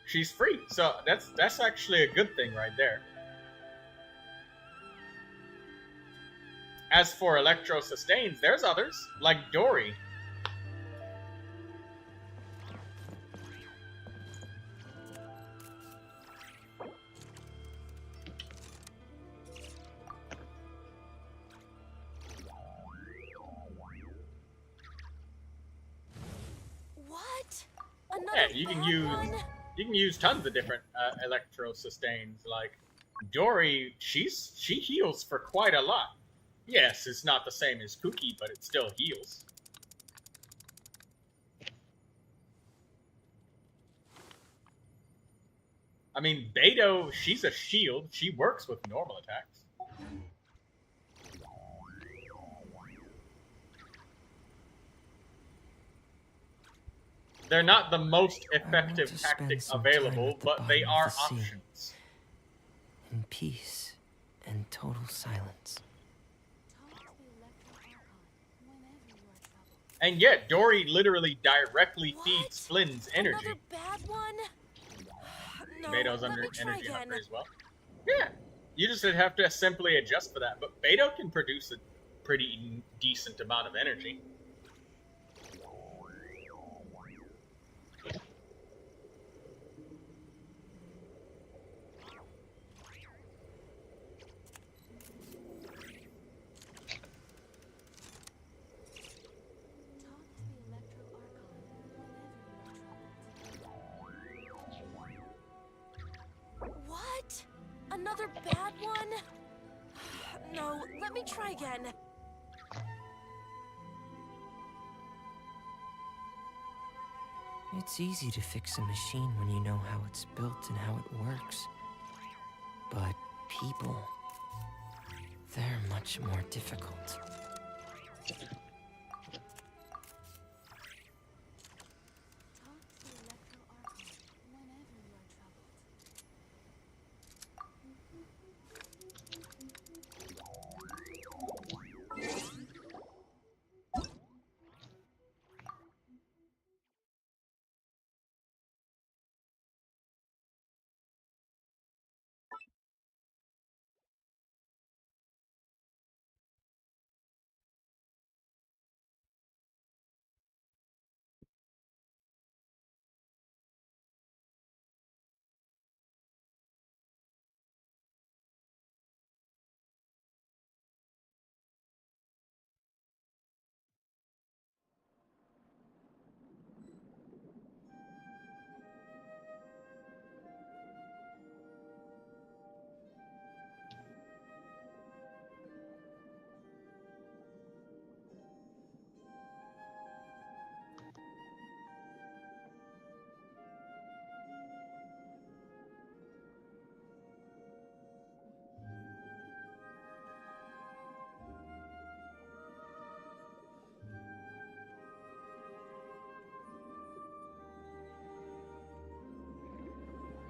She's free, so that's actually a good thing right there. As for Electro Sustains, there's others, like Dory. What? Another Yeah, you can use tons of different Electro Sustains. Like Dory, she heals for quite a lot. Yes, it's not the same as Cookie, but it still heals. I mean, Beto, she's a shield. She works with normal attacks. They're not the most effective tactic available, but they are options. In peace and total silence. And yet, Dory literally directly feeds Flynn's energy. Another bad one? No, Beto's let under me try energy again. hungry as well. Yeah, you just have to simply adjust for that. But Beto can produce a pretty decent amount of energy. What? Another bad one? No, let me try again. It's easy to fix a machine when you know how it's built and how it works. But people, they're much more difficult.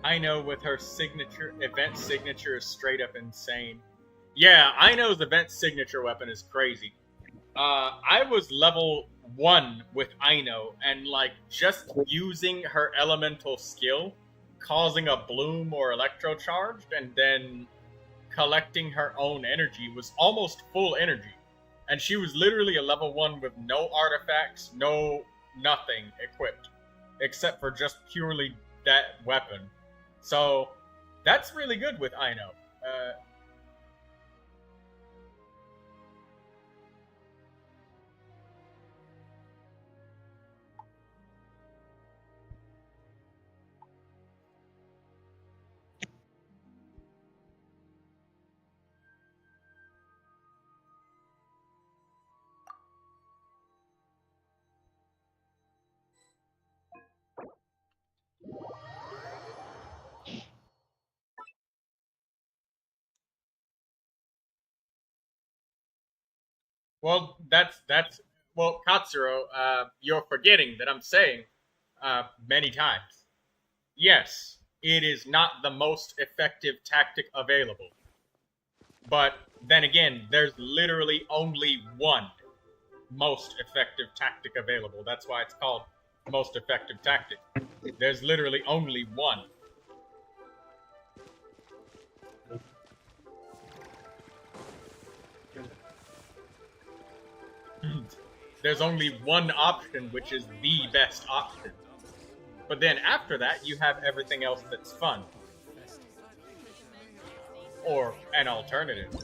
Ino with her signature event signature is straight up insane. Yeah, Ino's event signature weapon is crazy. I was level 1 with Ino, and like just using her elemental skill, causing a bloom or electrocharged, and then collecting her own energy was almost full energy. And she was literally a level 1 with no artifacts, no nothing equipped, except for just purely that weapon. So that's really good with Ino. Well, well, Katsuro, you're forgetting that I'm saying many times. Yes, it is not the most effective tactic available. But then again, there's literally only one most effective tactic available. That's why it's called most effective tactic. There's literally only one. There's only one option, which is the best option. But then after that, you have everything else that's fun. Or an alternative.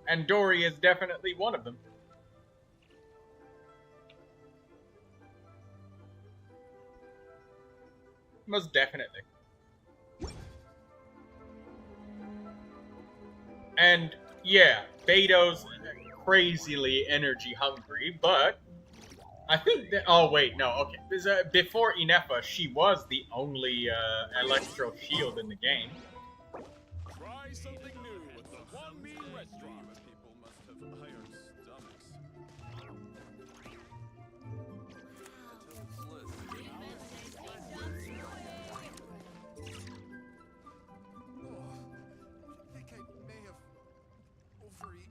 And Dory is definitely one of them. Most definitely. And yeah, Beto's crazily energy hungry, but I think that, oh wait, no, okay. Before Inefa, she was the only electro shield in the game. Try something new with the Wana Buy restaurant. People must have iron stomachs. I think I may have overeaten.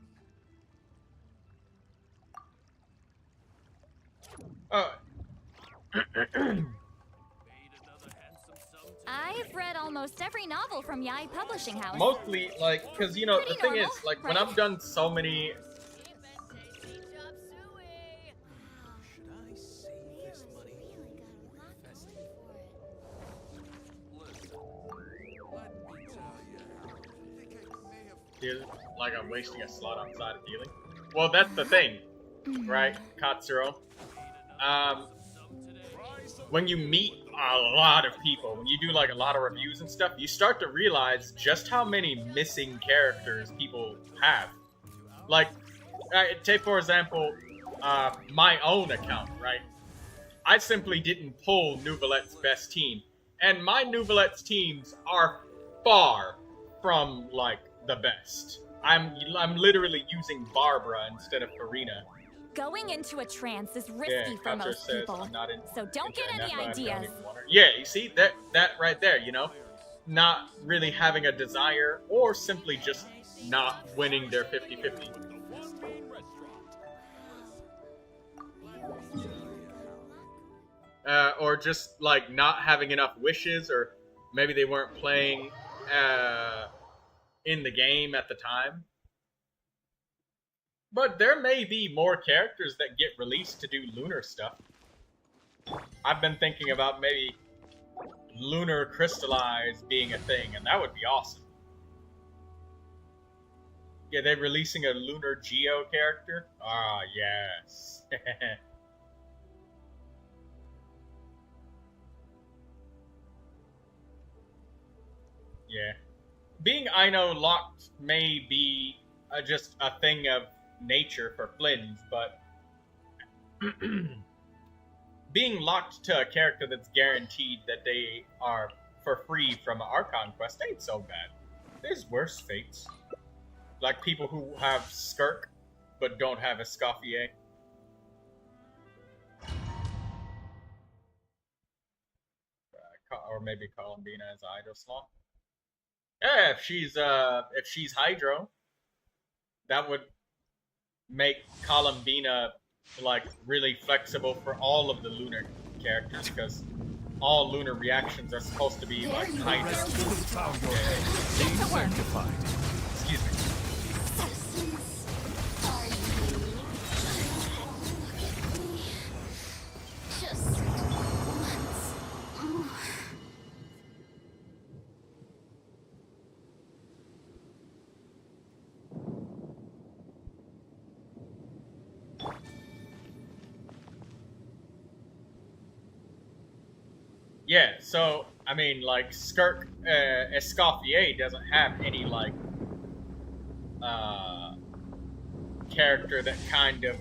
I've read almost every novel from Yai Publishing House. Mostly, like, because, you know, Pretty the thing normal, is, like, right? when I've done so many... Should I save this money? Listen, let me tell you. I think I may have. Like, I'm wasting a slot outside of healing. Well, that's the thing, right, Katsuro? When you meet a lot of people, when you do like a lot of reviews and stuff, you start to realize just how many missing characters people have. Like, take for example, my own account, right? I simply didn't pull Neuvillette's best team. And my Neuvillette's teams are far from like the best. I'm literally using Barbara instead of Farina. Going into a trance is risky for Culture most says people. I'm not in, So don't get any enough, I don't ideas. even want her. Yeah, you see that right there, you know? Not really having a desire or simply just not winning their 50-50. Or just like not having enough wishes, or maybe they weren't playing in the game at the time. But there may be more characters that get released to do lunar stuff. I've been thinking about maybe lunar crystallize being a thing, and that would be awesome. Yeah, they're releasing a lunar geo character? Ah, yes. Yeah. Being Aino locked may be just a thing of nature for Flynn's, but being locked to a character that's guaranteed that they are for free from an Archon quest ain't so bad. There's worse fates. Like people who have Skirk, but don't have Escoffier. Or maybe Columbina as Idle Slot. Yeah, if she's Hydro, that would make Columbina like really flexible for all of the lunar characters, because all lunar reactions are supposed to be like Hydro. Excuse me. Yeah, so I mean, like Skirk Escoffier doesn't have any like character that kind of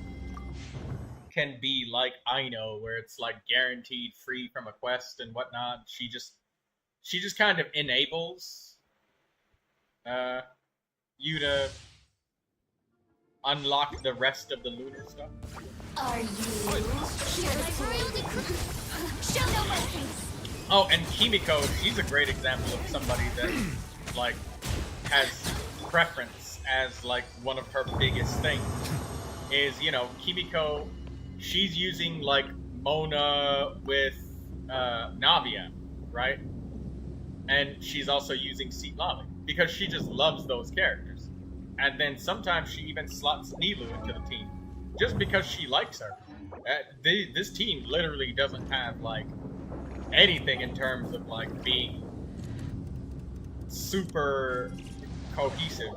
can be like Aino, where it's like guaranteed free from a quest and whatnot. She just kind of enables you to unlock the rest of the lunar stuff. Are you Show no mercy. Oh, and Kimiko, she's a great example of somebody that like has preference as like one of her biggest things. Is, you know, Kimiko, she's using like Mona with Navia, right? And she's also using Citlali because she just loves those characters. And then sometimes she even slots Nilou into the team just because she likes her. This team literally doesn't have like anything in terms of like being super cohesive.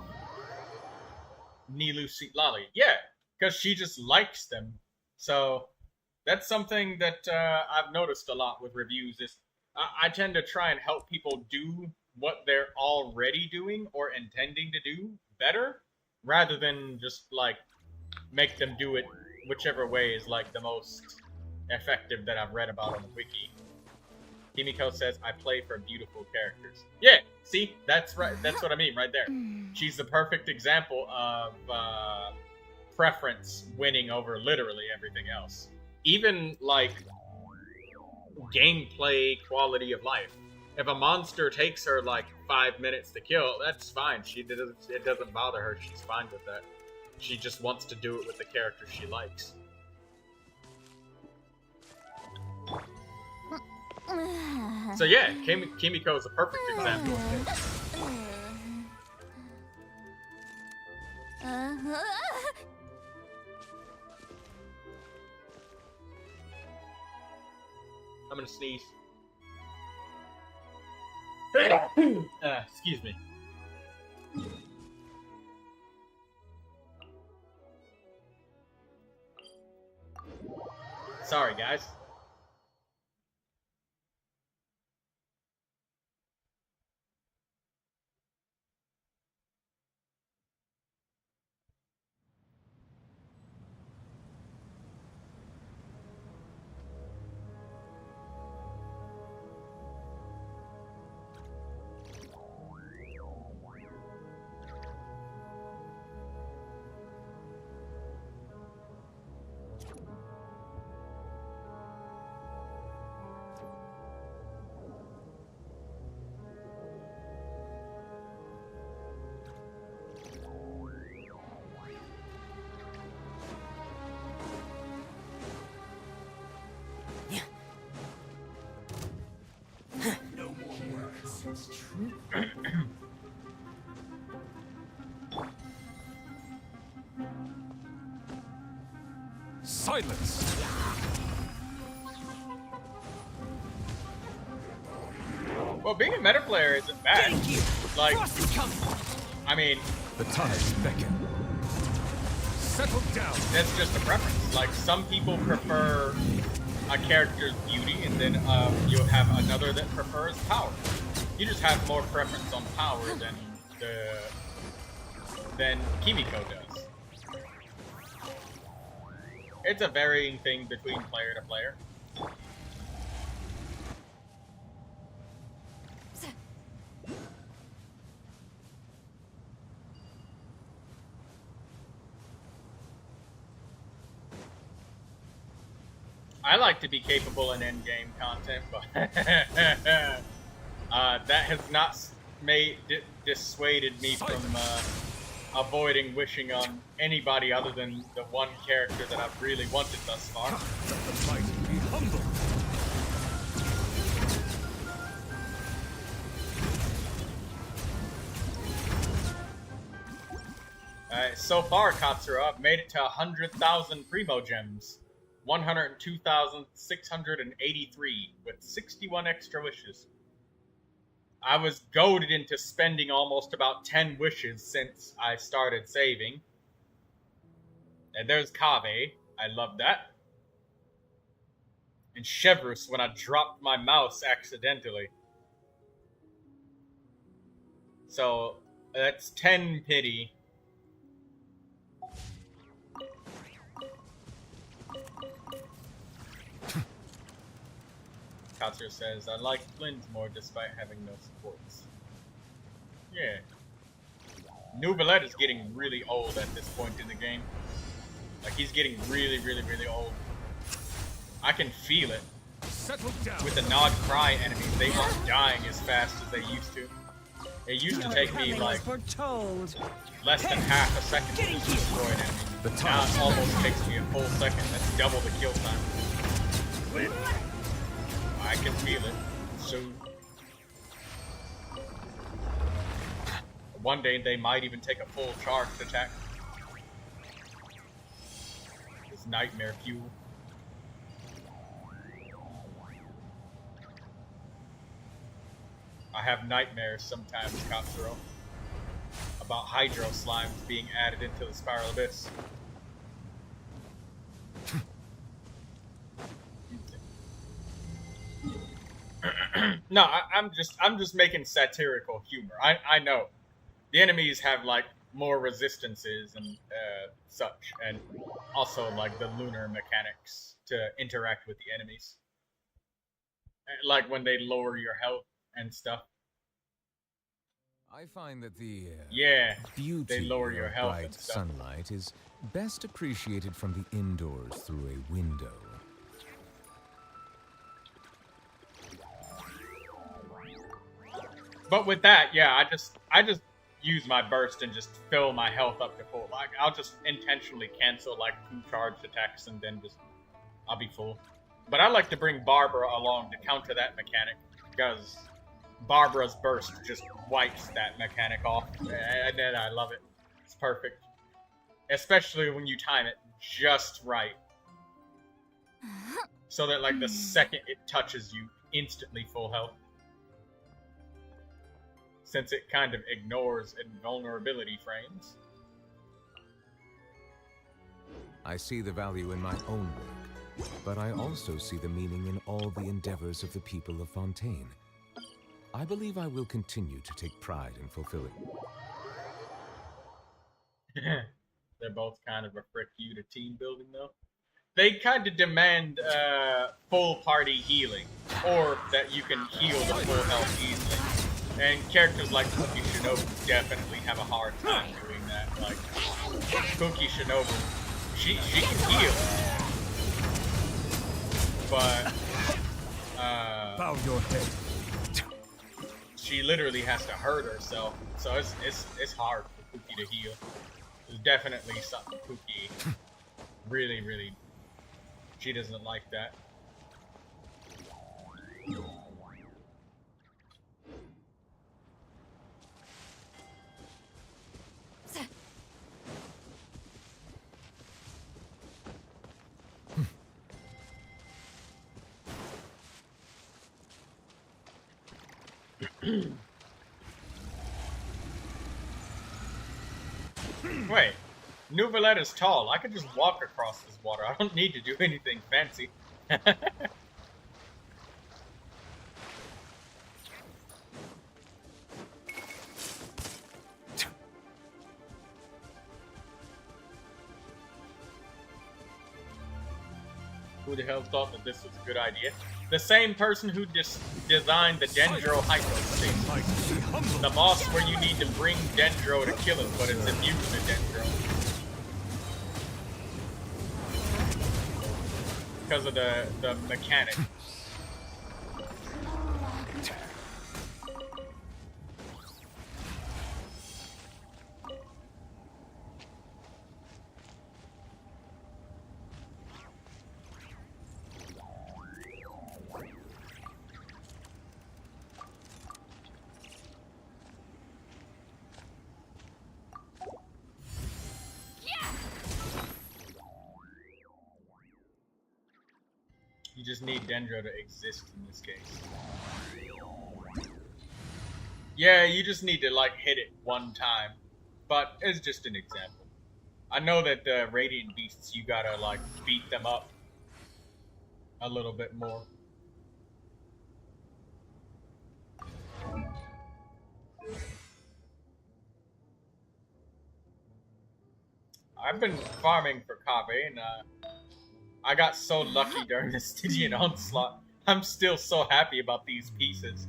Nilou, Citlali, yeah, because she just likes them. So that's something that I've noticed a lot with reviews. Is I tend to try and help people do what they're already doing or intending to do better, rather than just like make them do it whichever way is like the most effective that I've read about on the wiki. Kimiko says, I play for beautiful characters. Yeah, see? That's right. That's what I mean right there. She's the perfect example of preference winning over literally everything else. Even, like, gameplay quality of life. If a monster takes her, like, 5 minutes to kill, that's fine. It doesn't bother her. She's fine with that. She just wants to do it with the character she likes. So yeah, Kimiko is a perfect example of this. I'm gonna sneeze. Excuse me. Sorry, guys. It's true. Silence! Well, being a meta player isn't bad. Like, I mean, The tides beckon. Settle down! that's just a preference. Like, some people prefer a character's beauty, and then you'll have another that prefers power. You just have more preference on power than Kimiko does. It's a varying thing between player to player. I like to be capable in endgame content, but that has not dissuaded me from avoiding wishing on anybody other than the one character that I've really wanted thus far. Let the mighty be humble! So far, Katsura, I've made it to 100,000 Primo Gems. 102,683 with 61 extra wishes. I was goaded into spending almost about 10 wishes since I started saving. And there's Kave. I love that. And Chevrus when I dropped my mouse accidentally. So, that's 10 pity. Katsura says, I like Flynn's more despite having no supports. Yeah. Neuvilette is getting really old at this point in the game. Like, he's getting really, really, really old. I can feel it. Settle down. With the Nod Cry enemies, they aren't dying as fast as they used to. It used to take me, like, less than half a second to destroy an enemy. Now it almost takes me a full second. That's double the kill time. I can feel it. So one day they might even take a full charged attack. This nightmare fuel. I have nightmares sometimes, Katsuro, about hydro slimes being added into the Spiral Abyss. No, I'm just making satirical humor. I know the enemies have like more resistances and such, and also like the lunar mechanics to interact with the enemies, like when they lower your health and stuff. I find that the beauty they lower your health bright and stuff. sunlight is best appreciated from the indoors through a window. But with that, yeah, I just use my burst and just fill my health up to full. Like, I'll just intentionally cancel like 2 charged attacks and then I'll be full. But I like to bring Barbara along to counter that mechanic because Barbara's burst just wipes that mechanic off, and then I love it. It's perfect, especially when you time it just right, so that like the second it touches you, instantly full health. Since it kind of ignores invulnerability frames. I see the value in my own work, but I also see the meaning in all the endeavors of the people of Fontaine. I believe I will continue to take pride in fulfilling. They're both kind of a frick you to team building, though. They kind of demand full party healing, or that you can heal the full health easily. And characters like Cookie Shinobu definitely have a hard time doing that. Like, Cookie Shinobu, she can heal, but bow your head. She literally has to hurt herself, so it's hard for Cookie to heal. There's definitely something Cookie really, she doesn't like that. Wait, Neuvilette is tall. I could just walk across this water. I don't need to do anything fancy. Who the hell thought that this was a good idea? The same person who designed the Dendro Hypo. The boss where you need to bring Dendro to kill it, but it's immune to Dendro. Because of the mechanic. You just need Dendro to exist in this case. Yeah, you just need to, like, hit it one time. But it's just an example. I know that the Radiant Beasts, you gotta, like, beat them up a little bit more. I've been farming for Kave, and I got so lucky during the Stygian Onslaught. I'm still so happy about these pieces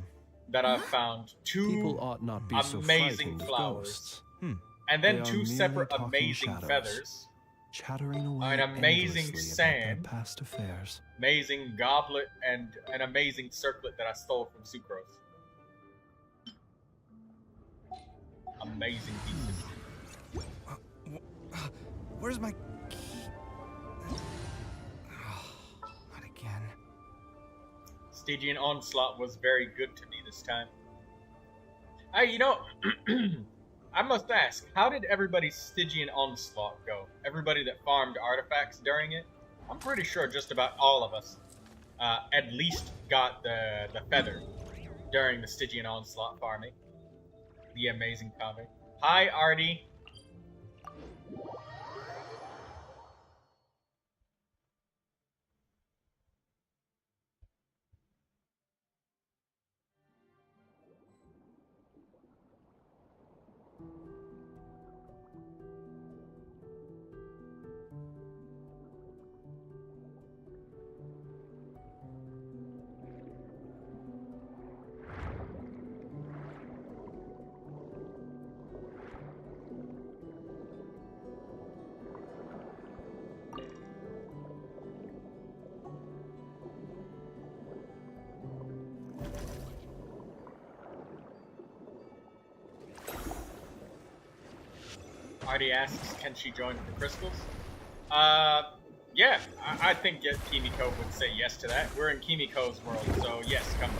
that I've found. Two ought not be amazing flowers. And then two separate amazing shadows, feathers. Chattering away An amazing endlessly sand. about their past affairs. Amazing goblet, and an amazing circlet that I stole from Sucrose. Amazing pieces. Where's my... Stygian Onslaught was very good to me this time. Hey, you know, I must ask, how did everybody's Stygian Onslaught go? Everybody that farmed artifacts during it? I'm pretty sure just about all of us at least got the feather during the Stygian Onslaught farming. The amazing Kave. Hi, Artie. Artie asks, can she join the crystals? Yeah, I think Kimiko would say yes to that. We're in Kimiko's world, so yes, come.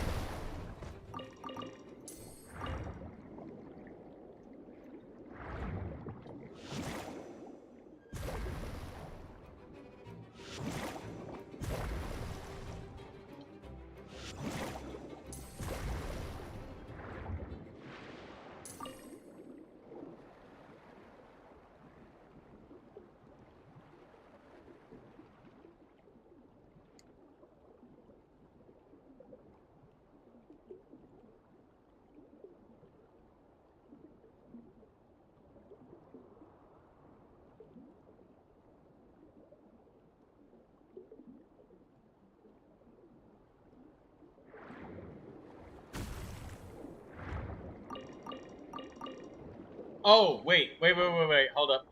Oh, wait, hold up.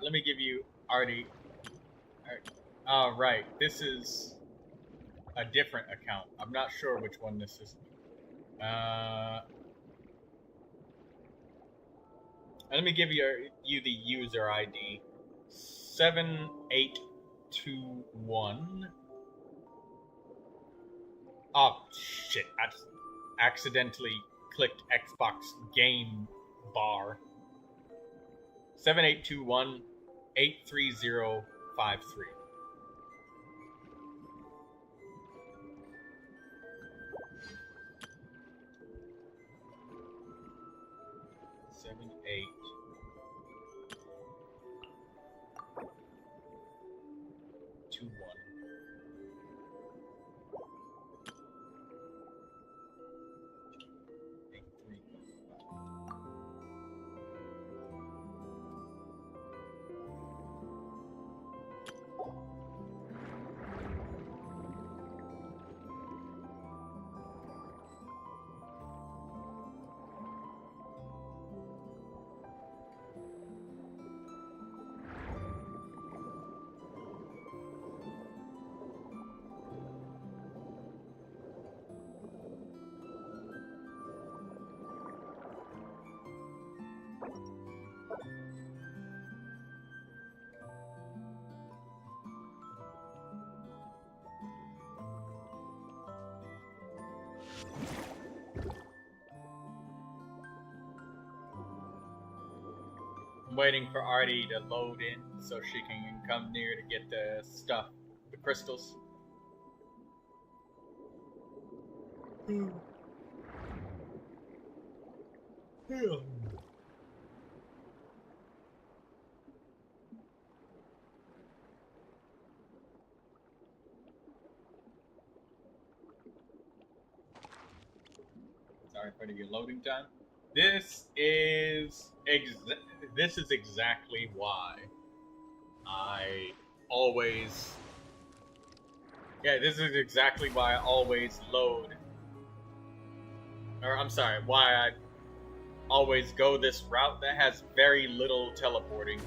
Let me give you Artie. Oh, right, this is a different account. I'm not sure which one this is. Let me give you the user ID. 7821. Oh, shit, I just accidentally clicked Xbox game bar. 7821 83053. 7, 8. Two, 1. Eight, 3. I'm waiting for Artie to load in so she can come near to get the stuff, the crystals. Sorry for the loading time. This is exactly why I always this is exactly why I always load, or I'm sorry, why I always go this route that has very little teleporting,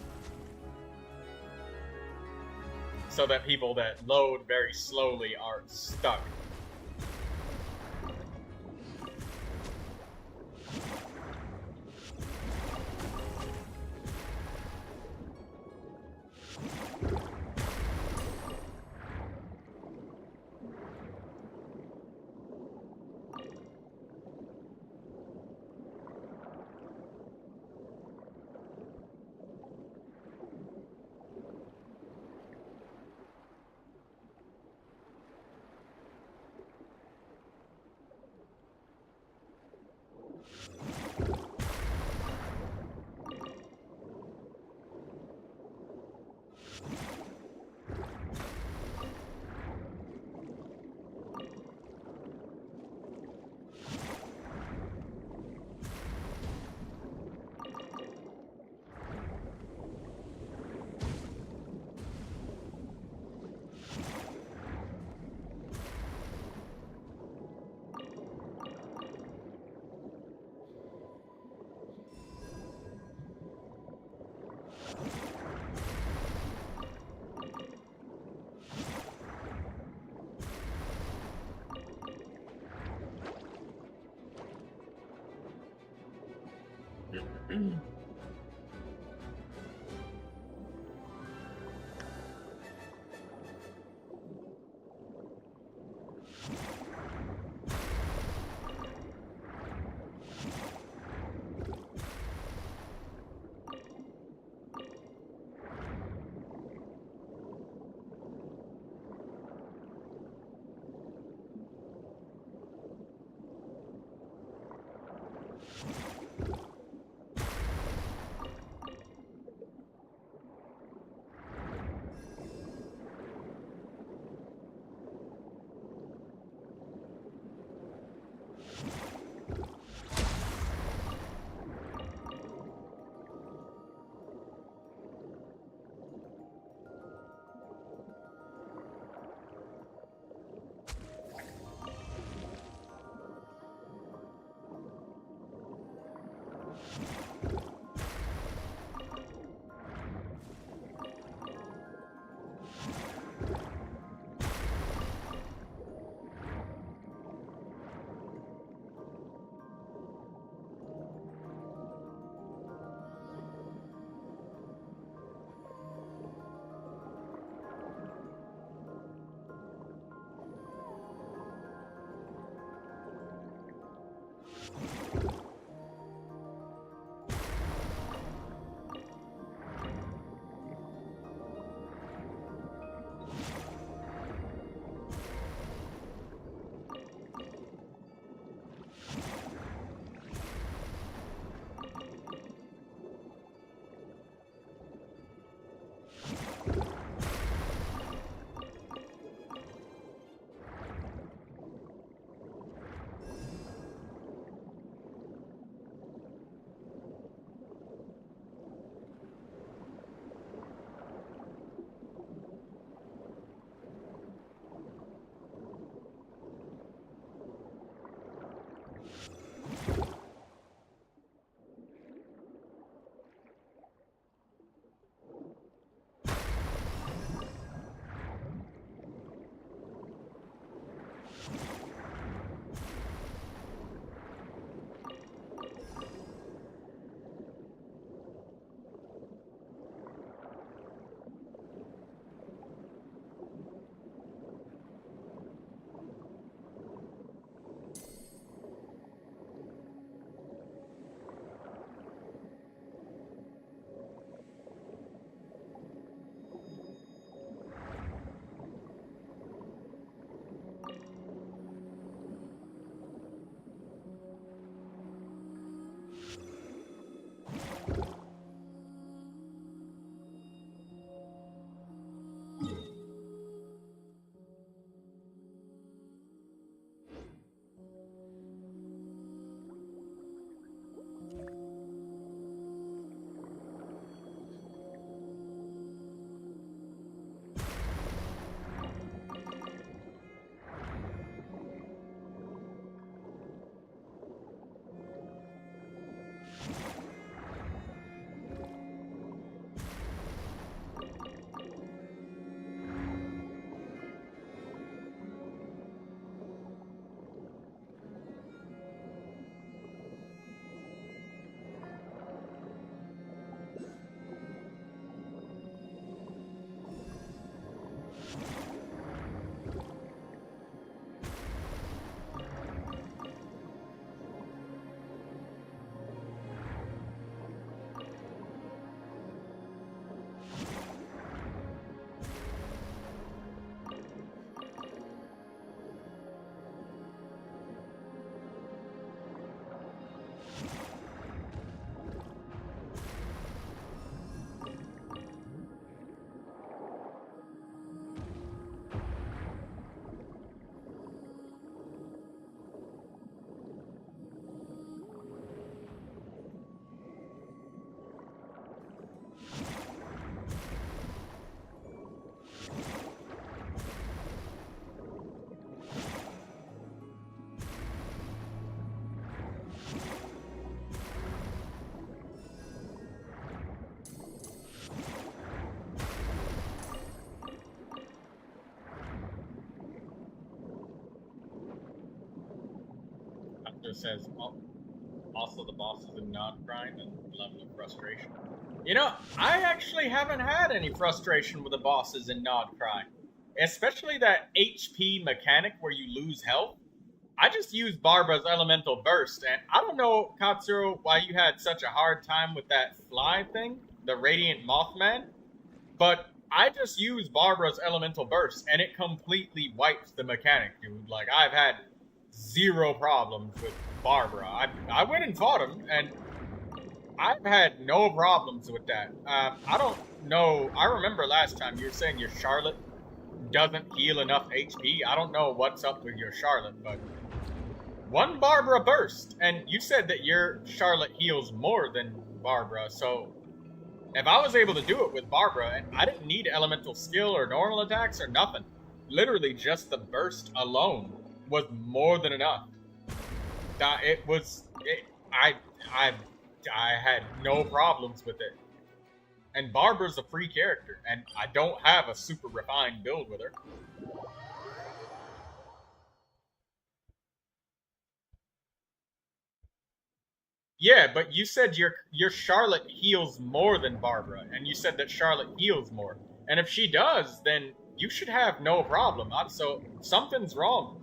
so that people that load very slowly aren't stuck. Barbara says, oh, also the boss is a non-crime and level of frustration. You know, I actually haven't had any frustration with the bosses in Nod Cry. Especially that HP mechanic where you lose health. I just used Barbara's Elemental Burst, and I don't know, Katsuro, why you had such a hard time with that fly thing, the Radiant Mothman, but I just used Barbara's Elemental Burst, and it completely wipes the mechanic, dude. Like, I've had zero problems with Barbara. I went and fought him, and I've had no problems with that. I don't know, I remember last time you were saying your Charlotte doesn't heal enough HP. I don't know what's up with your Charlotte, but one Barbara burst, and you said that your Charlotte heals more than Barbara, so if I was able to do it with Barbara, and I didn't need elemental skill or normal attacks or nothing, literally just the burst alone was more than enough. I had no problems with it. And Barbara's a free character, and I don't have a super refined build with her. Yeah, but you said your Charlotte heals more than Barbara, and you said that Charlotte heals more. And if she does, then you should have no problem. So something's wrong.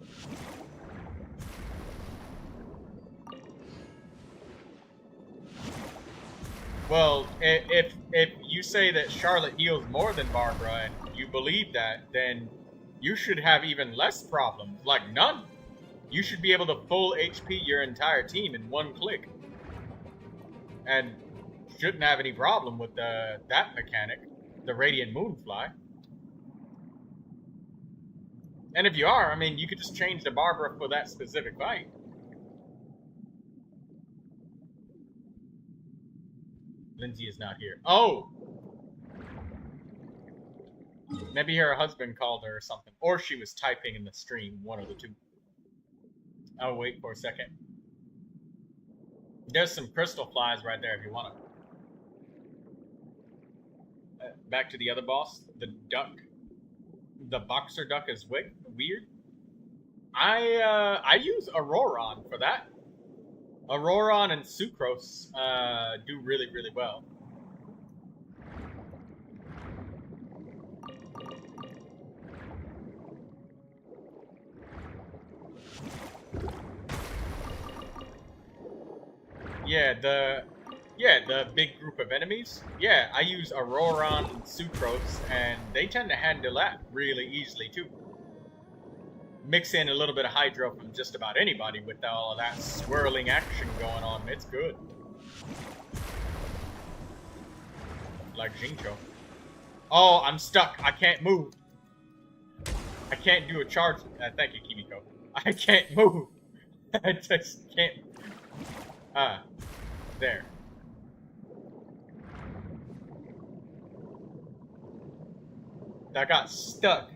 Well, if you say that Charlotte heals more than Barbara, and you believe that, then you should have even less problems, like none. You should be able to full HP your entire team in one click. And shouldn't have any problem with that mechanic, the Radiant Moonfly. And if you are, I mean, you could just change the Barbara for that specific fight. Lindsay is not here. Oh! Maybe her husband called her or something. Or she was typing in the stream, one of the two. I'll wait for a second. There's some crystal flies right there if you want them. Back to the other boss, the duck. The boxer duck is weird. I use Auroron for that. Auroron and Sucrose do really, really well. Yeah, the big group of enemies. Yeah, I use Auroron and Sucrose, and they tend to handle that really easily too. Mix in a little bit of Hydro from just about anybody with all of that swirling action going on. It's good. Like Jincho. Oh, I'm stuck. I can't move. I can't do a charge. Thank you, Kimiko. I can't move. I just can't. There. I got stuck.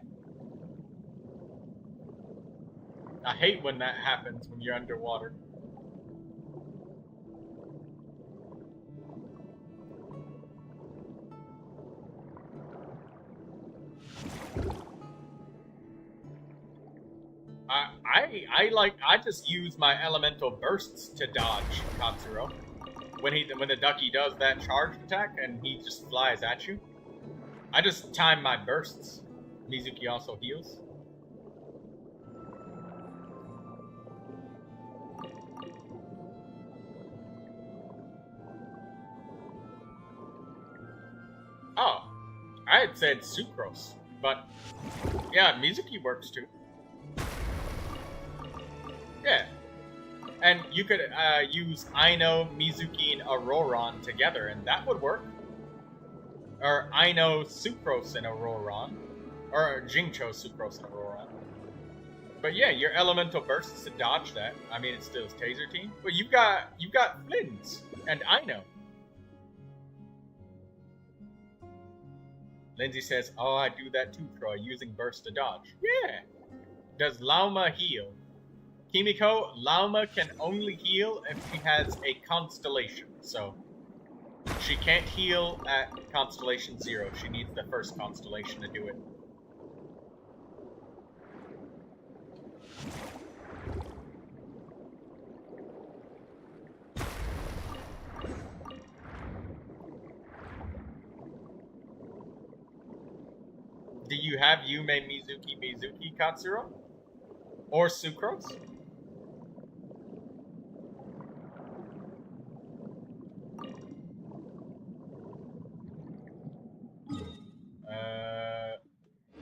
I hate when that happens when you're underwater. I just use my elemental bursts to dodge Katsuro. When the ducky does that charged attack and he just flies at you. I just time my bursts. Mizuki also heals. Oh, I had said Sucrose, but yeah, Mizuki works too. Yeah. And you could use Aino, Mizuki, and Auroron together, and that would work. Or Aino, Sucrose, and Auroron. Or Jincho, Sucrose, and Auroron. But yeah, your elemental bursts to dodge that. I mean, it's still Taser Team. But you've got Flins and Aino. Lindsay says, oh, I do that too, Troy, using burst to dodge. Yeah. Does Lauma heal? Kimiko, Lauma can only heal if she has a constellation, so she can't heal at constellation 0. She needs the first constellation to do it. Do you have Yume Mizuki Katsuro? Or Sucrose?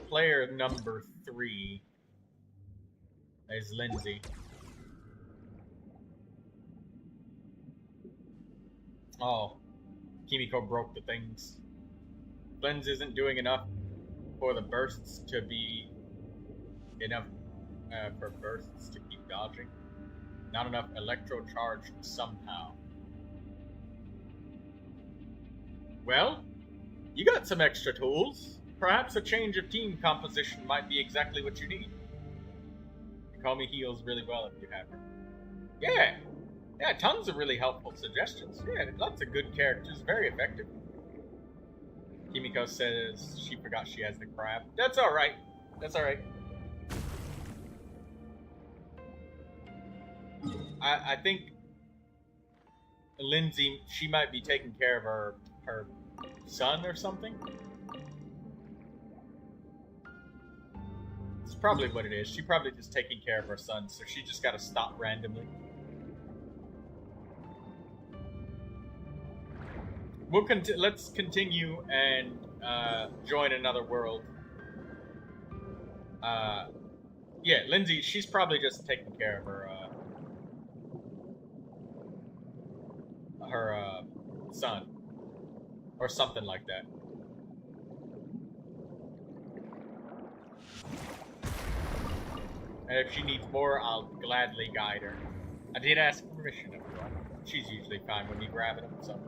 Player number 3 is Lindsay. Oh, Kimiko broke the things. Lens isn't doing enough for the bursts to be enough for bursts to keep dodging. Not enough electro charge somehow. Well, you got some extra tools. Perhaps a change of team composition might be exactly what you need. Komi heals really well if you have her. Yeah, tons of really helpful suggestions. Yeah, lots of good characters, very effective. Kimiko says she forgot she has the crab. That's alright. That's alright. I think Lindsay, she might be taking care of her son or something. It's probably what it is. She's probably just taking care of her son, so she just gotta stop randomly. Let's continue and join another world. Yeah, Lindsay, she's probably just taking care of her son or something like that. And if she needs more, I'll gladly guide her. I did ask permission of her. She's usually fine with me grabbing them, so.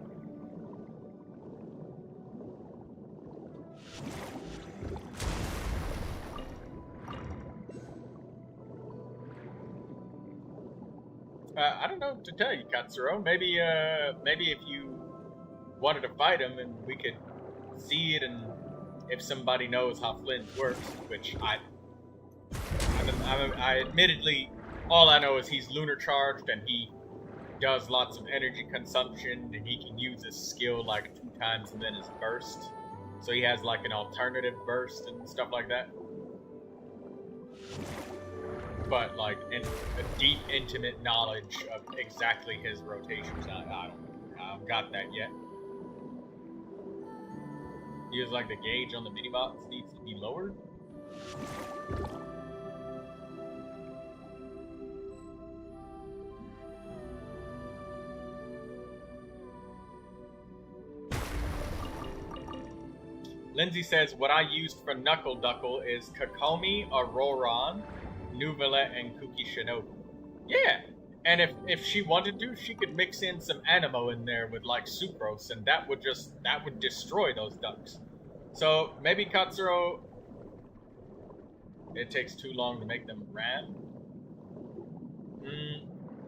I don't know what to tell you, Katsuro. Maybe if you wanted to fight him and we could see it, and if somebody knows how Flint works, which I admittedly, all I know is he's lunar charged and he does lots of energy consumption, and he can use his skill like 2 times and then his burst. So he has like an alternative burst and stuff like that. But like a deep, intimate knowledge of exactly his rotations, I haven't got that yet. He was like the gauge on the mini-box needs to be lowered. Lindsay says, what I used for Knuckle Duckle is Kokomi, Auroron, Neuvilette, and Kuki Shinobu. Yeah, and if she wanted to, she could mix in some Animo in there with like Sucrose, and that would destroy those ducks. So maybe Katsuro, it takes too long to make them ram.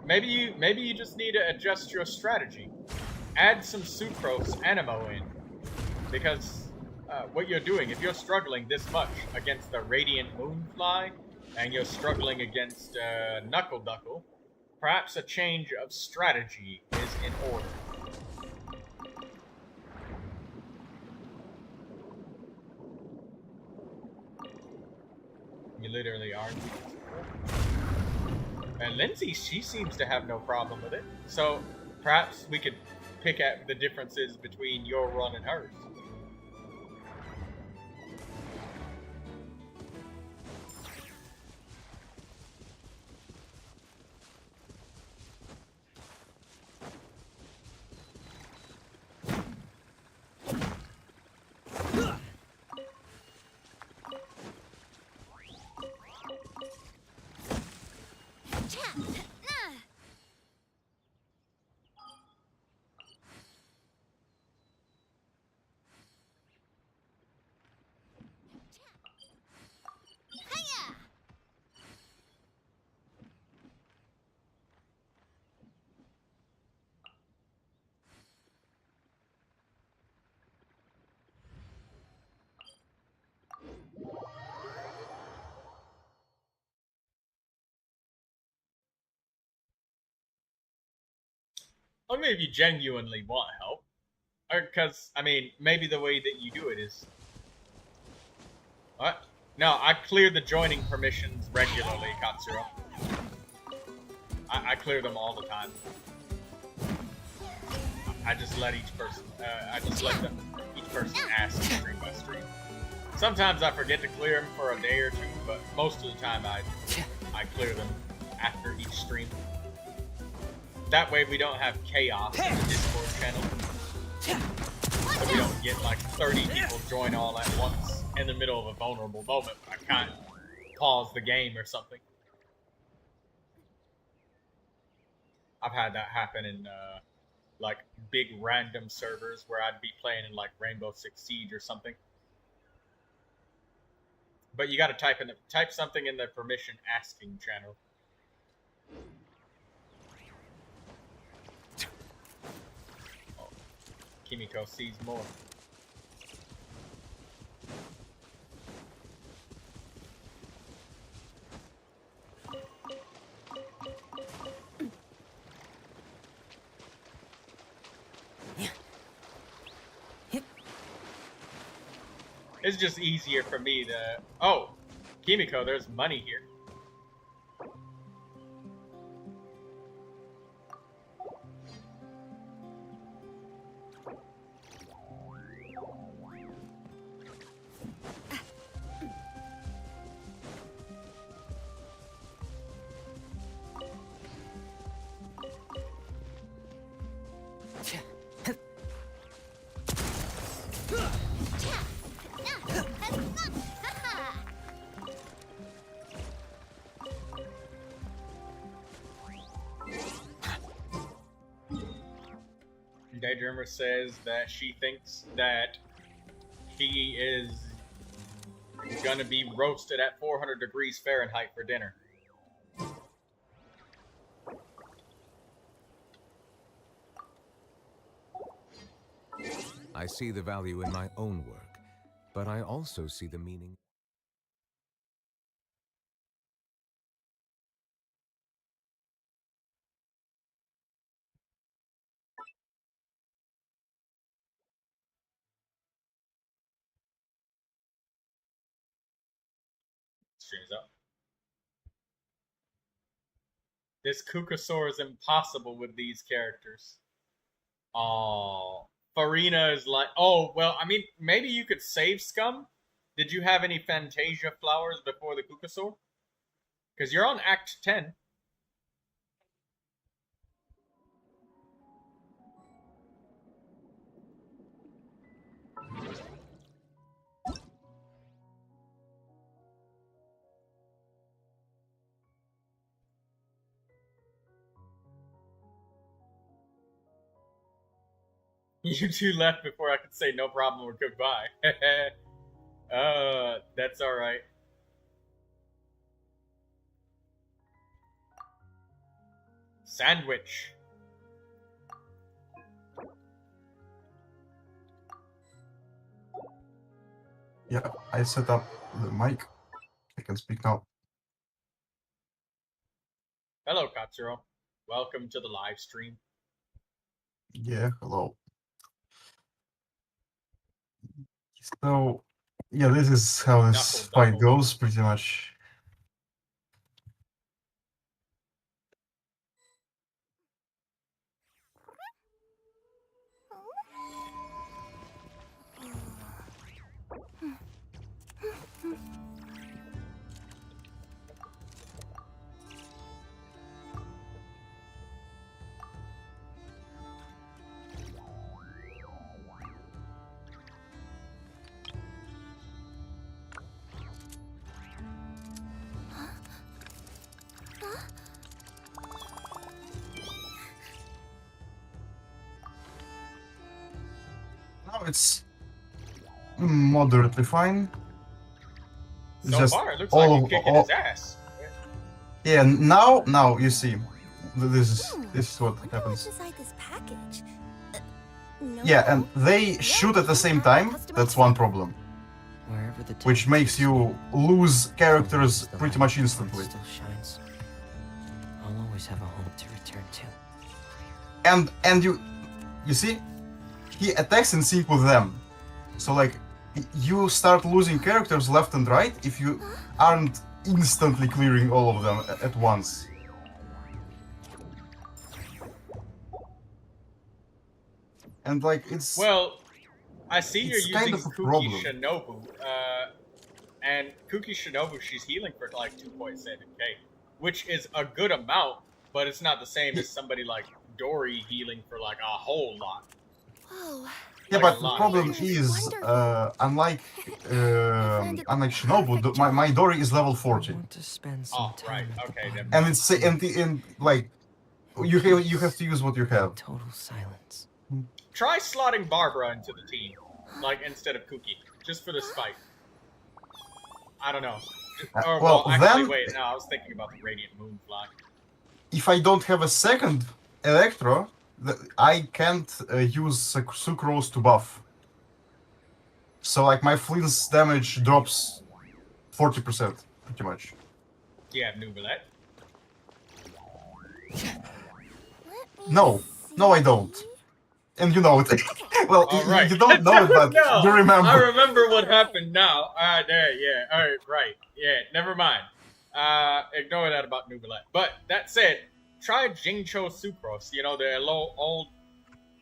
Maybe you just need to adjust your strategy. Add some Sucrose Animo in, because what you're doing, if you're struggling this much against the Radiant Moonfly, and you're struggling against Knuckle Duckle, perhaps a change of strategy is in order. You literally are. And Lindsay, she seems to have no problem with it. So perhaps we could pick at the differences between your run and hers. Or maybe you genuinely want help. Or because, I mean, maybe the way that you do it is What? No, I clear the joining permissions regularly, Katsuro. I clear them all the time. I just let each person, each person ask stream by stream. Sometimes I forget to clear them for a day or two, but most of the time I clear them after each stream. That way we don't have chaos in the Discord channel. So we don't get like 30 people join all at once in the middle of a vulnerable moment. I can't pause the game or something. I've had that happen in like big random servers where I'd be playing in like Rainbow Six Siege or something. But you got to type something in the permission asking channel. Oh, Kimiko sees more. It's just easier for me to... Oh, Kimiko, there's money here. Daydreamer says that she thinks that he is gonna be roasted at 400 degrees Fahrenheit for dinner. I see the value in my own work, but I also see the meaning. Streams up. This Kukasaur is impossible with these characters. Oh, Farina is like... Oh, well, I mean, maybe you could save Scum. Did you have any Fantasia flowers before the Kukasaur? Because you're on Act 10. You two left before I could say no problem or goodbye. That's alright. Sandwich. Yeah, I set up the mic. I can speak now. Hello, Katsuro. Welcome to the live stream. Yeah, hello. So, yeah, this is how this fight goes, pretty much. Now it's moderately fine. So Just far, it looks like you're kicking his ass. Yeah, now you see, this is what happens. This package? Yeah, and they shoot at the same time. That's one problem, which makes you lose characters pretty much instantly. Still shines. I'll always have a home to return to. And you see, he attacks in sync with them. So like, you start losing characters left and right if you aren't instantly clearing all of them at once. And like it's well, I see you're it's using kind of a Kuki problem. Shinobu, and Kuki Shinobu, she's healing for like 2.7k, which is a good amount, but it's not the same as somebody like Dory healing for like a whole lot. Whoa. Yeah, Like but a the lot. problem is, unlike unlike Shinobu, my Dory is level 40, want to spend some Oh, time right. at the Okay, bar. then. and it's and like you have to use what you have. Total silence. Try slotting Barbara into the team, like instead of Kuki, just for the spite. I don't know. Or, well, actually, then- wait. No, I was thinking about the Radiant Moonfly. If I don't have a second Electro, I can't use Sucrose to buff. So like my Flynn's damage drops 40%, pretty much. Do you have Neuvilette? No, I don't. And you know it. Well, All right. you don't know it, but No, you remember. I remember what happened now. There, yeah. All right, right. Yeah, never mind. Ignore that about Neuvilette. But that said, try Jingcho Sucrose. You know, the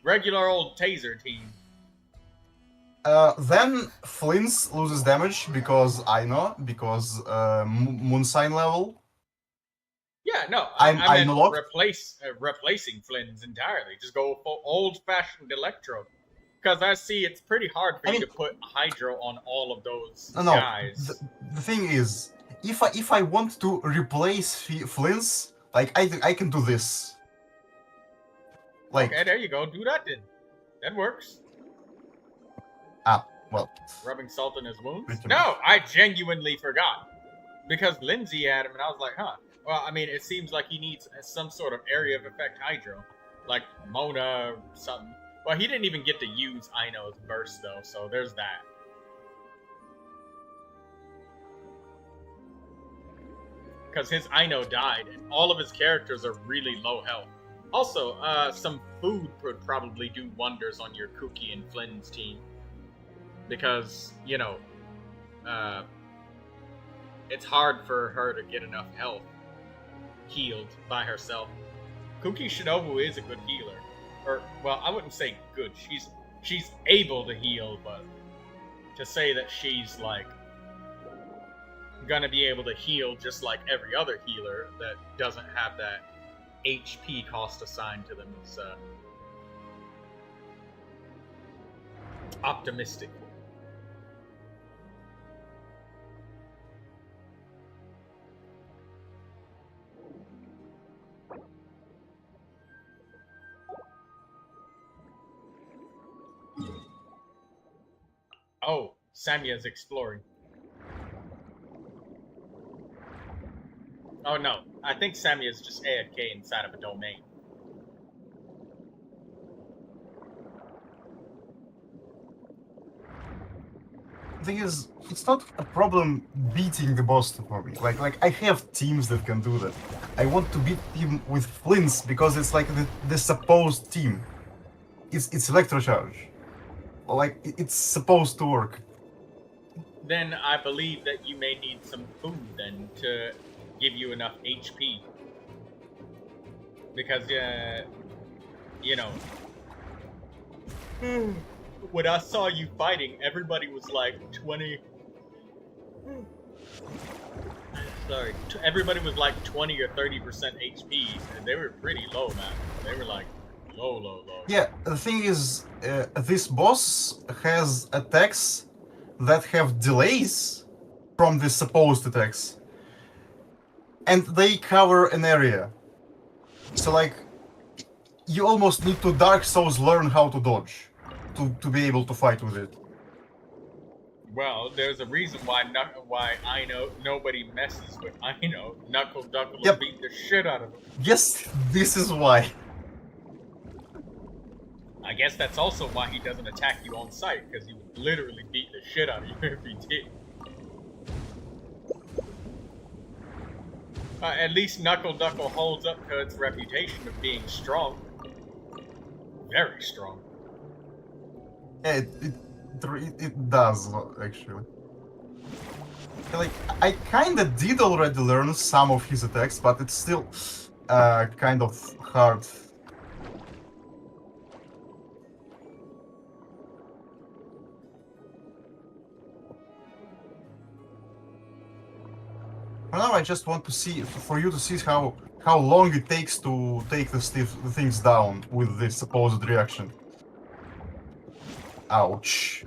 regular old taser team. Then Flynn's loses damage because Moon Sign level. Yeah, no, I'm I meant locked. replacing Flynn's entirely. Just go for old-fashioned Electro. Because I see it's pretty hard for you to put Hydro on all of those guys. The thing is, if I want to replace Flynn's, like I can do this. Like, okay, there you go. Do that then. That works. Well, Rubbing salt in his wounds? Pretty No, I genuinely forgot. Because Lindsay had him, and I was like, huh. Well, I mean, it seems like he needs some sort of area of effect Hydro. Like Mona or something. Well, he didn't even get to use Aino's burst, though, so there's that. Because his Aino died, and all of his characters are really low health. Also, some food would probably do wonders on your Kuki and Flynn's team. Because, you know, it's hard for her to get enough health healed by herself. Kuki Shinobu is a good healer. Or, well, I wouldn't say good. She's able to heal, but to say that she's, like, gonna be able to heal just like every other healer that doesn't have that HP cost assigned to them is, optimistic. Oh, Samia's exploring. Oh no, I think Samia's just AFK inside of a domain. the thing is, it's not a problem beating the boss for me. Like I have teams that can do that. I want to beat him with Flynn's because it's like the supposed team. It's Electrocharge. Like it's supposed to work. Then I believe that you may need some food then to give you enough HP. Because, you know, when I saw you fighting, everybody was like 20... Sorry, everybody was like 20 or 30% HP, and they were pretty low, man. They were like low. Yeah, the thing is, this boss has attacks that have delays from the supposed attacks. And they cover an area. So like, you almost need to Dark Souls learn how to dodge to be able to fight with it. Well, there's a reason why I know nobody messes with Aino. Knuckle Duckle will Yep. beat the shit out of him. Yes, this is why. I guess that's also why he doesn't attack you on sight, because he would literally beat the shit out of you if he did. At least Knuckle Duckle holds up to its reputation of being strong. Very strong. Yeah, it does actually. Like I kind of did already learn some of his attacks, but it's still kind of hard. For now, I just want to see, for you to see how long it takes to take the things down with this supposed reaction. Ouch.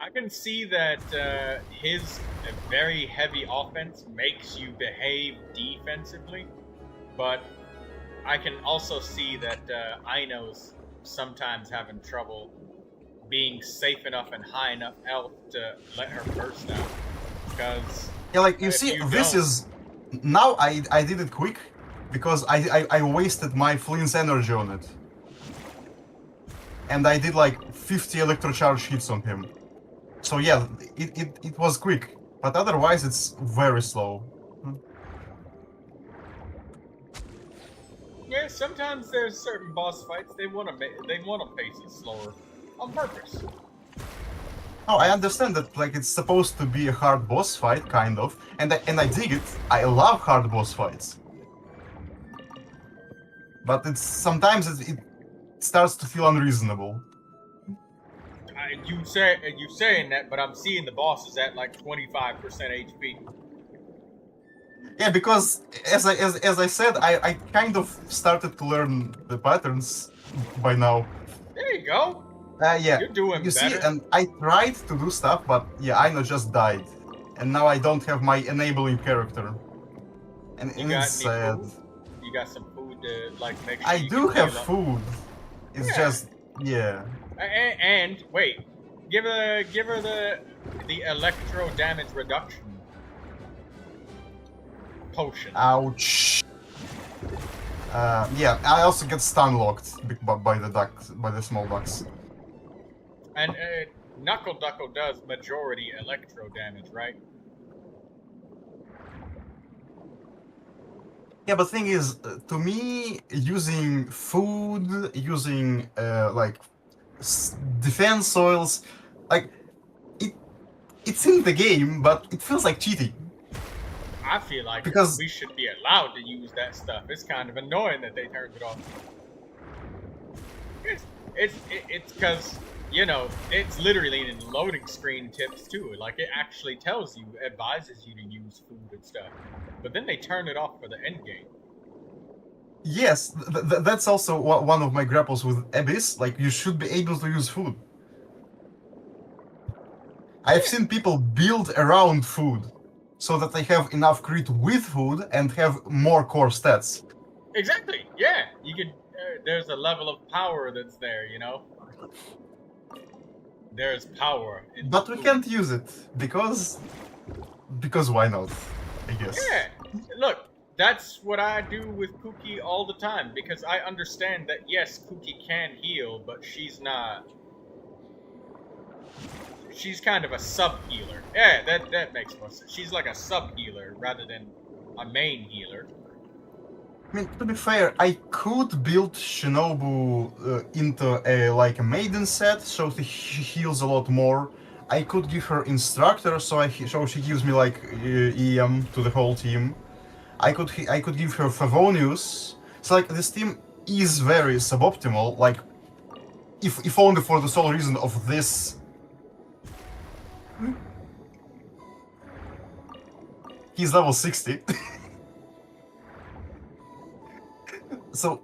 I can see that his very heavy offense makes you behave defensively, but I can also see that Aino's sometimes having trouble being safe enough and high enough health to let her burst out. Because yeah, like you see, this is now I did it quick because I wasted my Flynn's energy on it, and I did like 50 electrocharge hits on him. So yeah, it was quick, but otherwise it's very slow. Yeah, sometimes there's certain boss fights they want to pace it slower on purpose. Oh, I understand that like it's supposed to be a hard boss fight, kind of, and I dig it. I love hard boss fights, but it's sometimes it starts to feel unreasonable. You saying that, but I'm seeing the bosses at like 25% HP. Yeah, because as I said, I kind of started to learn the patterns by now. There you go. Yeah, you're doing you better. see, and I tried to do stuff, but yeah, Aino just died, and now I don't have my enabling character, and it's sad. You got some food to like make sure I do have food. It's just yeah. And wait, give her the electro damage reduction potion. Ouch. Yeah, I also get stun locked by the small ducks. And Knuckle Duckle does majority electro damage, right? Yeah, but thing is, to me, using food, using like defense soils, like it's in the game, but it feels like cheating. I feel like because we should be allowed to use that stuff. It's kind of annoying that they turned it off. It's because, you know, it's literally in loading screen tips too. Like it actually tells you, advises you to use food and stuff. But then they turn it off for the end game. Yes, that's also one of my grapples with Abyss. Like you should be able to use food. I've seen people build around food so that they have enough crit with food and have more core stats. Exactly. Yeah, you could. There's a level of power that's there, you know. There's power. But we can't use it because why not? I guess. Yeah. Look, that's what I do with Kuki all the time because I understand that yes, Kuki can heal, but she's not. She's kind of a sub-healer. Yeah, that makes more sense. She's like a sub-healer rather than a main healer. I mean, to be fair, I could build Shinobu into a maiden set, so she heals a lot more. I could give her instructor, so she gives me like EM to the whole team. I could give her Favonius. So like this team is very suboptimal. Like, if only for the sole reason of this. He's level 60. So,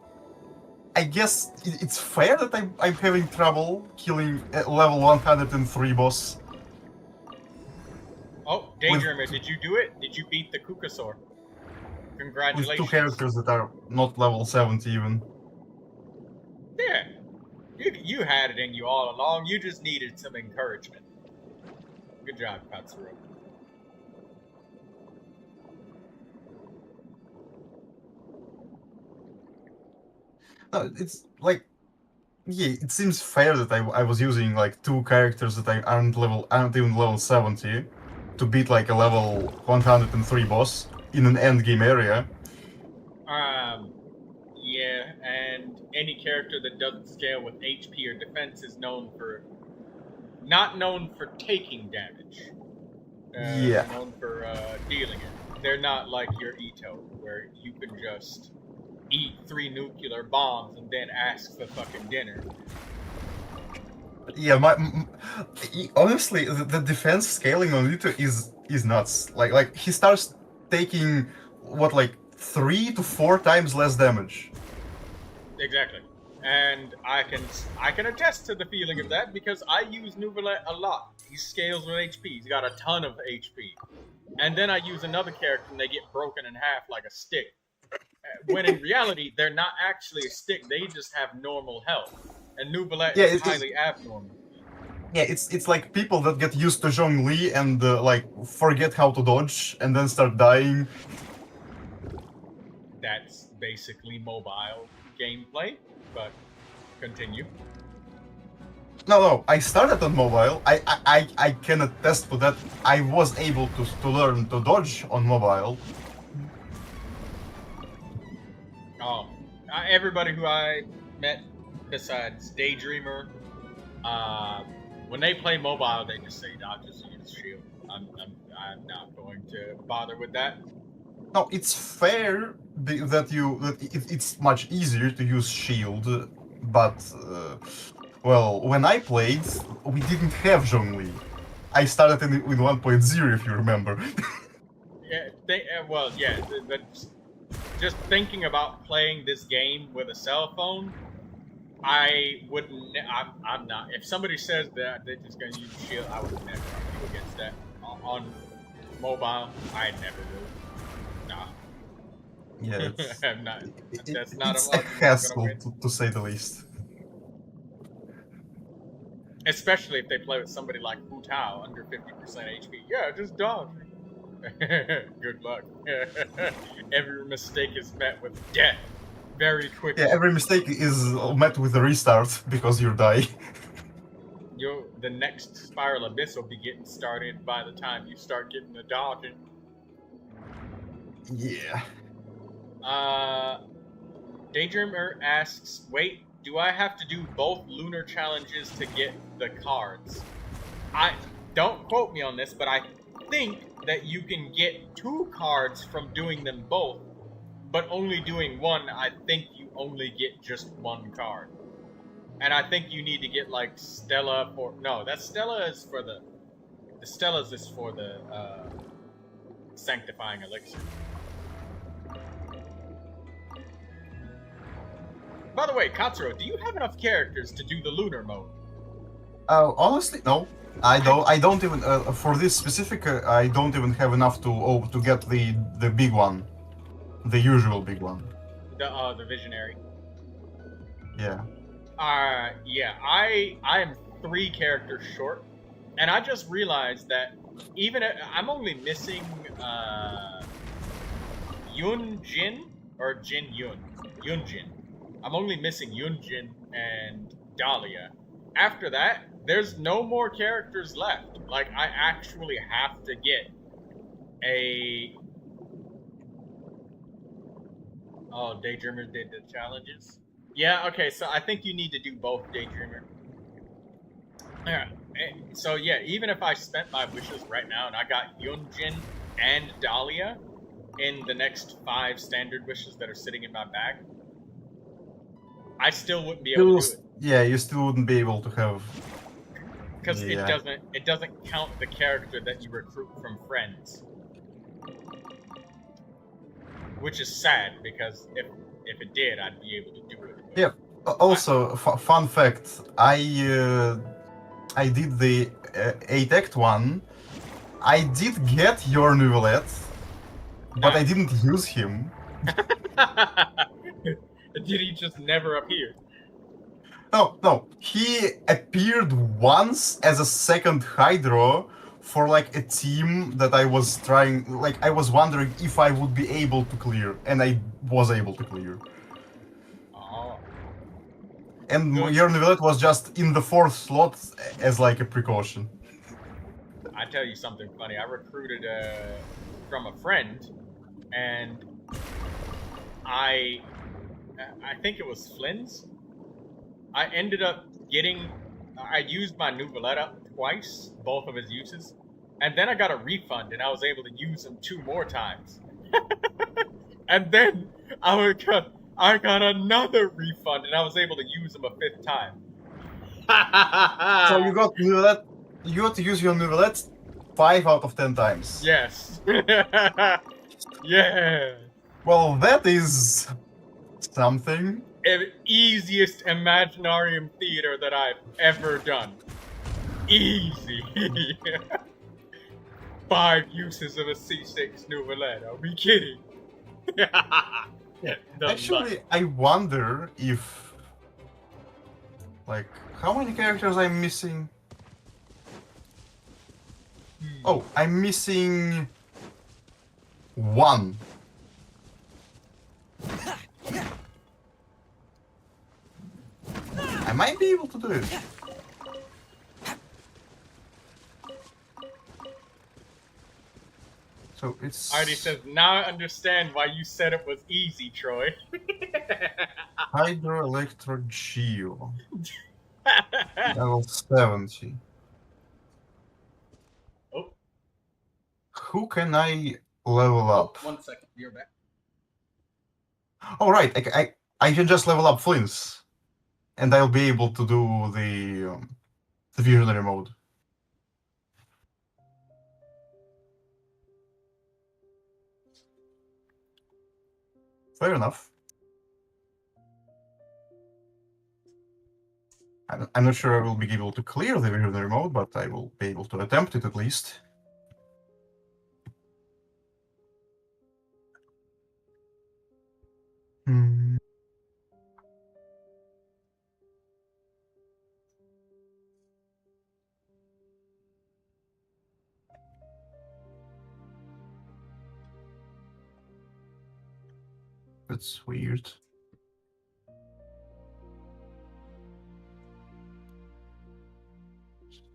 I guess it's fair that I'm having trouble killing a level 103 boss. Oh, Daydreamer, did you do it? Did you beat the Kukasaur? Congratulations. With 2 characters that are not level 70 even. Yeah. You had it in you all along. You just needed some encouragement. Good job, Katsuro. No, it's like, yeah, it seems fair that I was using like 2 characters that aren't even level 70 to beat like a level 103 boss in an endgame area. Yeah, and any character that doesn't scale with HP or defense is known for not known for taking damage. Yeah. They're known for dealing it. They're not like your Ito, where you can just eat 3 nuclear bombs and then ask for fucking dinner. Yeah, honestly, the defense scaling on Ito is nuts. Like he starts taking what, like 3 to 4 times less damage. Exactly. And I can attest to the feeling of that because I use Neuvilette a lot. He scales with HP. He's got a ton of HP. And then I use another character and they get broken in half like a stick. When in reality, they're not actually a stick. They just have normal health. And Neuvilette is highly abnormal. Yeah, it's like people that get used to Zhongli and like forget how to dodge and then start dying. That's basically mobile gameplay, but continue. No, I started on mobile. I can attest to that. I was able to learn to dodge on mobile. Oh, everybody who I met besides Daydreamer, when they play mobile, they just say, "I'll just use shield." I'm not going to bother with that. No, it's fair that it's much easier to use shield, but well, when I played, we didn't have Zhongli. I started with 1.0, if you remember. Yeah, well, yeah, but just thinking about playing this game with a cell phone, I wouldn't. I'm not. If somebody says that they're just gonna use shield, I would never argue against that. On mobile, I never will. Nah. Yeah, I'm not. That's not it's a a hassle to say the least. Especially if they play with somebody like Fu Tao under 50% HP. Yeah, just dodge. Good luck. Every mistake is met with death very quickly. Yeah, every mistake is met with a restart because you die. The next Spiral Abyss will be getting started by the time you start getting the dodging. Yeah. Daydreamer asks, wait, do I have to do both lunar challenges to get the cards? Don't quote me on this, but I think that you can get 2 cards from doing them both, but only doing one, I think you only get just 1 card. And I think you need to get like Stella or no, that Stella is for the Stella's is for the sanctifying elixir. By the way, Katsuro, do you have enough characters to do the lunar mode? Honestly, no. I don't even for this specific. I don't even have enough to get the big one, the usual big one. The visionary. Yeah. Yeah. I am 3 characters short, and I just realized that even I'm only missing Yunjin or Jin Yun. Yunjin. I'm only missing Yunjin and Dahlia. After that, there's no more characters left. Like, I actually have to get a... Oh, Daydreamer did the challenges? Yeah, okay, so I think you need to do both, Daydreamer. Yeah, so yeah, even if I spent my wishes right now and I got Yunjin and Dahlia in the next 5 standard wishes that are sitting in my bag, I still wouldn't be able to do it. Yeah, you still wouldn't be able to have. Because it doesn't count the character that you recruit from friends. Which is sad, because if it did, I'd be able to do it. Yeah. Also, fun fact: I did the 8-act one. I did get your Neuvilette, but I didn't use him. Did he just never appear? No. He appeared once as a second Hydro for like a team that I was trying. Like I was wondering if I would be able to clear, and I was able to clear. Oh. And your Neuvilette was just in the 4th slot as like a precaution. I tell you something funny. I recruited from a friend, and I think it was Flynn's. I ended up getting... I used my Neuvilette up to twice, both of his uses. And then I got a refund and I was able to use them 2 more times. And then I got another refund and I was able to use them a 5th time. So you got Neuvilette, you got to use your Neuvilette 5 out of 10 times. Yes. Yeah. Well, that is something. Easiest Imaginarium theater that I've ever done. Easy. 5 uses of a C6 Neuvilette. Are we kidding? Actually, I wonder if, like, how many characters I'm missing? Oh, I'm missing 1. I might be able to do it. So it's... Artie says, now I understand why you said it was easy, Troy. Hydro, Electro, Geo. Level 70. Oh. Who can I level up? 1 second, you're back. Oh, right, I can just level up Flints. And I'll be able to do the visionary mode. Fair enough. I'm not sure I will be able to clear the visionary mode, but I will be able to attempt it at least. Hmm. That's weird.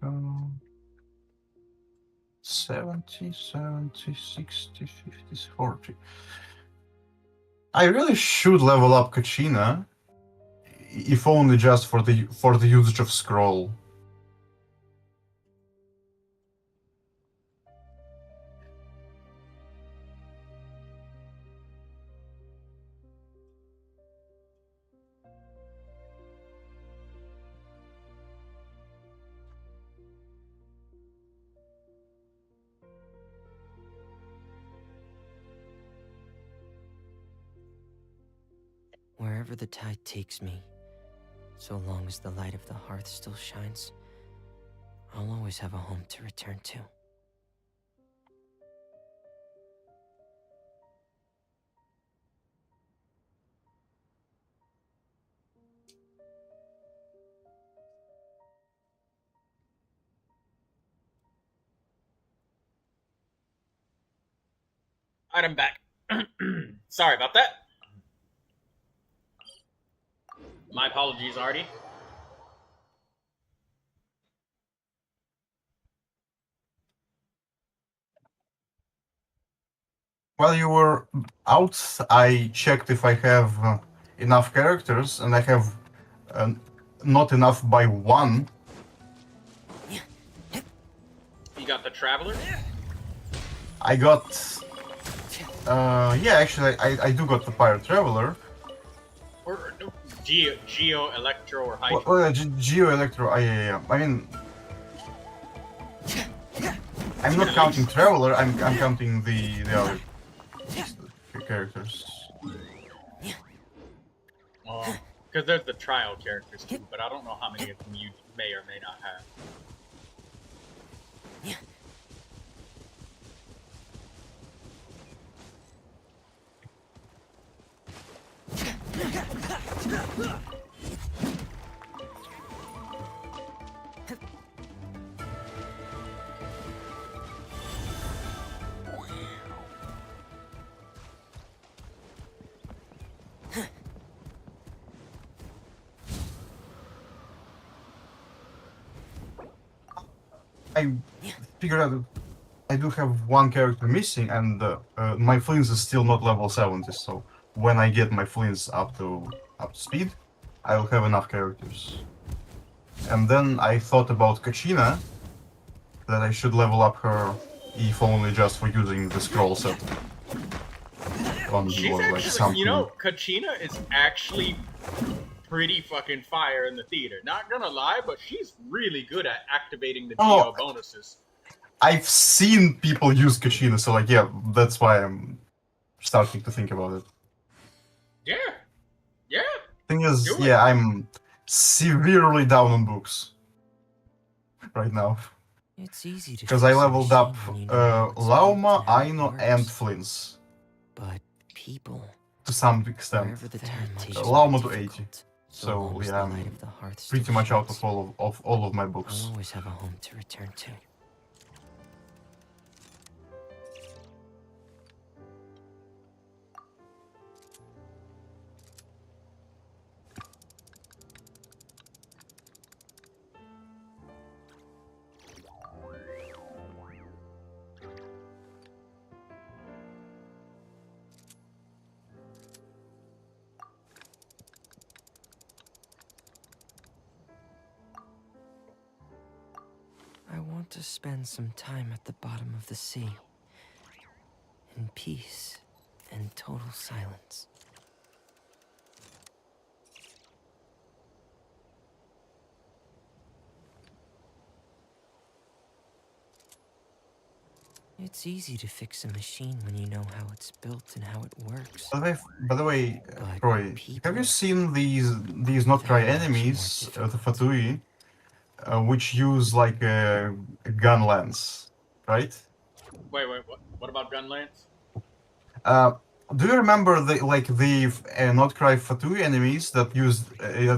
So 70, 70, 60, 50, 40. I really should level up Kachina, if only just for the usage of scroll. Wherever the tide takes me, so long as the light of the hearth still shines, I'll always have a home to return to. Alright, I'm back. Sorry about that. My apologies, Artie. While you were out, I checked if I have enough characters, and I have not enough by 1. You got the Traveler? I got... yeah, actually, I do got the Pirate Traveler. Or no, Geo, Electro, or Hydro? Well, Geo, Electro, yeah. I mean... I'm not counting Traveler, I'm counting the other characters. Because there's the trial characters too, but I don't know how many of them you may or may not have. I figured out that I do have 1 character missing, and my Flints is still not level 70, so when I get my Flints up to speed, I'll have enough characters. And then I thought about Kachina, that I should level up her, if only just for using the scroll set. On She's like actually, something. you know, Kachina is actually pretty fucking fire in the theater. Not gonna lie, but she's really good at activating the Geo bonuses. I've seen people use Kachina, so like, yeah, that's why I'm starting to think about it. Yeah. Yeah. Thing is, yeah, I'm severely down on books right now. It's easy to Because I fix a leveled up machine when you know how it's built Lauma, and how it Aino, works. and Flins. But people, To some extent. wherever the tide takes Lauma me, to 80. difficult. So long as yeah, the I'm light of the hearth still pretty much out shines, of all of my books. I'll always have a home to return to. I want to spend some time at the bottom of the sea, in peace and total silence. It's easy to fix a machine when you know how it's built and how it works. By the way, But Troy, have you seen these not cry enemies, the Fatui, which use like a gun lance, right? Wait, what about gun lance? Do you remember the not cry Fatui enemies that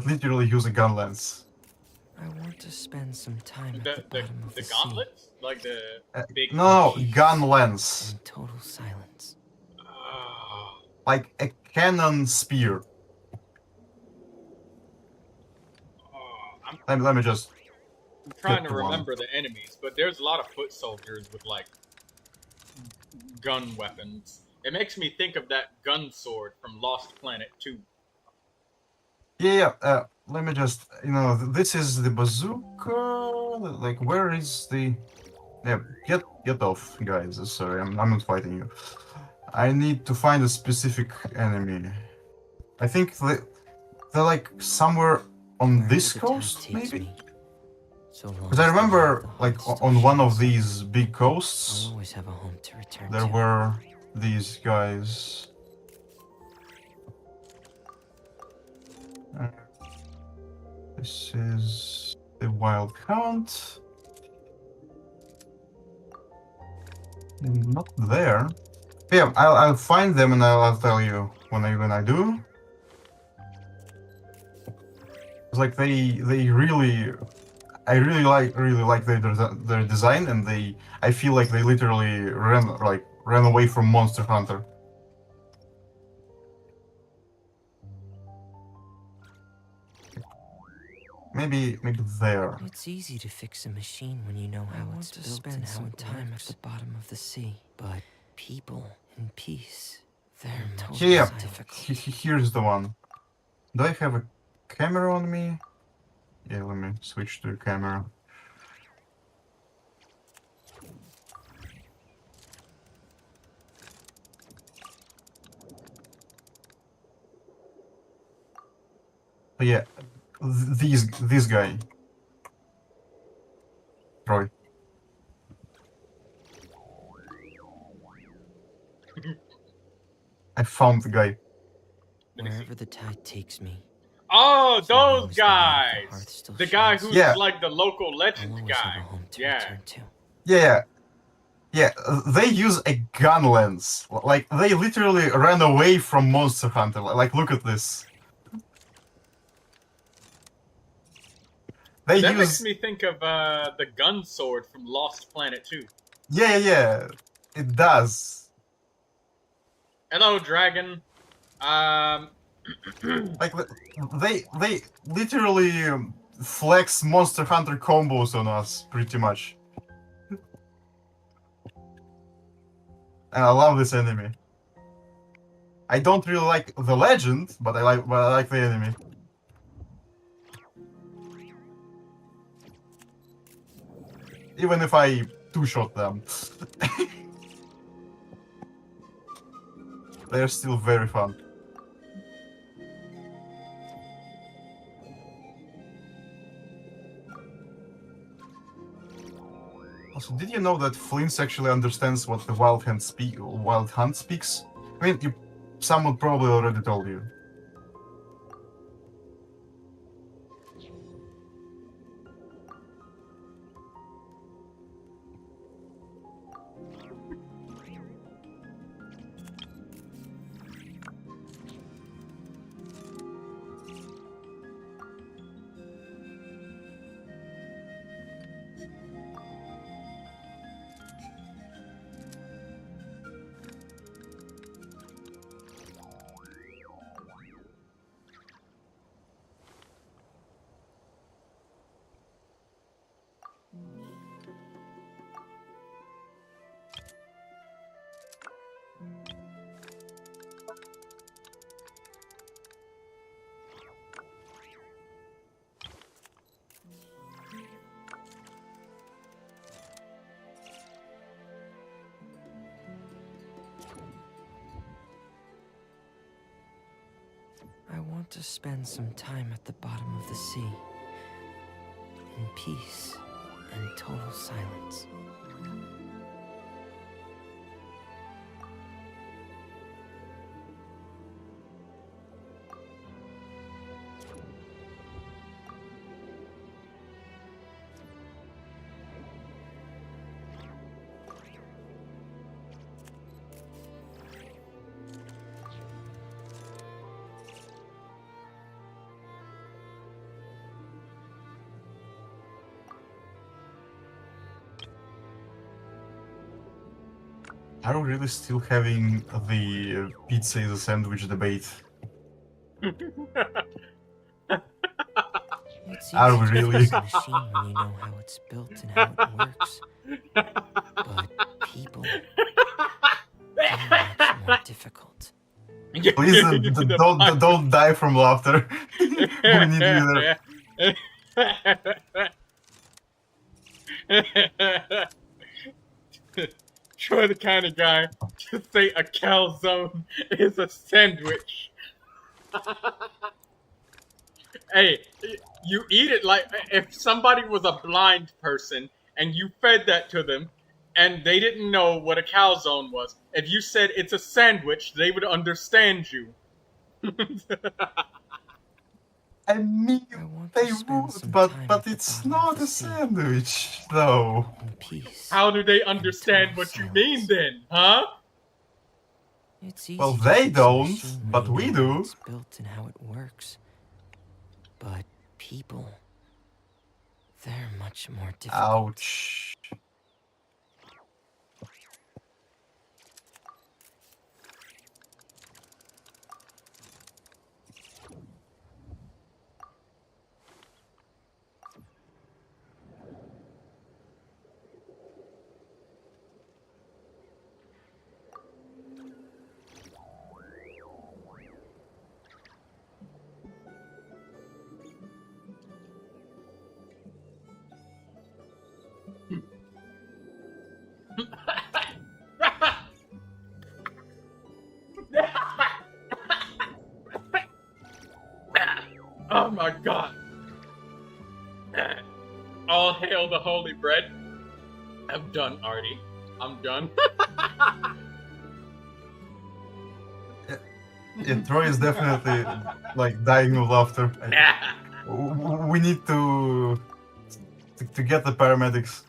literally use a gun lance? I want to spend some time at the bottom of the sea. Gauntlets? Like the big... No, gun lance. In total silence. Like a cannon spear. Let me just... I'm trying to get one. remember the enemies, but there's a lot of foot soldiers with, like, gun weapons. It makes me think of that gun sword from Lost Planet 2. Yeah, let me just, this is the bazooka. Like, where is the? Yeah, get off, guys. Sorry, I'm not fighting you. I need to find a specific enemy. I think they're like somewhere on this coast, maybe. Because I remember, like, on one of these big coasts, I'll always have a home to return there to. were these guys. This is the wild count. Not there. Yeah, I'll find them and I'll tell you when I do. It's like I really like their design, and I feel like they literally ran away from Monster Hunter. Maybe there. It's easy to fix a machine when you know how it's built and how it time at the bottom of the sea. But people in peace, they're totally Yeah, difficult. here's the one. Do I have a camera on me? Yeah, let me switch to camera. But yeah, this guy. Troy. I found the guy. Wherever the tide takes me. Oh, so long those as the light of the guys! hearth still The guy shines, who's Yeah. like the local I'll legend always have guy. a home to Yeah. return to. Yeah, they use a gun lens. Like, they literally ran away from Monster Hunter. Like, look at this. They That makes use... me think of the gun sword from Lost Planet 2. Yeah, it does. Hello, dragon. Like, they literally flex Monster Hunter combos on us, pretty much. And I love this enemy. I don't really like the legend, but I like the enemy. even if I two-shot them. They're still very fun. Also, did you know that Flint actually understands what the Wild Hunt speaks? I mean, someone probably already told you. I want to spend some time at the bottom of the sea, in peace and total silence. Are we really still having the pizza is a sandwich debate? It's Are easy we to really? fix a machine when you know how it's built and how it works. But people, they're much more difficult. Please don't die from laughter. We need either. You're the kind of guy to say a calzone is a sandwich. Hey, you eat it like if somebody was a blind person and you fed that to them and they didn't know what a calzone was. If you said it's a sandwich, they would understand you. I mean, they would, but it's not a sandwich, though. How do they understand what you mean then, huh? Well, they don't, but we do. It's built and how it works. But people, they're much more difficult. Ouch. Oh my god. All hail the holy bread. I'm done, Artie. I'm done. Yeah, Troy is definitely like dying of laughter. We need to get the paramedics.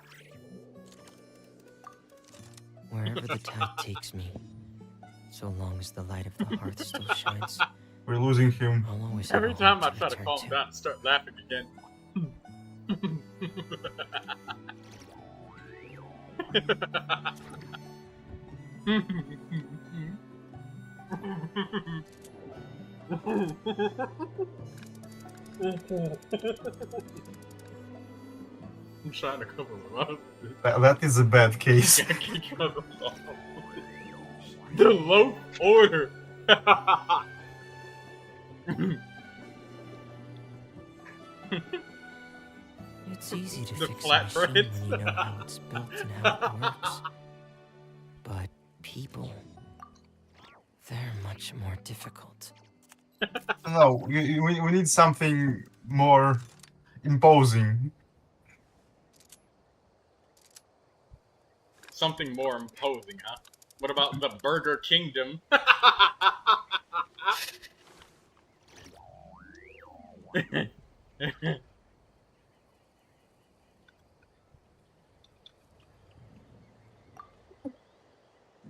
Wherever the tide takes me, so long as the light of the hearth still shines, We're losing him. I'll always have Every a time home I try to return calm down and start laughing again. I'm trying to cover them up. That is a bad case. The low order. It's easy to The fix a machine flatbreads. when you know how it's built and how it works. But people, they're much more difficult. No, we need something more imposing. Something more imposing, huh? What about the Burger Kingdom?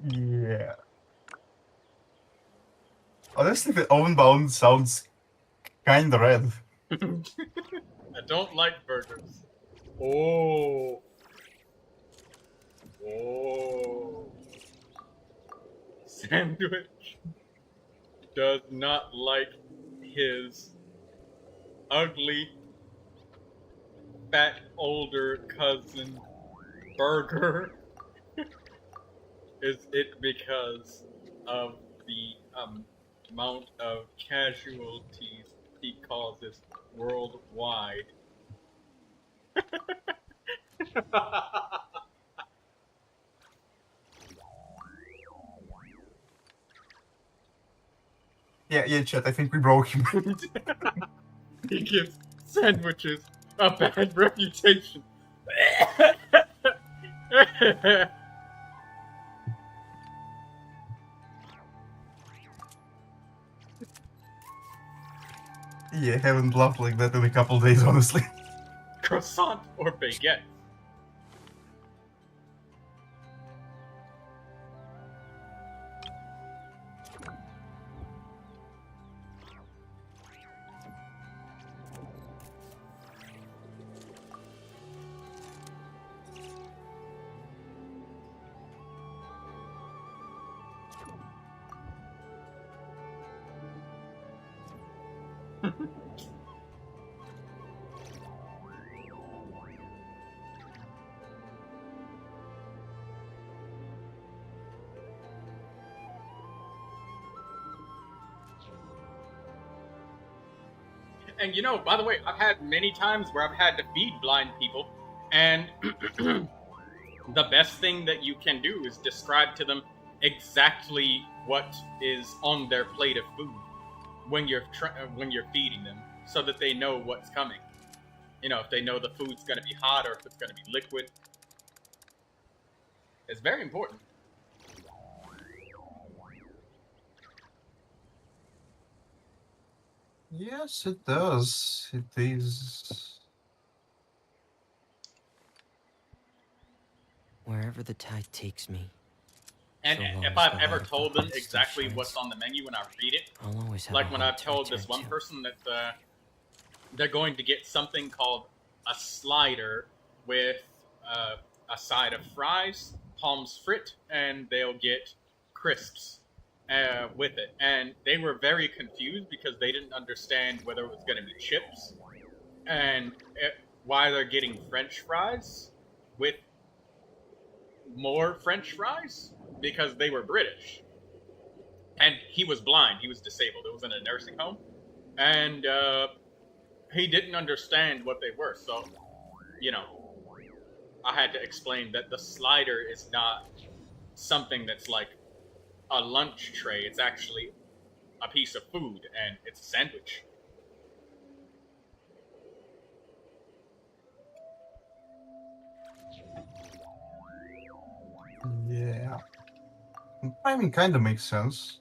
Yeah. Honestly, the Ovenbound sounds kinda red. I don't like burgers. Oh. Oh. Sandwich does not like his ugly, fat, older cousin burger. Is it because of the amount of casualties he causes worldwide? Yeah, chat, I think we broke him. He gives sandwiches a bad reputation. Yeah, haven't laughed like that in a couple days, honestly. Croissant or baguette? And you know, by the way, I've had many times where I've had to feed blind people, and the best thing that you can do is describe to them exactly what is on their plate of food when you're feeding them, so that they know what's coming. You know, if they know the food's going to be hot or if it's going to be liquid. It's very important. Yes, it does. It is. Wherever the tide takes me. And so long if as I've the ever light of told the them heart still exactly shines, what's on the menu when I read it, I'll always have like a when home I've to told this return one to. person that they're going to get something called a slider with a side of fries, pommes frites, and they'll get crisps with it. And they were very confused because they didn't understand whether it was going to be chips and why they're getting French fries with more French fries because they were British. And he was blind. He was disabled. It was in a nursing home. And he didn't understand what they were. So, you know, I had to explain that the slider is not something that's like a lunch tray. It's actually a piece of food, and it's a sandwich. Yeah. I mean, kind of makes sense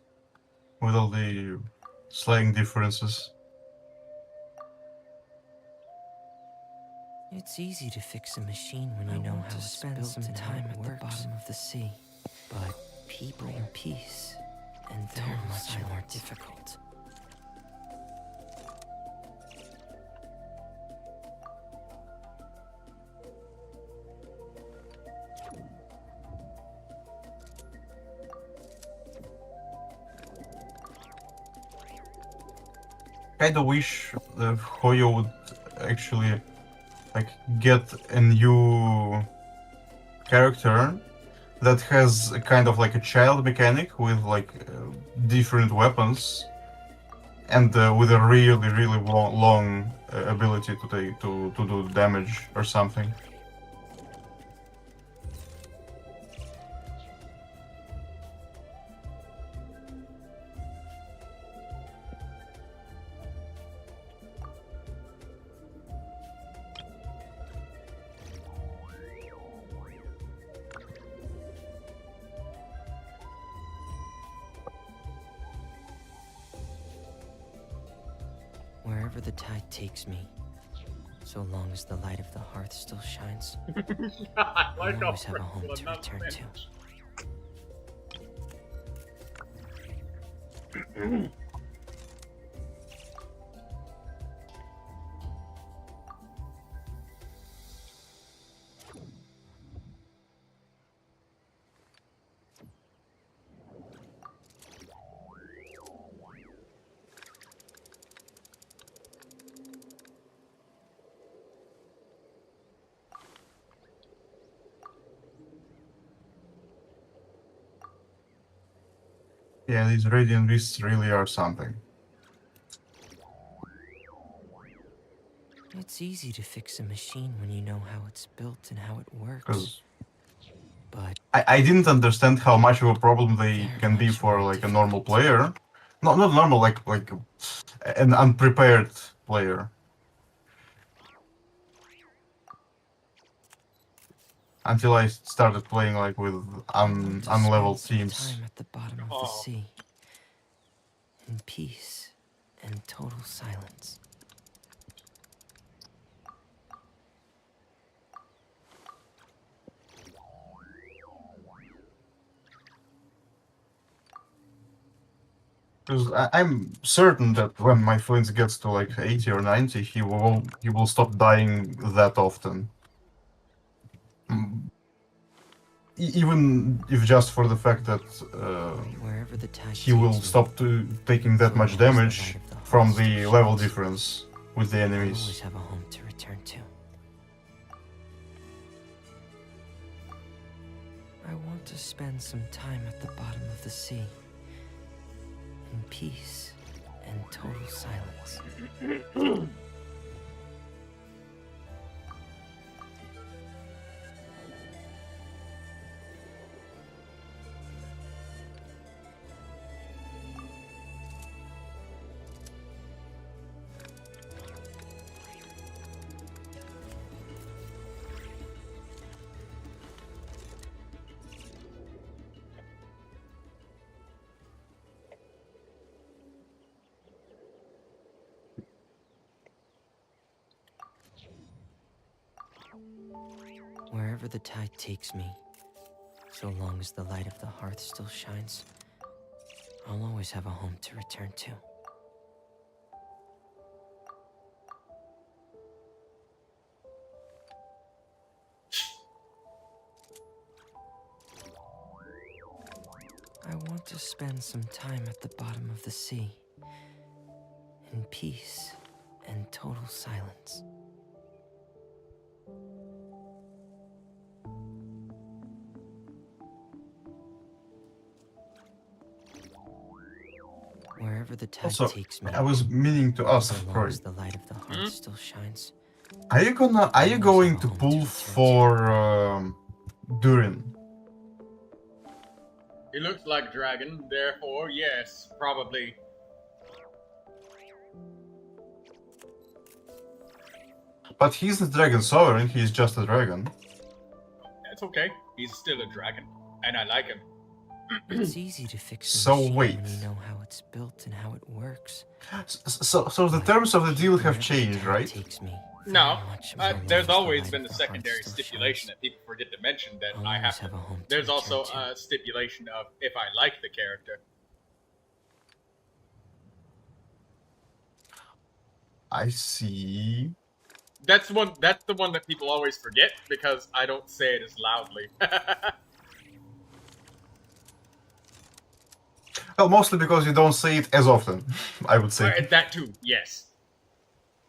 with all the slang differences. It's easy to fix a machine when you know how it's built some time at the bottom of the sea. But people in peace, and they're much more difficult. Kind of wish Hoyo would actually like get a new character that has a kind of like a child mechanic with like different weapons and with a really long ability to do damage or something. Wherever the tide takes me, so long as the light of the hearth still shines, I I'll like always have a home to return to. Yeah, these radiant beasts really are something. It's easy to fix a machine when you know how it's built and how it works. Because But I didn't understand how much of a problem they they're can be much for more like a difficult. normal player. No, not normal, like an unprepared player. Until I started playing like with I want to unleveled spend some teams. time at the bottom of the sea, in peace and total silence. Because I'm certain that when my flint gets to like 80 or 90, he will stop dying that often. Even if just for the fact that Wherever the tide he will takes me, stop taking that so much long as the damage light of the heart from still the level shines, difference with the I'll always enemies. have a home to return to. I want to spend some time at the bottom of the sea, in peace and total silence. Wherever the tide takes me, so long as the light of the hearth still shines, I'll always have a home to return to. I want to spend some time at the bottom of the sea, in peace and total silence. Wherever the tide Also, takes me, I was meaning to ask, so long Roy, as the light of the hearth still shines, are you going to pull for Durin? He looks like dragon, therefore, yes, probably. But he's the dragon sovereign, he's just a dragon. That's okay. He's still a dragon, and I like him. It's easy to fix a So machine wait. when you know how it's built and how it works. So the terms of the deal have changed, right? Takes me No, much more there's long as always the been light the of the hearth secondary still stipulation shines. that people forget to mention that I'll I always have to. have a home to There's also return to. a stipulation of if I like the character. I see. That's the one that people always forget because I don't say it as loudly. Well, mostly because you don't say it as often, I would say. That too, yes.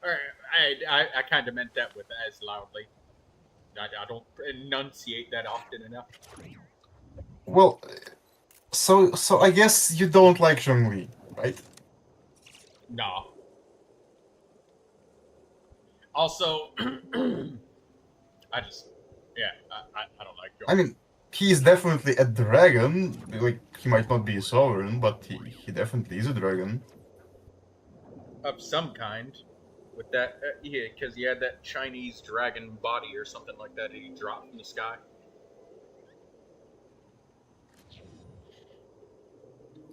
I kind of meant that with as loudly. I don't enunciate that often enough. Well, so I guess you don't like Zhongli, right? No. Also, I just, yeah, I don't like Joel. I mean, he's definitely a dragon. Like, he might not be a sovereign, but he definitely is a dragon. Of some kind. With that, yeah, because he had that Chinese dragon body or something like that he dropped from the sky.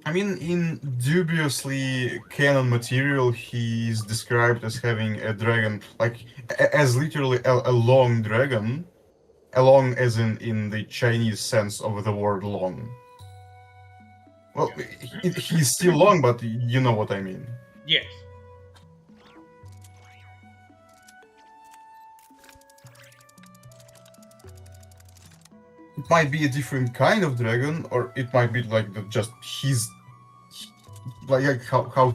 I mean, in dubiously canon material, he's described as having a dragon, like, as literally a long dragon. Long as in the Chinese sense of the word long. Well, he's still long, but you know what I mean. Yes. It might be a different kind of dragon, or it might be like just like how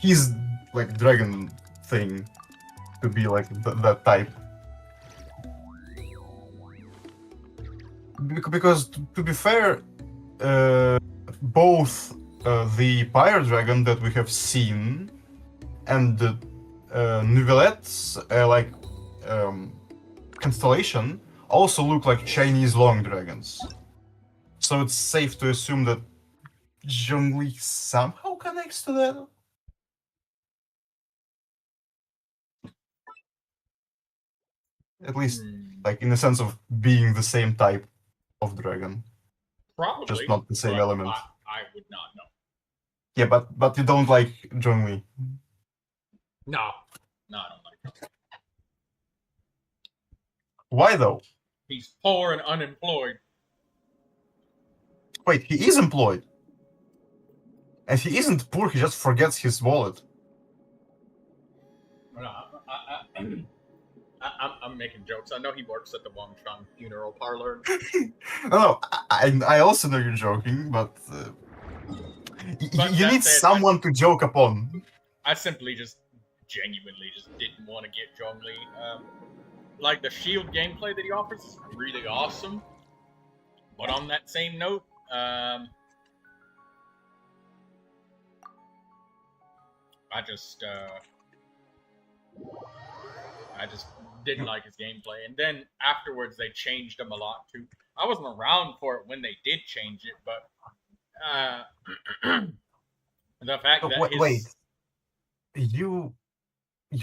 his like dragon thing to be like that type. Because to be fair, both the Pyre Dragon that we have seen and the Neuvillette's constellation also look like Chinese long dragons. So it's safe to assume that Zhongli somehow connects to that. At least, like, in the sense of being the same type of dragon. Probably. Just not the same element. I would not know. Yeah, but you don't like Zhongli. No. No, I don't like him. Why though? He's poor and unemployed. Wait, he is employed. And he isn't poor, he just forgets his wallet. No, I'm making jokes. I know he works at the Wangshan funeral parlor. No, I also know you're joking, but you need someone to joke upon. I simply just genuinely just didn't want to get Zhongli. Like, the shield gameplay that he offers is really awesome. But on that same note, I just didn't like his gameplay. And then afterwards, they changed him a lot too. I wasn't around for it when they did change it, but the fact that wait, you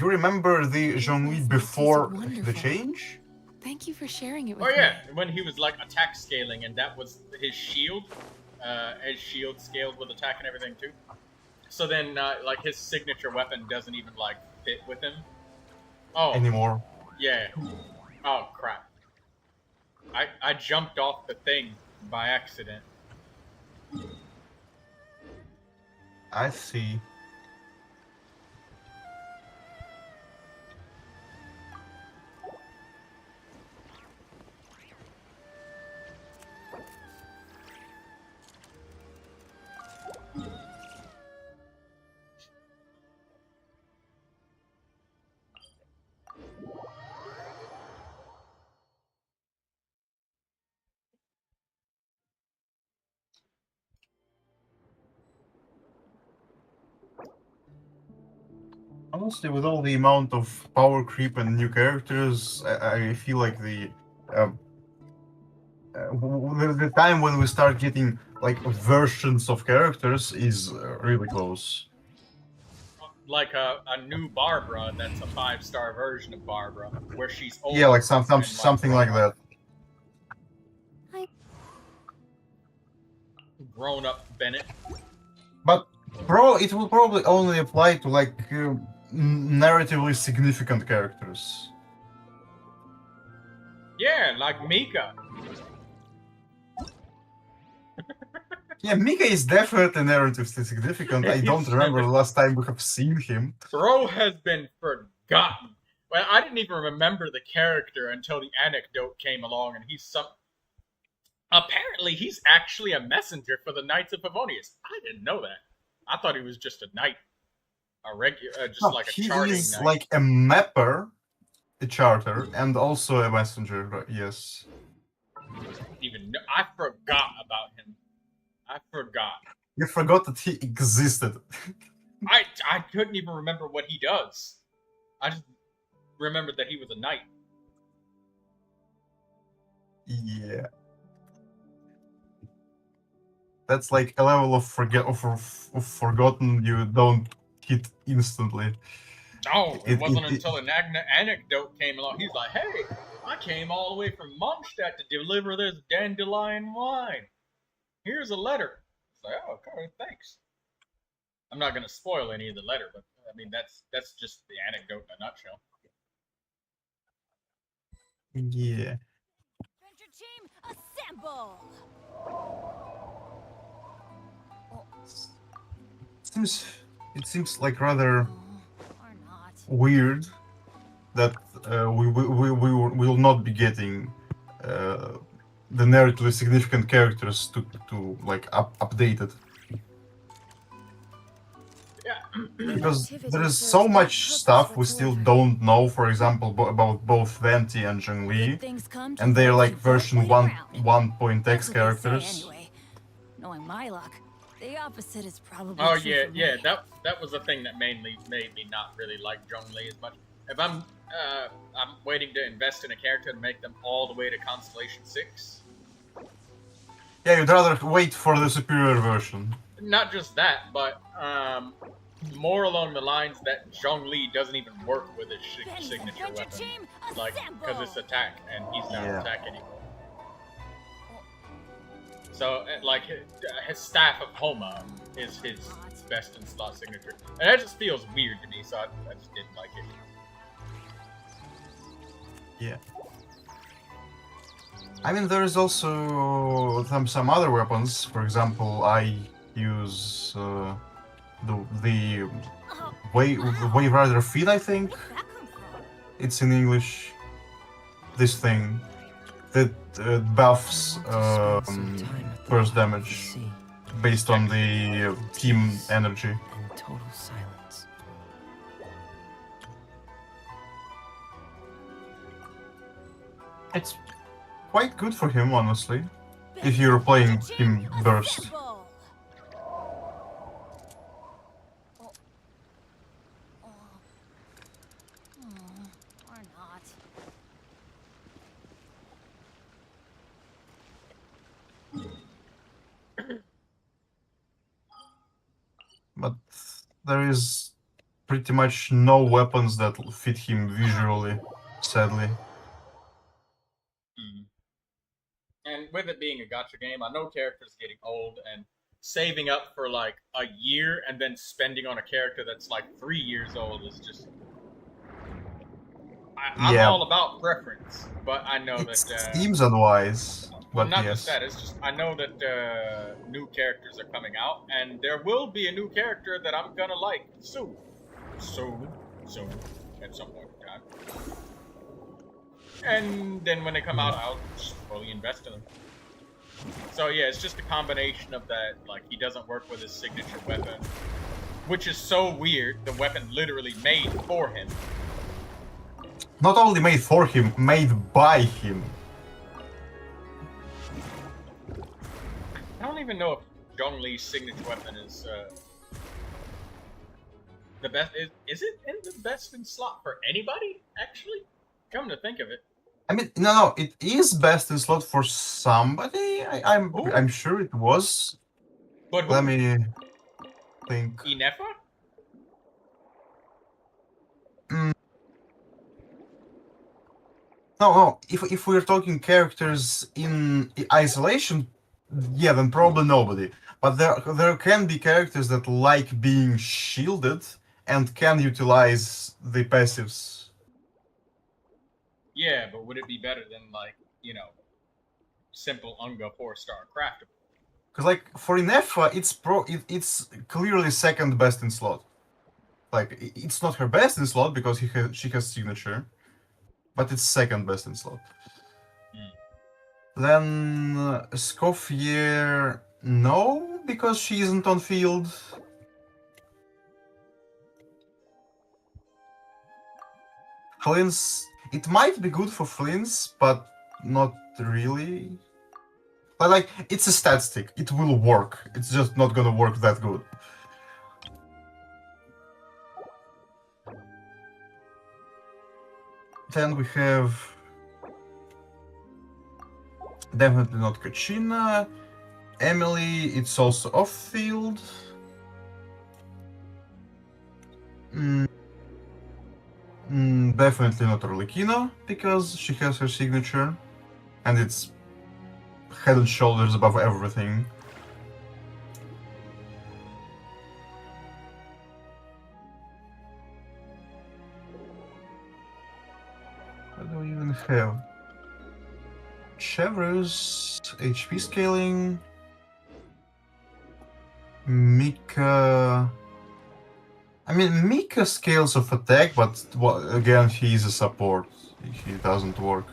remember the Zhongli before the change? Thank you for sharing it with me. Oh yeah, me. when he was like attack scaling, and that was his shield. His shield scaled with attack and everything too. So then, like, his signature weapon doesn't even like fit with him. Oh. Anymore. Yeah. Oh crap. I jumped off the thing by accident. I see. Honestly, with all the amount of power creep and new characters, I feel like the time when we start getting like versions of characters is really close. Like a new Barbara that's a 5-star version of Barbara, where she's older. Yeah, like something like that. Grown up Bennett. But it will probably only apply to like narratively significant characters. Yeah, like Mika. Yeah, Mika is definitely narratively significant. I don't remember the last time we have seen him. Bro has been forgotten. Well, I didn't even remember the character until the anecdote came along, and apparently he's actually a messenger for the Knights of Favonius. I didn't know that. I thought he was just a knight. A regular, just like a charting He is knight. like a mapper, a charter, and also a messenger, yes. I forgot about him. I forgot. You forgot that he existed. I couldn't even remember what he does. I just remembered that he was a knight. Yeah. That's like a level of forgotten you don't hit instantly. No, it wasn't until an anecdote came along. He's like, hey, I came all the way from Mondstadt to deliver this dandelion wine. Here's a letter. It's like, oh, okay, thanks. I'm not going to spoil any of the letter, but I mean, that's just the anecdote in a nutshell. Yeah. Adventure team, assemble! It seems like rather weird that we will not be getting the narratively significant characters to like updated. Yeah. Because there is so much stuff we still don't know, for example, about both Venti and Zhongli, and they're like version 1.x characters. Anyway, knowing my luck, the opposite is probably Oh true yeah, for me. yeah. That was the thing that mainly made me not really like Zhongli as much. If I'm waiting to invest in a character and make them all the way to Constellation 6. Yeah, you'd rather wait for the superior version. Not just that, but more along the lines that Zhongli doesn't even work with his signature weapon, like because it's attack and he's not attack anymore. So like his staff of Homa is his best in slot signature, and that just feels weird to me. So I just didn't like it. Yeah. I mean, there is also some other weapons. For example, I use the Wave Rider Feed, I think. It's in English. This thing that buffs burst damage based on the team energy. And total silence. It's quite good for him, honestly, if you're playing him burst. Or not. But there is pretty much no weapons that fit him visually, sadly. And with it being a gacha game, I know characters getting old, and saving up for like a year and then spending on a character that's like 3 years old is just. I'm all about preference, but I know it that. Seems unwise. Well, But not yes. just that. It's just I know that new characters are coming out, and there will be a new character that I'm gonna like soon, at some point in time. And then when they come out, I'll just fully invest in them. So yeah, it's just a combination of that. Like he doesn't work with his signature weapon, which is so weird. The weapon literally made for him. Not only made for him, made by him. I don't even know if Zhongli's signature weapon is the best. Is it in the best in slot for anybody? Actually, come to think of it. I mean, no, it is best in slot for somebody. I'm sure it was. But let me think. Inefa? No. If we're talking characters in isolation, yeah, then probably nobody. But there can be characters that like being shielded and can utilize the passives. Yeah, but would it be better than like simple Unga 4-star craftable? Because like for Inefa, it's clearly second best in slot. Like it's not her best in slot because she has signature, but it's second best in slot. Then Scoffier, no, because she isn't on field. Flins, it might be good for Flins, but not really. But like, it's a stat stick. It will work. It's just not gonna work that good. Then we have definitely not Kachina. Emily, it's also off-field. Definitely not Arlecchino, because she has her signature, and it's head and shoulders above everything. What do we even have? Chevro's HP scaling. Mika. I mean, Mika scales of attack, but again, he's a support. He doesn't work.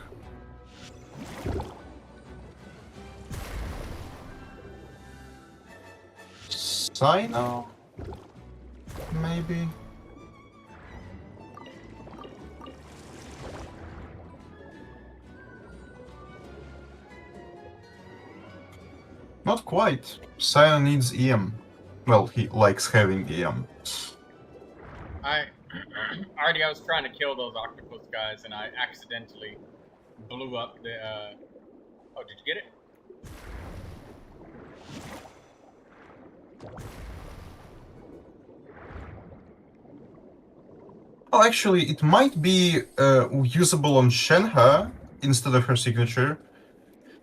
Sino? Maybe? Not quite. Sino needs EM. Well, he likes having EM. I was trying to kill those octopus guys, and I accidentally blew up the, Oh, did you get it? Well, actually, it might be usable on Shenhe instead of her signature,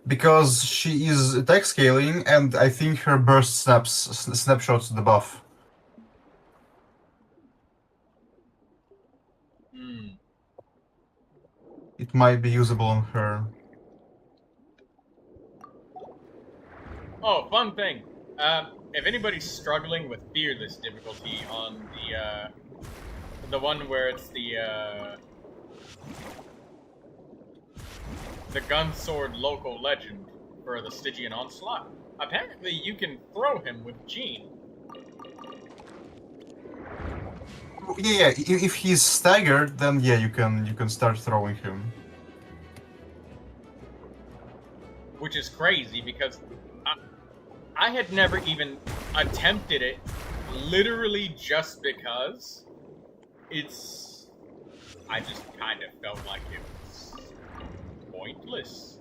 because she is attack scaling, and I think her burst snapshots the buff. It might be usable on her. Oh, fun thing. If anybody's struggling with Fearless difficulty on the one where it's the gun sword local legend for the Stygian Onslaught, apparently you can throw him with Jean. Yeah, if he's staggered, then yeah, you can start throwing him. Which is crazy because I had never even attempted it, literally just because I just kind of felt like it was pointless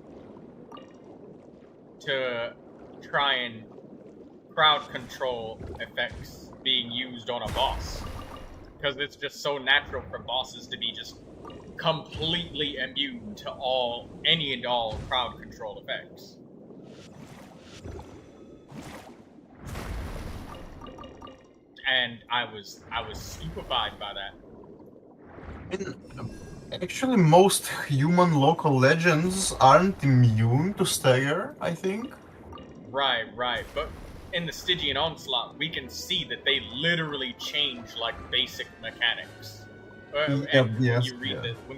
to try and crowd control effects being used on a boss. Because it's just so natural for bosses to be just completely immune to any and all crowd control effects. And I was stupefied by that. Actually, most human local legends aren't immune to stagger, I think. Right. But in the Stygian Onslaught, we can see that they literally change like basic mechanics. When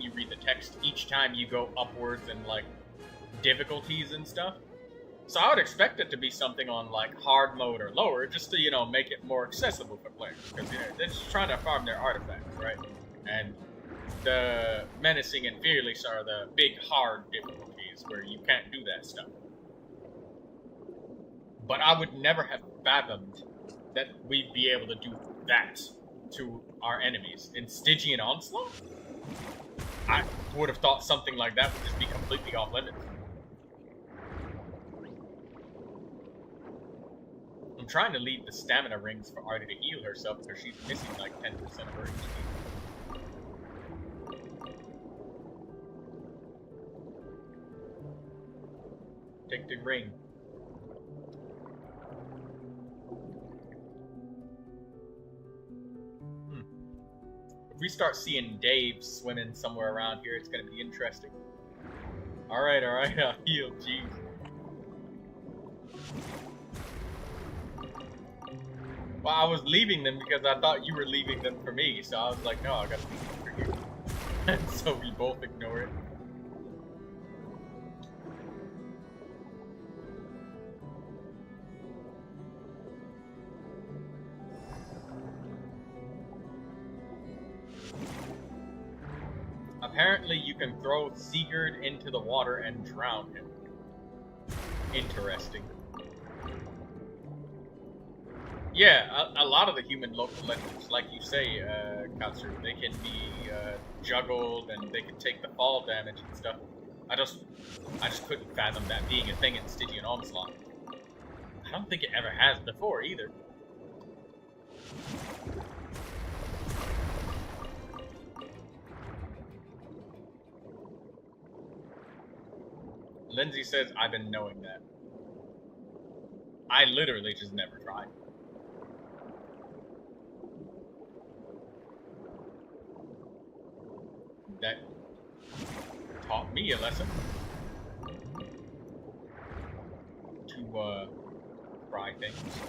you read the text, each time you go upwards in like difficulties and stuff. So I would expect it to be something on like hard mode or lower, just to make it more accessible for players, because they're just trying to farm their artifacts, right? And the menacing and fearless are the big hard difficulties where you can't do that stuff. But I would never have fathomed that we'd be able to do that to our enemies. In Stygian Onslaught, I would have thought something like that would just be completely off limits. I'm trying to leave the stamina rings for Artie to heal herself because she's missing like 10% of her HP. Take the ring. If we start seeing Dave swimming somewhere around here, it's gonna be interesting. Alright, I'll heal, jeez. Well, I was leaving them because I thought you were leaving them for me, so I was like, no, I gotta leave them for you. So we both ignore it. Apparently you can throw Sigurd into the water and drown him. Interesting. Yeah, a lot of the human local legends, like you say, Katsu, they can be juggled and they can take the fall damage and stuff. I just couldn't fathom that being a thing in Stygian Onslaught. I don't think it ever has before either. Lindsay says, I've been knowing that. I literally just never tried. That taught me a lesson. To, try things.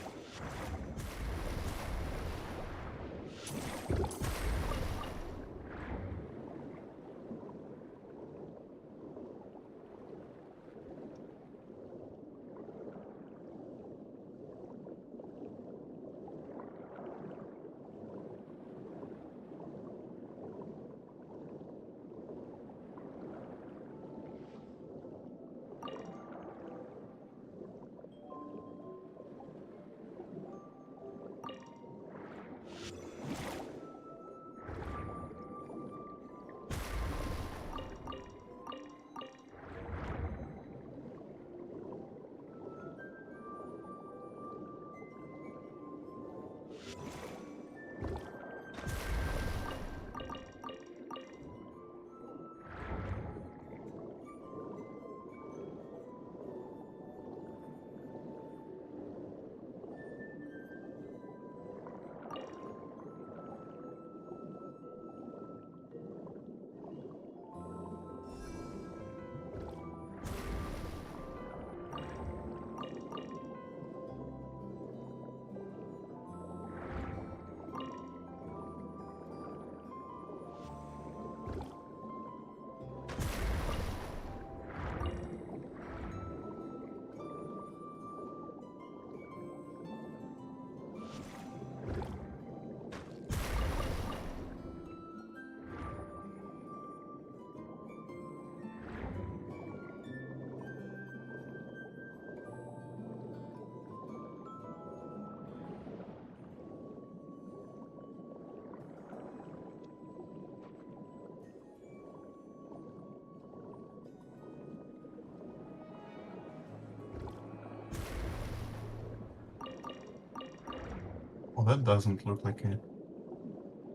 Well, that doesn't look like a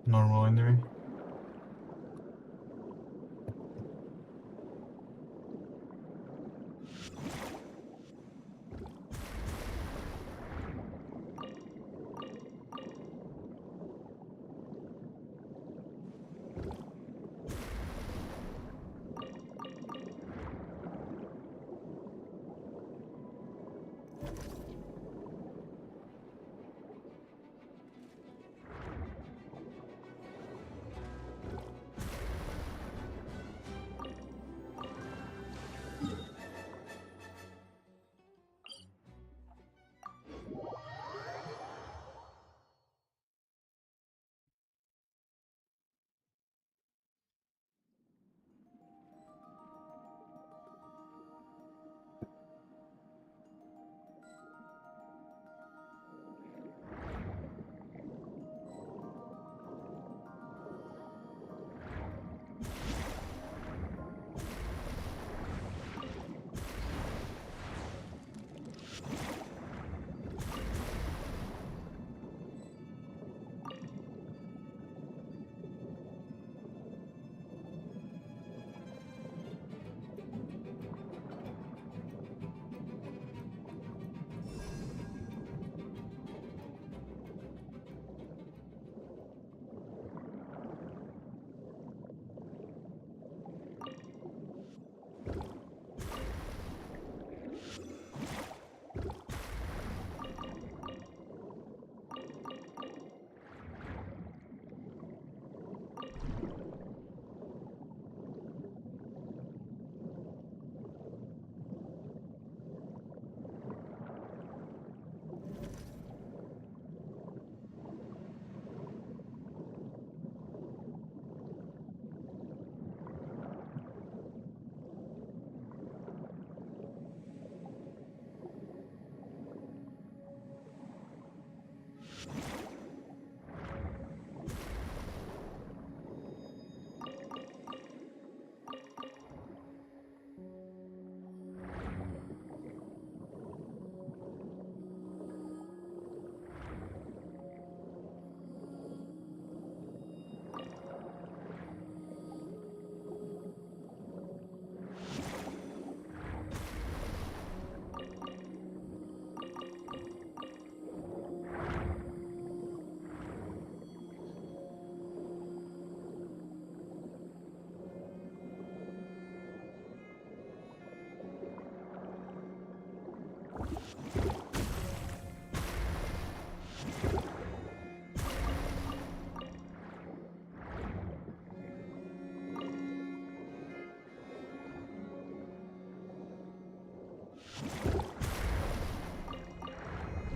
normal enemy.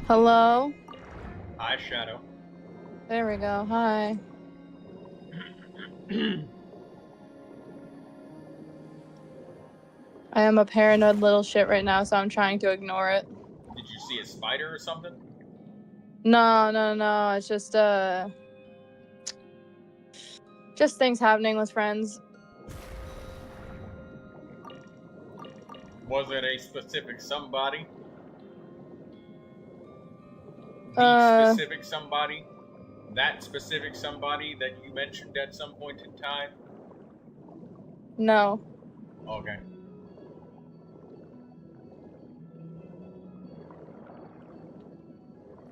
Hello? Hi, Shadow. There we go. Hi. I am a paranoid little shit right now, so I'm trying to ignore it. Did you see a spider or something? No. It's just things happening with friends. Was it a specific somebody? Specific somebody? That specific somebody that you mentioned at some point in time? No. Okay.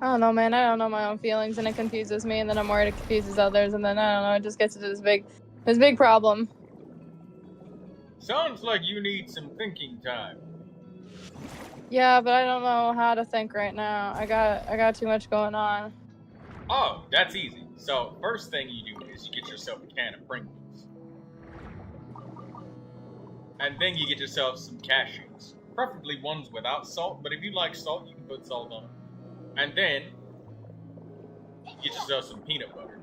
I don't know, man. I don't know my own feelings, and it confuses me, and then I'm worried it confuses others, and then I don't know. It just gets into this big problem. Sounds like you need some thinking time. Yeah, but I don't know how to think right now. I got too much going on. Oh, that's easy. So, first thing you do is you get yourself a can of Pringles. And then you get yourself some cashews. Preferably ones without salt, but if you like salt, you can put salt on them. And then, get yourself some peanut butter.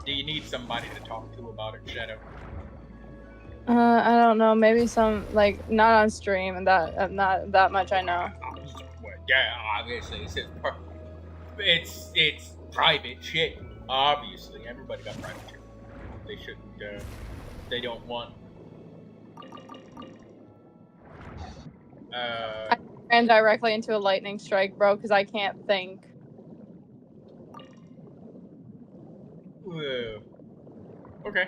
Do you need somebody to talk to about it, Shadow? I don't know. Maybe some, like, not on stream, and not that much I know. Well, yeah, obviously, it's private shit. Obviously, everybody got private shit. They shouldn't. They don't want. I ran directly into a lightning strike, bro, because I can't think. Okay.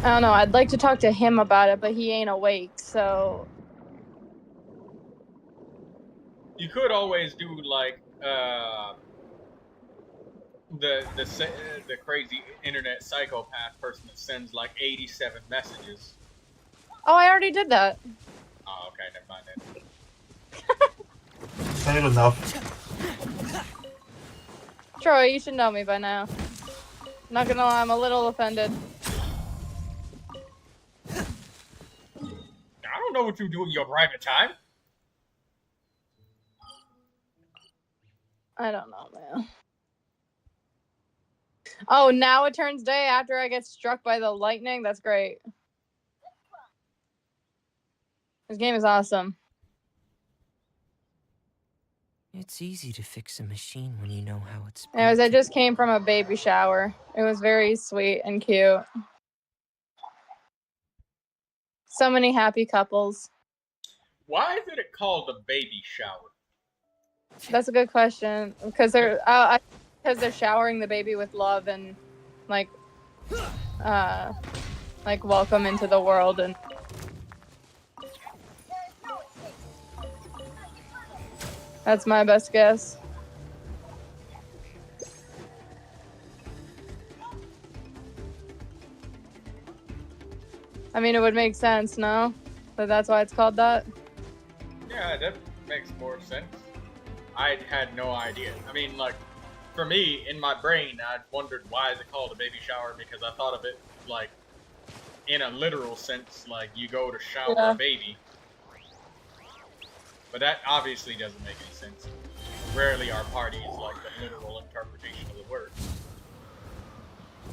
I don't know. I'd like to talk to him about it, but he ain't awake, so. You could always do like the crazy internet psychopath person that sends like 87 messages. Oh, I already did that. Oh, okay, never mind then. Fair enough. Troy, you should know me by now. Not gonna lie, I'm a little offended. I don't know what you do in your private time. I don't know, man. Oh, now it turns day after I get struck by the lightning? That's great. This game is awesome. It's easy to fix a machine when you know how it's built. Anyways, I just came from a baby shower. It was very sweet and cute. So many happy couples. Why is it called a baby shower? That's a good question. Because they're showering the baby with love and like welcome into the world. And that's my best guess. I mean, it would make sense, no? That that's why it's called that? Yeah, that makes more sense. I had no idea. I mean, like, for me, in my brain, I'd wondered why is it called a baby shower, because I thought of it, like, in a literal sense, like, you go to shower a baby. But that obviously doesn't make any sense. Rarely are parties like the literal interpretation of the word.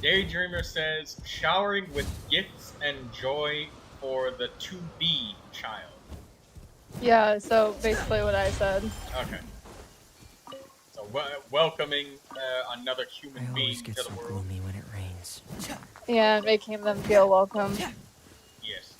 Daydreamer says, showering with gifts and joy for the to-be child. Yeah, so basically what I said. Okay. So welcoming another human I being always get to so the world. gloomy when it rains. Yeah, making them feel welcome. Yes.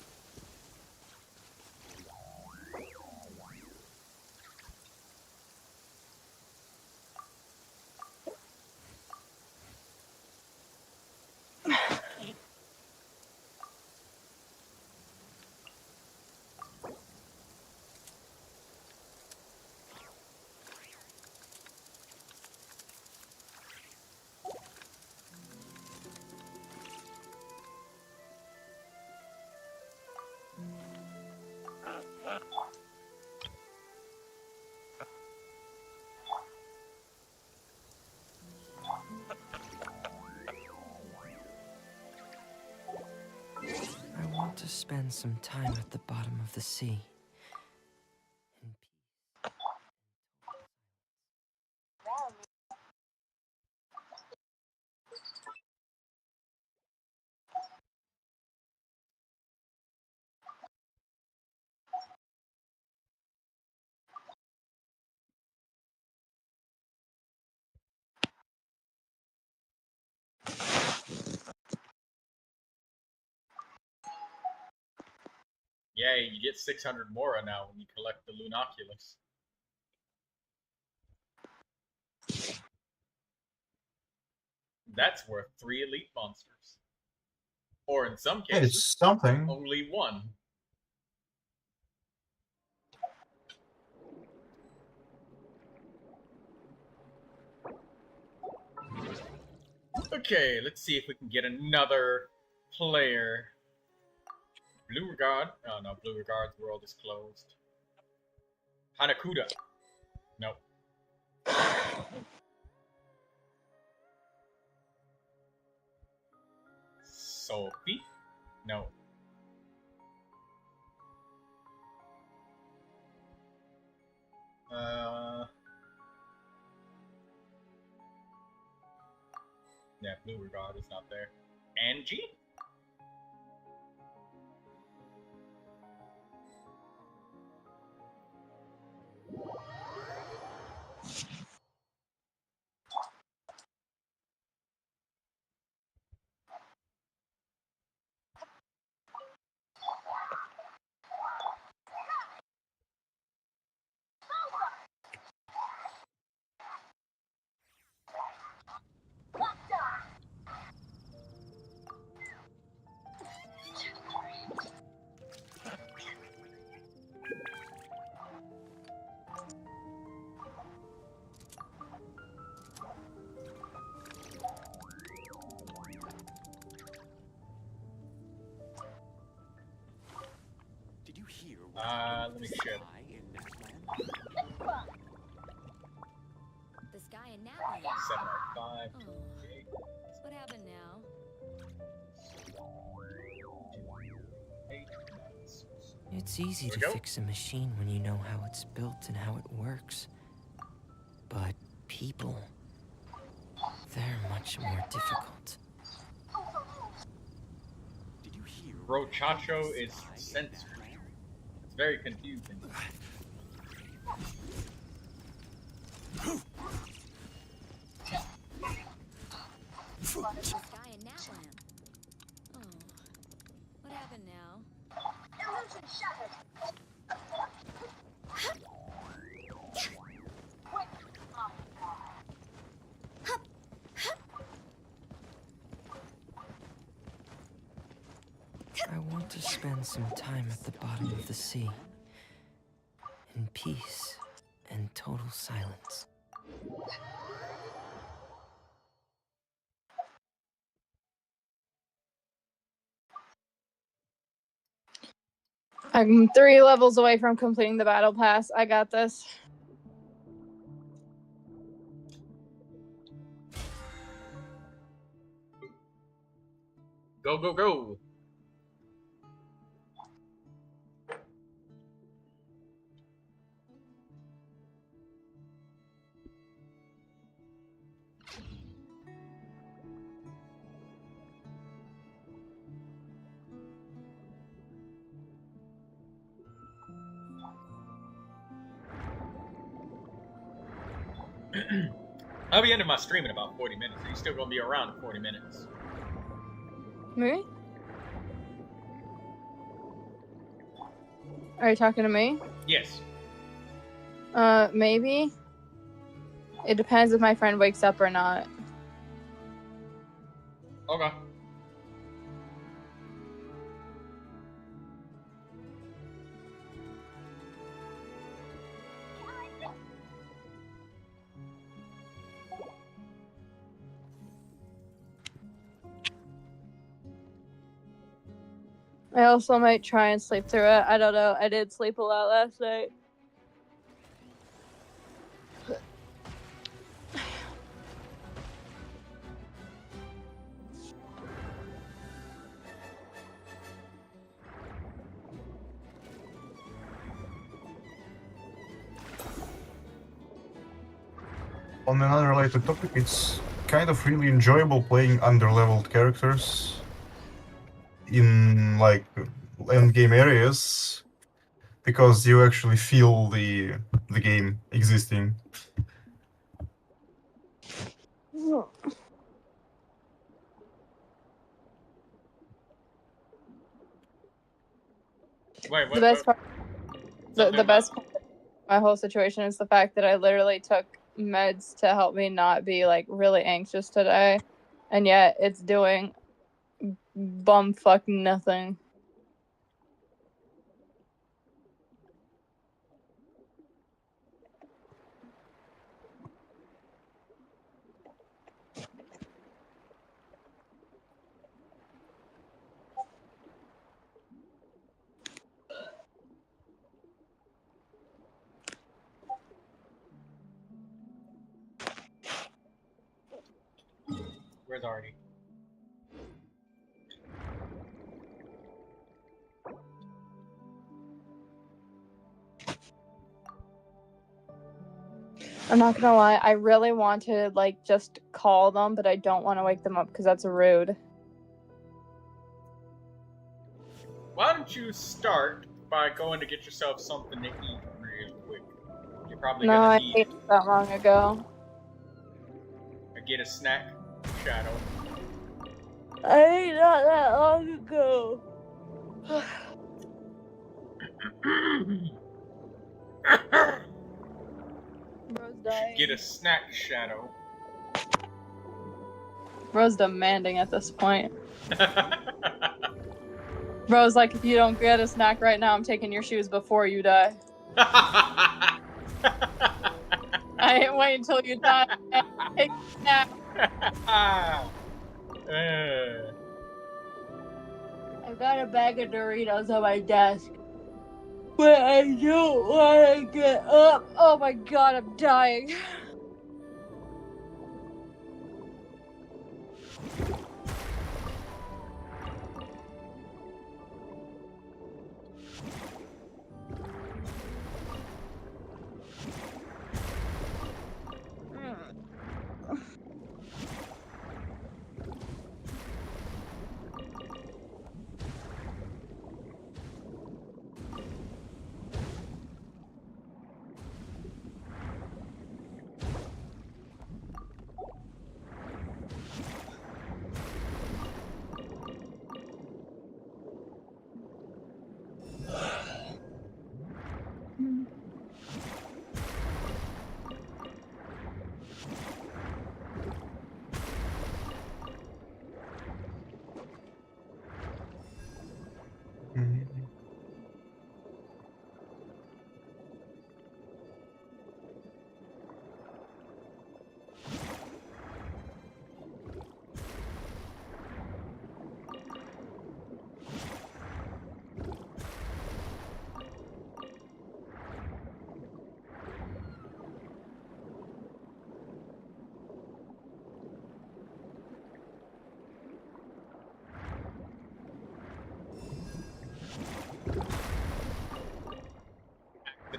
I want to spend some time at the bottom of the sea. In peace. Yay, you get 600 Mora now when you collect the Lunoculus. That's worth 3 elite monsters. Or in some Hey, cases, it's something. only 1. Okay, let's see if we can get another player. Blue Regard. Oh no, Blue Regard's world is closed. Hanakuda. Nope. Sophie? No. Yeah, Blue Regard is not there. Angie? Did you hear Let me check. in that land? The sky in Napland. 705. Oh, what happened now? It's easy to fix a machine when you know how it's built and how it works. But people, they're much more difficult. Did you hear? Brochacho is censored. It's very confusing. The sky in Napland. Oh, what happened now? Illusion shattered. I want to spend some time at the bottom of the sea. In peace and total silence. I'm 3 levels away from completing the battle pass. I got this. Go, go, go. I'll be ending my stream in about 40 minutes. Are you still gonna be around in 40 minutes? Me? Are you talking to me? Yes. Maybe. It depends if my friend wakes up or not. Okay. I also might try and sleep through it. I don't know. I did sleep a lot last night. On an unrelated topic, it's kind of really enjoyable playing underleveled characters in like end game areas because you actually feel the game existing. Wait, The best part, the best part of my whole situation is the fact that I literally took meds to help me not be like really anxious today, and yet it's doing bumfuck nothing. Where's Artie? I'm not gonna lie, I really want to like just call them, but I don't want to wake them up because that's rude. Why don't you start by going to get yourself something to eat real quick? You're probably No, gonna I need ate that long ago. or get a snack. Shadow. I ate not that long ago. Bro's dying. Get a snack, Shadow. Bro's demanding at this point. Bro's like, if you don't get a snack right now, I'm taking your shoes before you die. I ain't waiting until you die. Take a snack. I've got a bag of Doritos on my desk. But I don't want to get up. Oh my god, I'm dying.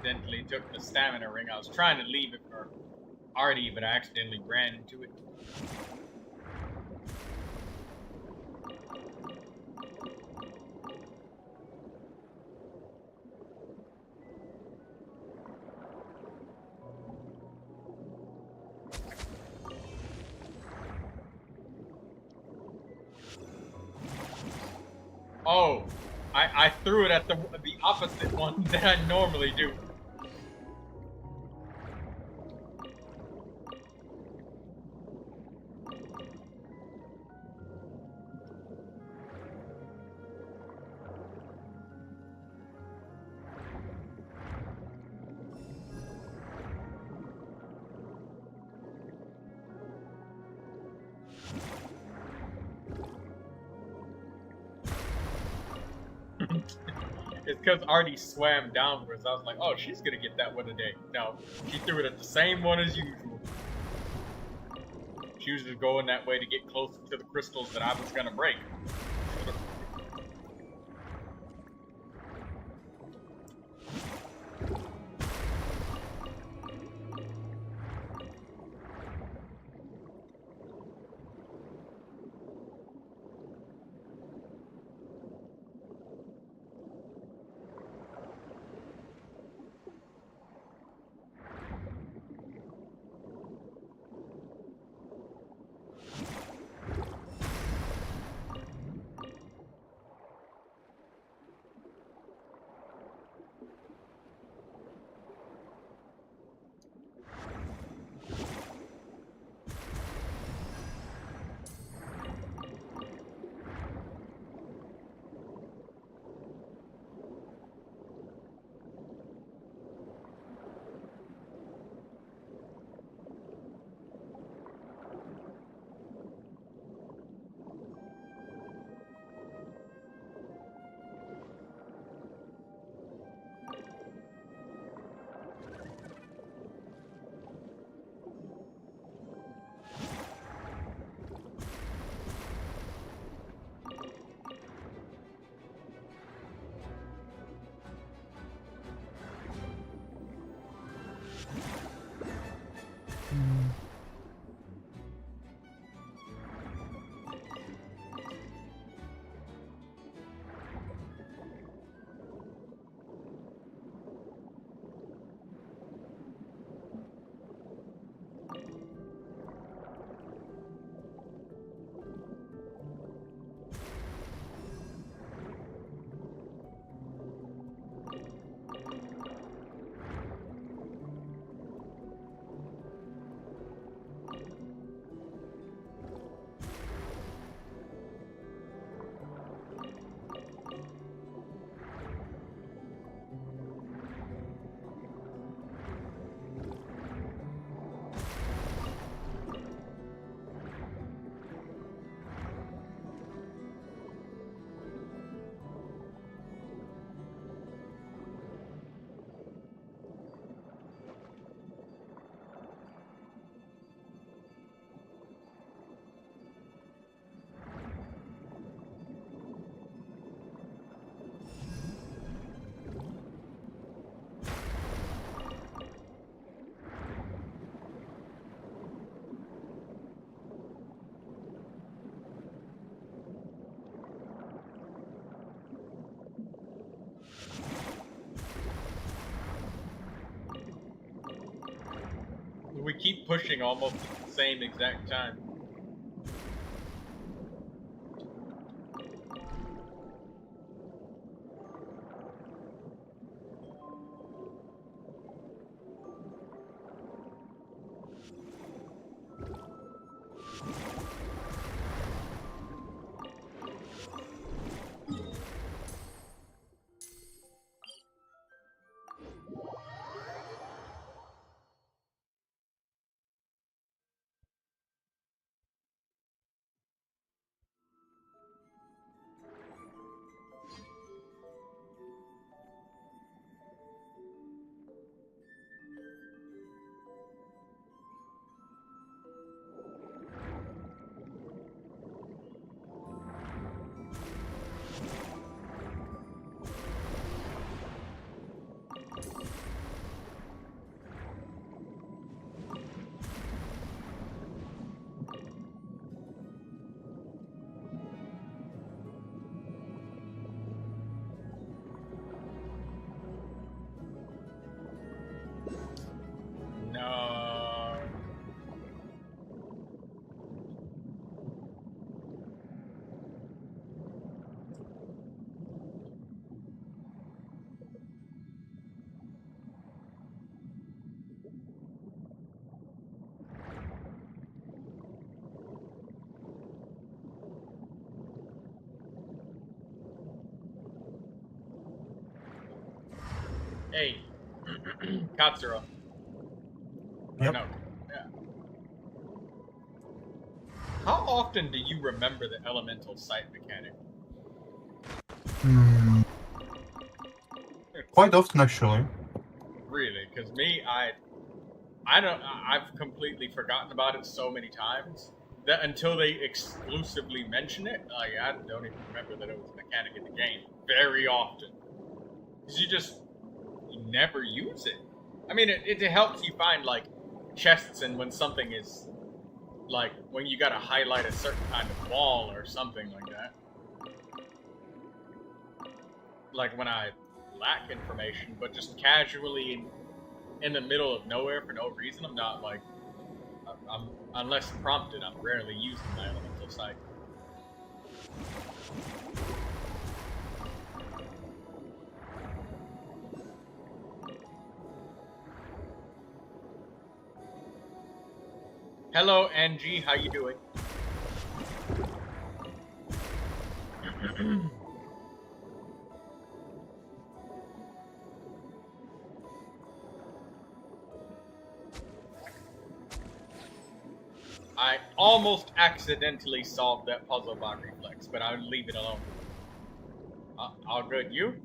accidentally took the stamina ring. I was trying to leave it for Artie, but I accidentally ran into it. Oh, I threw it at the opposite one that I normally do. It's because Artie swam downwards. I was like, oh, she's gonna get that one today. No, she threw it at the same one as usual. She was just going that way to get closer to the crystals that I was gonna break. We keep pushing almost at the same exact time. Hey, Katsuro. Yep. No. Yeah. How often do you remember the elemental sight mechanic? Quite often, actually. Really? Because me, I've completely forgotten about it so many times that until they exclusively mention it, like, I don't even remember that it was a mechanic in the game very often. Because you never use it. I mean, it helps you find, like, chests and when something is, like, when you gotta highlight a certain kind of wall or something like that. Like, when I lack information, but just casually in the middle of nowhere for no reason, I'm not, like, unless prompted, I'm rarely using my elemental sight. Hello, Angie. How you doing? I almost accidentally solved that puzzle by reflex, but I would leave it alone. All good. You?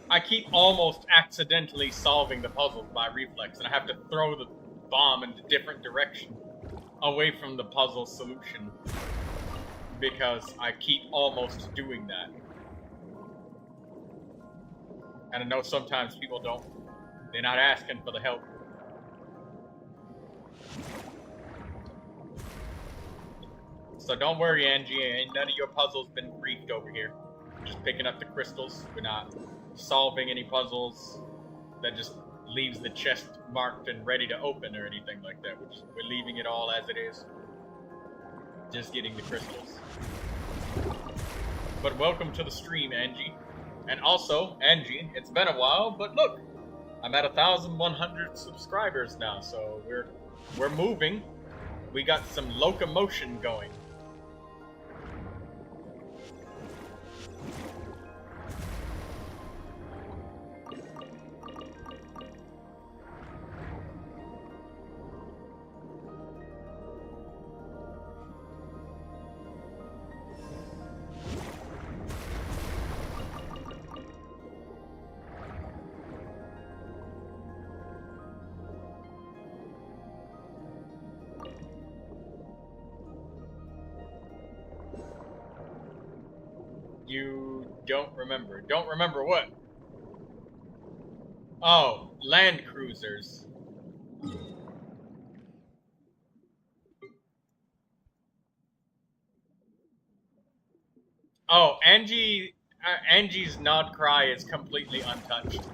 I keep almost accidentally solving the puzzles by reflex, and I have to throw the bomb in a different direction, away from the puzzle solution, because I keep almost doing that. And I know sometimes people they're not asking for the help. So don't worry, Angie, ain't none of your puzzles been griefed over here. Just picking up the crystals, we're not solving any puzzles that just leaves the chest marked and ready to open or anything like that. We're leaving it all as it is. Just getting the crystals. But welcome to the stream, Angie. And also, Angie, it's been a while, but look, I'm at 1,100 subscribers now, so we're moving. We got some locomotion going. You don't remember. Don't remember what? Oh, land cruisers. Oh, Angie's nod cry is completely untouched.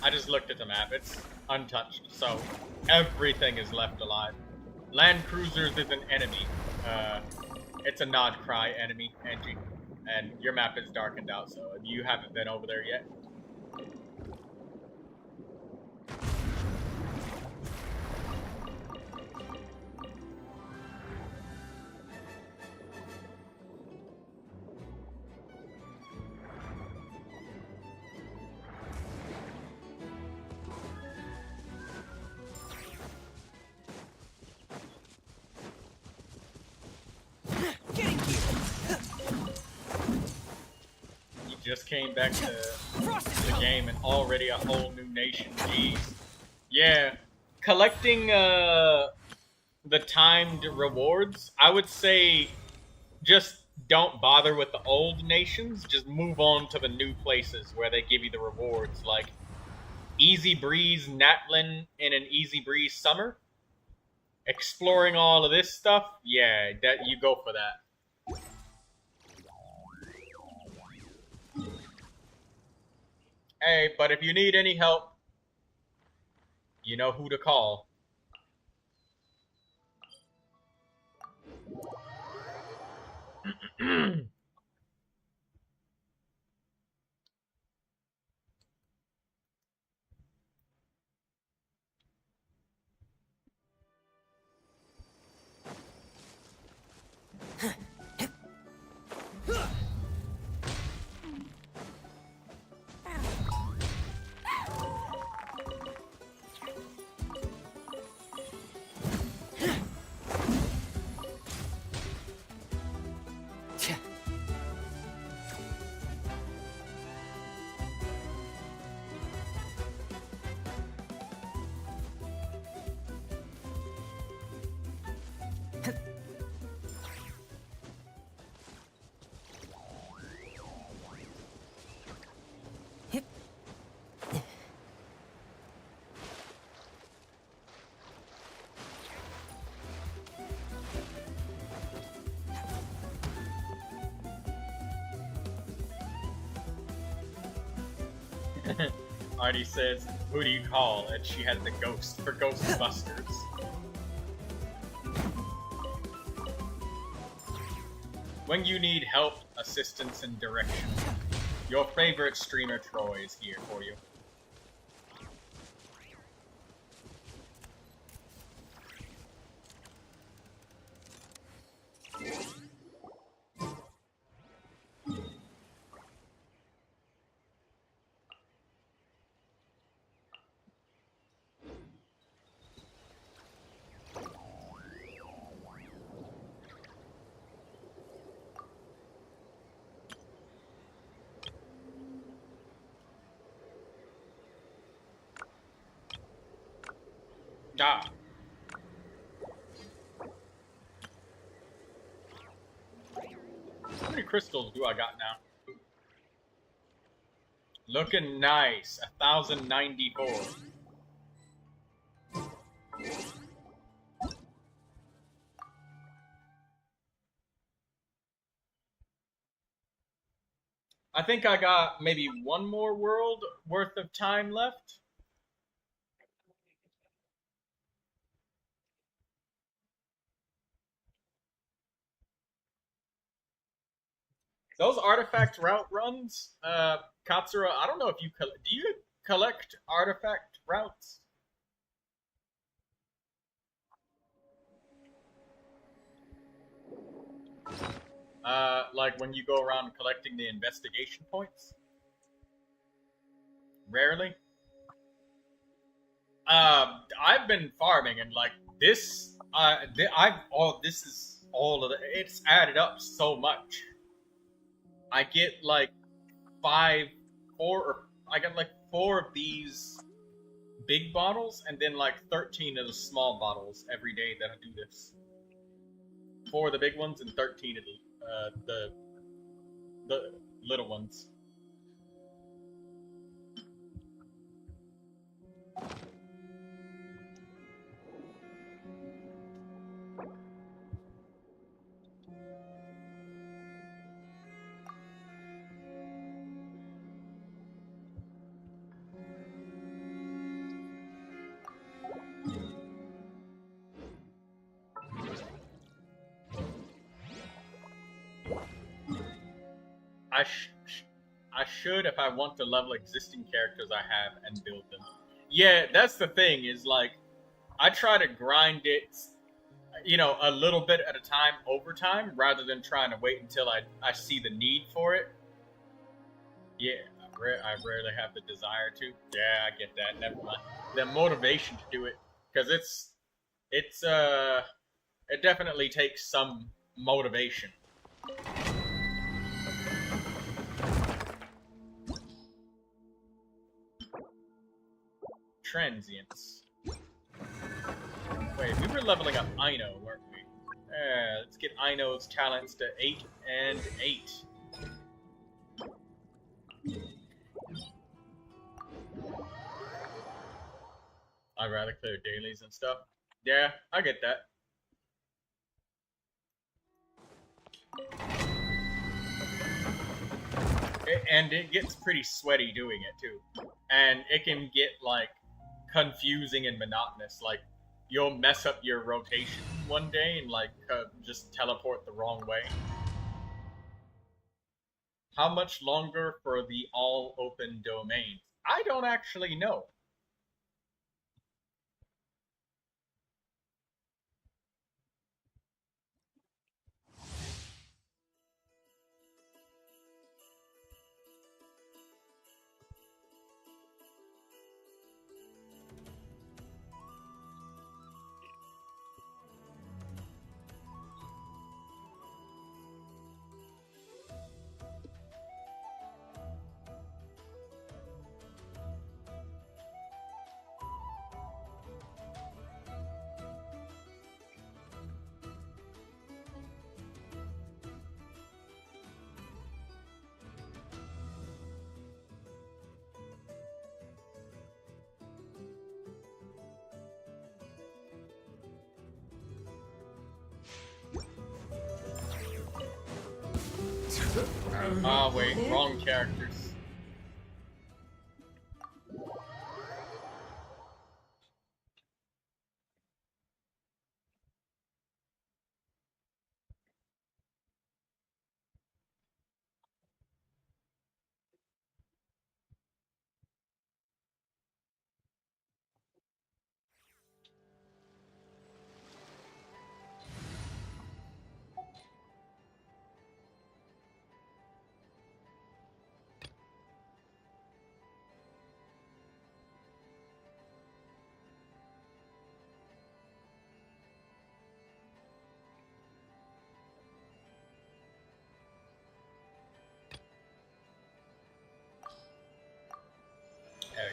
I just looked at the map. It's untouched, so everything is left alive. Land cruisers is an enemy. It's a nod cry enemy, Angie. And your map is darkened out, so you haven't been over there yet. Just came back to the game and already a whole new nation. Jeez. Yeah. Collecting the timed rewards, I would say just don't bother with the old nations. Just move on to the new places where they give you the rewards, like Easy Breeze Natlin in an Easy Breeze Summer. Exploring all of this stuff, yeah, that you go for that. Hey, but if you need any help, you know who to call. Artie says, "Who do you call?" And she had the ghost for Ghostbusters. When you need help, assistance, and direction, your favorite streamer Troy is here for you. Ah. How many crystals do I got now? Looking nice. 1,094. I think I got maybe one more world worth of time left. Those artifact route runs, Katsura, I don't know if you do you collect artifact routes? Like when you go around collecting the investigation points? Rarely. I've been farming and like this, this is all of it's added up so much. I get like I got like 4 of these big bottles and then like 13 of the small bottles every day that I do this. 4 of the big ones and 13 of the little ones. I should if I want to level existing characters I have and build them. Yeah, that's the thing is like I try to grind it, you know, a little bit at a time over time rather than trying to wait until I see the need for it. Yeah, I rarely have the desire to. Yeah, I get that. Never mind. The motivation to do it because it definitely takes some motivation. Transients. Wait, we were leveling up Ino, weren't we? Let's get Ino's talents to 8 and 8. I'd rather clear dailies and stuff. Yeah, I get that. And it gets pretty sweaty doing it too. And it can get like confusing and monotonous. Like you'll mess up your rotation one day and like just teleport the wrong way. How much longer for the all open domains? I don't actually know. Oh wait, wrong characters.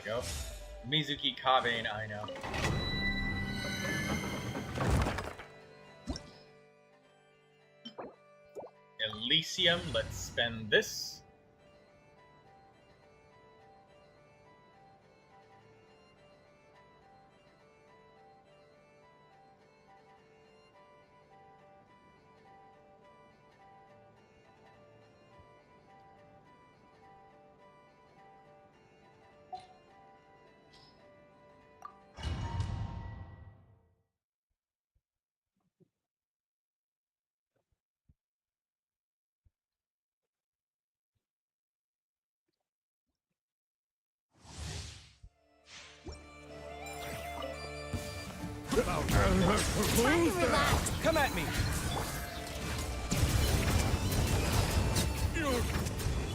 we go. Mizuki, Kabe, and Aino. Elysium, let's spend this. Time to relax. Come at me. You're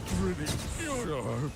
pretty sharp.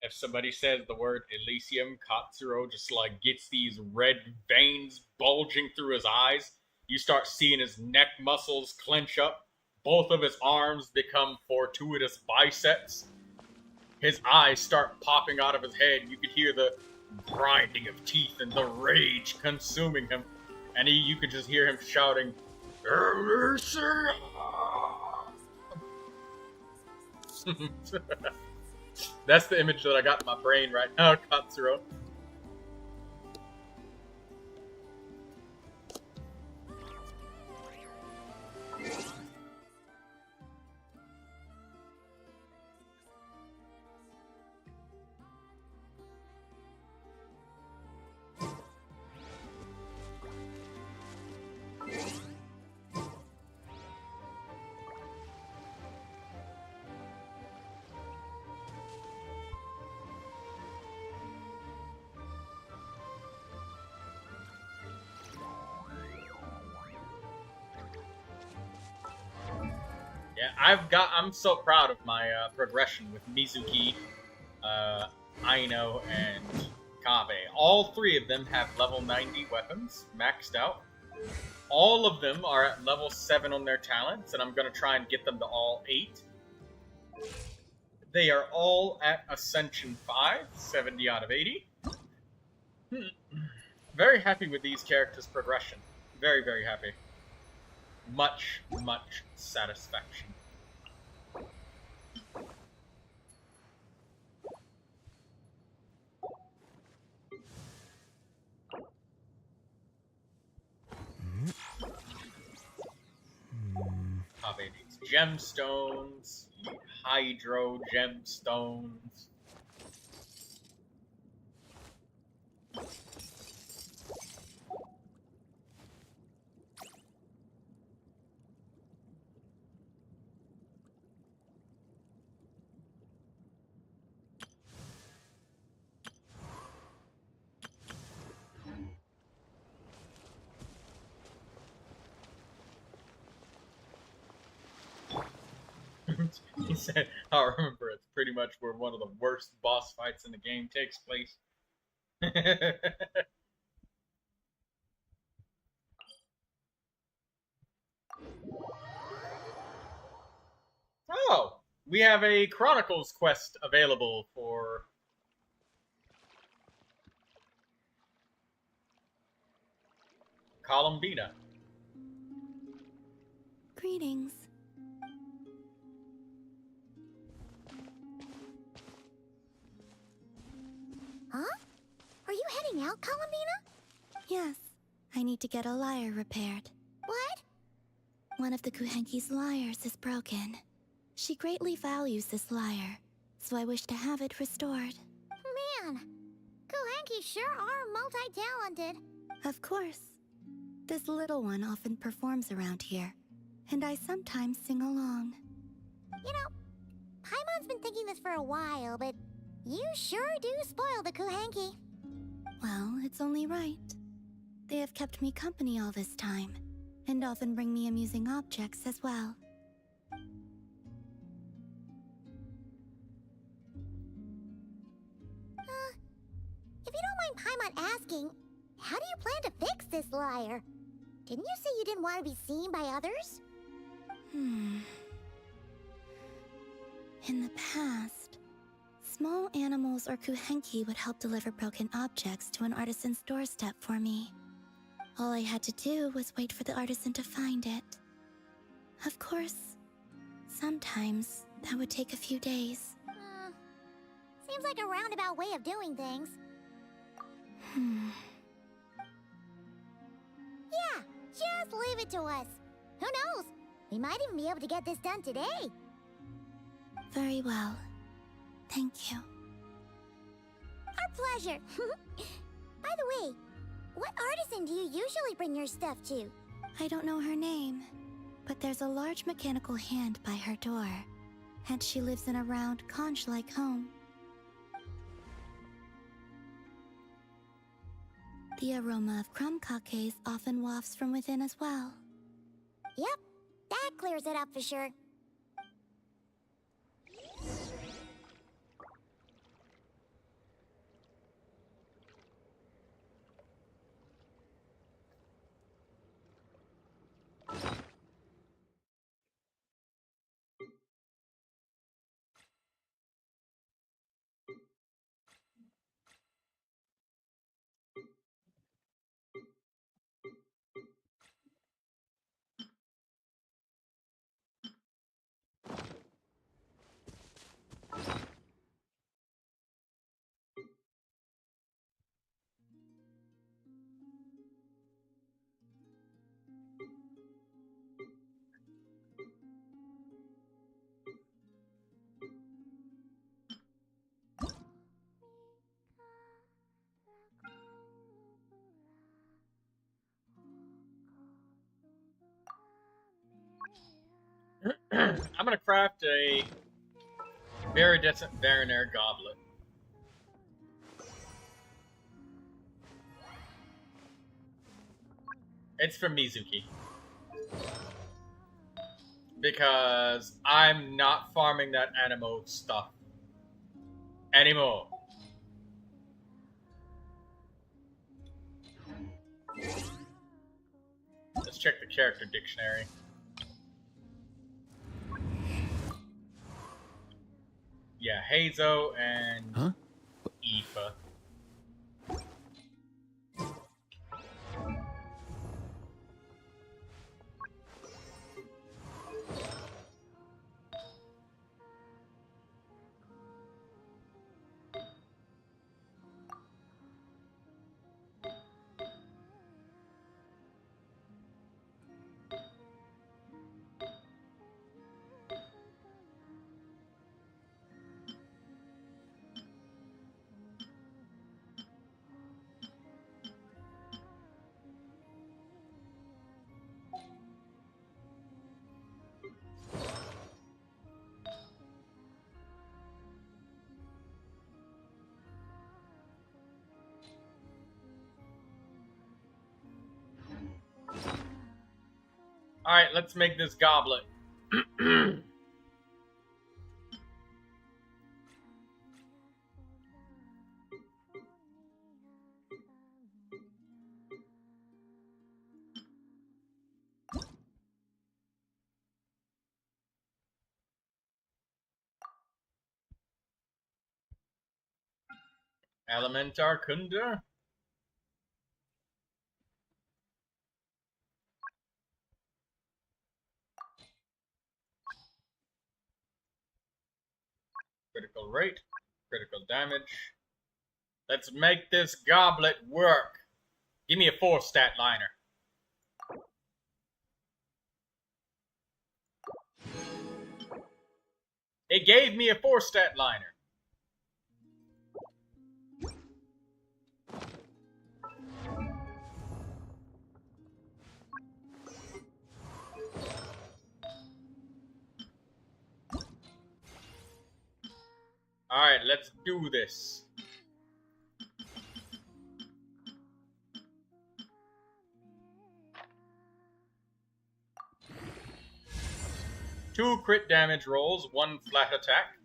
If somebody says the word Elysium, Katsuro just like gets these red veins bulging through his eyes. You start seeing his neck muscles clench up. Both of his arms become fortuitous biceps. His eyes start popping out of his head. You could hear the grinding of teeth and the rage consuming him. And you could just hear him shouting, Elysium! That's the image that I got in my brain right now, Katsuro. Yeah, I'm so proud of my progression with Mizuki, Aino, and Kabe. All three of them have level 90 weapons, maxed out. All of them are at level 7 on their talents, and I'm going to try and get them to all 8. They are all at Ascension 5, 70 out of 80. Very happy with these characters' progression. Very, very happy. Much, much satisfaction. Kabe needs gemstones, hydro gemstones. He said, I remember it's pretty much where one of the worst boss fights in the game takes place. Oh, we have a Chronicles quest available for Columbina. Greetings. Huh? Are you heading out, Columbina? Yes. I need to get a lyre repaired. What? One of the Kuhenki's lyres is broken. She greatly values this lyre, so I wish to have it restored. Man, Kuhenki sure are multi-talented. Of course. This little one often performs around here, and I sometimes sing along. You know, Paimon's been thinking this for a while, but you sure do spoil the Kuhenki. Well, it's only right. They have kept me company all this time, and often bring me amusing objects as well. how do you plan to fix this lyre? Didn't you say you didn't want to be seen by others? In the past, small animals or kuhenki would help deliver broken objects to an artisan's doorstep for me. All I had to do was wait for the artisan to find it. Of course, sometimes that would take a few days. Seems like a roundabout way of doing things. Yeah, just leave it to us. Who knows? We might even be able to get this done today. Very well. Thank you. Our pleasure. By the way, what artisan do you usually bring your stuff to? I don't know her name, but there's a large mechanical hand by her door, and she lives in a round, conch-like home. The aroma of crumb cakes often wafts from within as well. Yep, that clears it up for sure. I'm gonna craft a Viridescent Varinair Goblet. It's from Mizuki. Because I'm not farming that Anemo stuff anymore. Let's check the character dictionary. Yeah, Hazo and Aoife. Alright, let's make this goblet. Elementar Kunda. Critical rate, critical damage. Let's make this goblet work. Give me a 4-stat liner. It gave me a 4-stat liner. Alright, let's do this. Two crit damage rolls, one flat attack.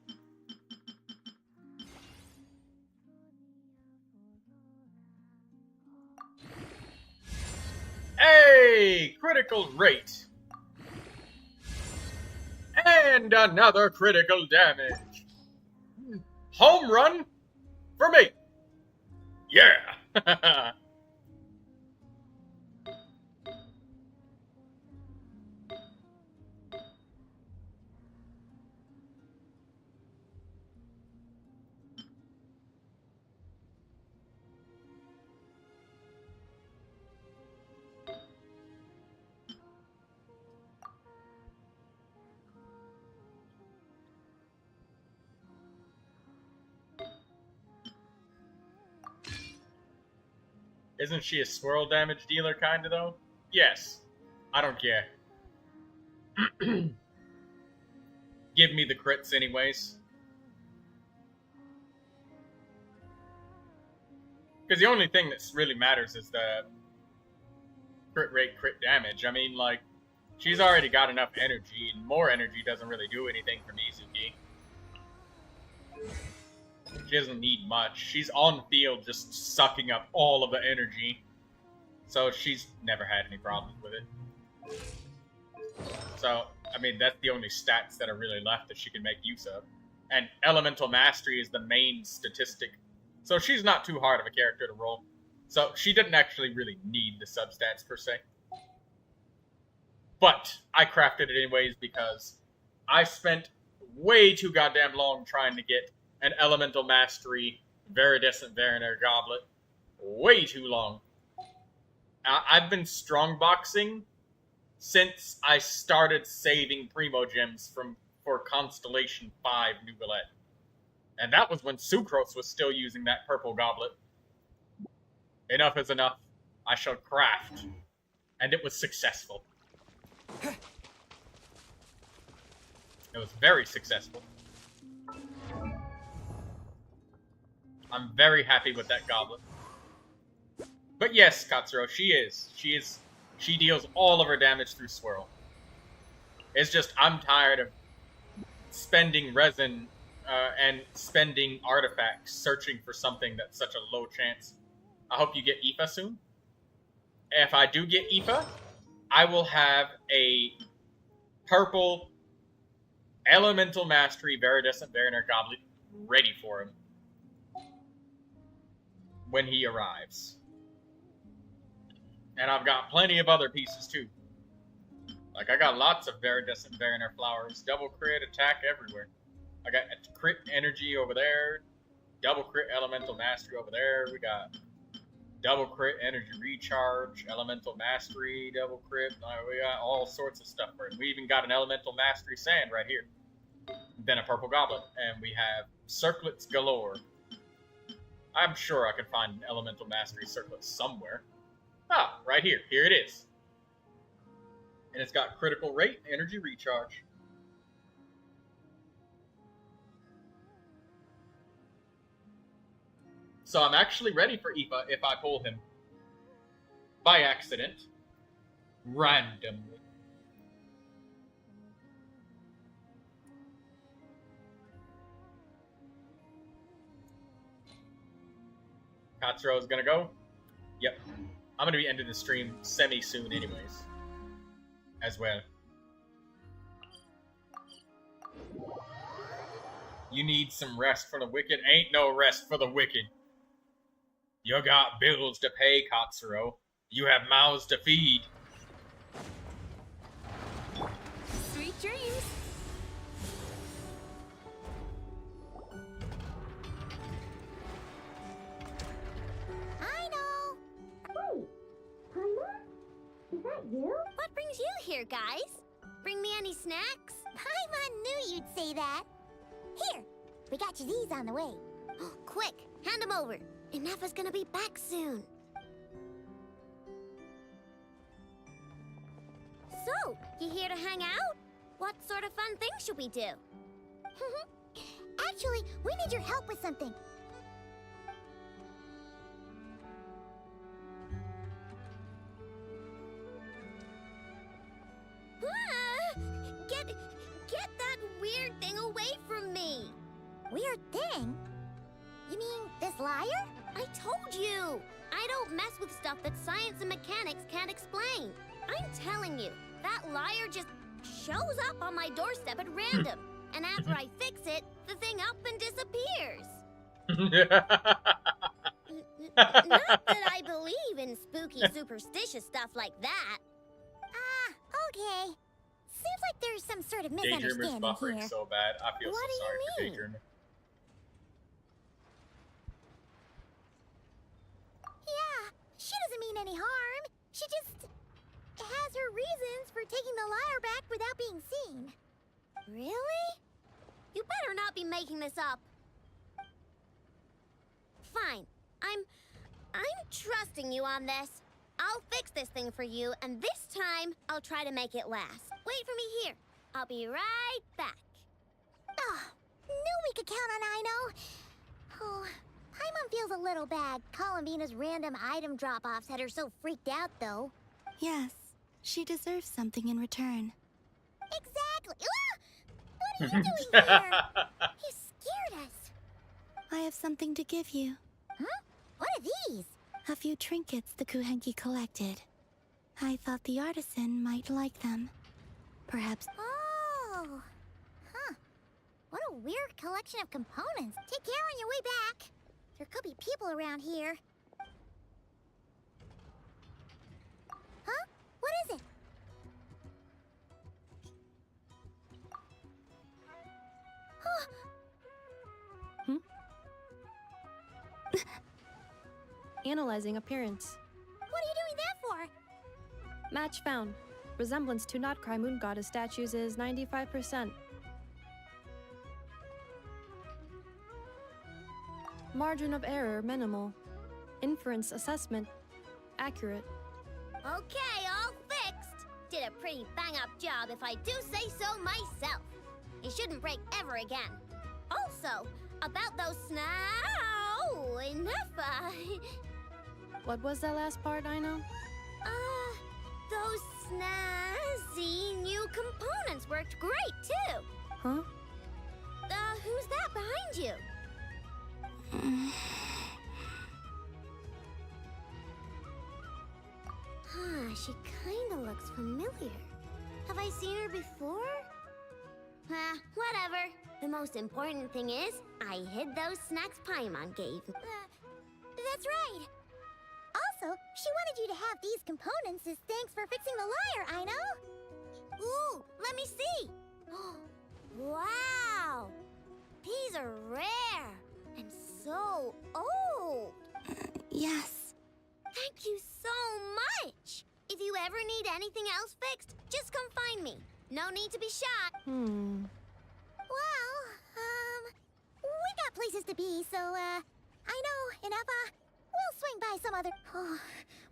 a critical rate. And another critical damage. Home run for me. Yeah. Isn't she a swirl damage dealer kinda though? Yes. I don't care. Give me the crits anyways. Because the only thing that really matters is the crit rate, crit damage. I mean, like, she's already got enough energy, and more energy doesn't really do anything for Mizuki. She doesn't need much. She's on field just sucking up all of the energy. So she's never had any problems with it. So, I mean, that's the only stats that are really left that she can make use of. And Elemental Mastery is the main statistic. So she's not too hard of a character to roll. So she didn't actually really need the substats per se. But I crafted it anyways because I spent way too goddamn long trying to get an Elemental Mastery Viridescent Variner Goblet. Way too long. I've been strongboxing since I started saving Primo Gems for Constellation 5 Neuvilette. And that was when Sucrose was still using that purple goblet. Enough is enough. I shall craft. And it was successful. It was very successful. I'm very happy with that goblet. But yes, Katsuro, she deals all of her damage through Swirl. It's just, I'm tired of spending resin and spending artifacts searching for something that's such a low chance. I hope you get Aoife soon. If I do get Aoife, I will have a purple Elemental Mastery Viridescent Variner Goblet ready for him when he arrives. And I've got plenty of other pieces too. Like, I got lots of Viridescent Variner flowers, double crit attack everywhere. I got crit energy over there, double crit Elemental Mastery over there. We got double crit energy recharge, Elemental Mastery, double crit. We got all sorts of stuff for it. We even got an Elemental Mastery Sand right here. Then a purple goblet, and we have circlets galore. I'm sure I can find an Elemental Mastery circlet somewhere. Ah, right here. Here it is. And it's got critical rate, energy recharge. So I'm actually ready for Aoife if I pull him. By accident. Randomly. Katsuro is gonna go. Yep. I'm gonna be ending the stream semi-soon anyways. As well. You need some rest for the wicked? Ain't no rest for the wicked. You got bills to pay, Katsuro. You have mouths to feed. Sweet dreams. I know. Wait, Tyler? Is that you? What brings you here, guys? Bring me any snacks? Paimon knew you'd say that. Here, we got you these on the way. Quick, hand them over. Inafa's gonna be back soon. So, you here to hang out? What sort of fun things should we do? Actually, we need your help with something. Get that weird thing away from me! Weird thing? You mean this liar? I told you! I don't mess with stuff that science and mechanics can't explain. I'm telling you, that liar just shows up on my doorstep at random. And after I fix it, the thing up and disappears. Not that I believe in spooky, superstitious stuff like that. Okay. Seems like there's some sort of Daydreamer's misunderstanding buffering here. so bad. I feel What so do you sorry for mean? Daydreamer. Yeah, she doesn't mean any harm. She just has her reasons for taking the lyre back without being seen. Really? You better not be making this up. Fine. I'm trusting you on this. I'll fix this thing for you, and this time I'll try to make it last. Wait for me here. I'll be right back. Oh, knew we could count on Aino. Oh, Paimon feels a little bad. Columbina's random item drop-offs had her so freaked out, though. Yes, she deserves something in return. Exactly. Ah! What are you doing here? You scared us. I have something to give you. Huh? What are these? A few trinkets the Kuhenki collected. I thought the artisan might like them. Perhaps... Oh. Huh. What a weird collection of components. Take care on your way back. There could be people around here. Huh? What is it? Analyzing appearance. What are you doing that for? Match found. Resemblance to not Cry Moon Goddess statues is 95%. Margin of error minimal. Inference assessment accurate. Okay, all fixed. Did a pretty bang-up job if I do say so myself. It shouldn't break ever again. Also, about those enough. What was that last part, Aino? Those snazzy new components worked great, too. Huh? Who's that behind you? She kinda looks familiar. Have I seen her before? Whatever. The most important thing is, I hid those snacks Paimon gave. That's right. Also, she wanted you to have these components as thanks for fixing the lyre, Aino. Ooh, let me see. Wow. These are rare and so old. Yes. Thank you so much. If you ever need anything else fixed, just come find me. No need to be shy. Well, we got places to be, so, I know, Inefa, we'll swing by some other... Oh,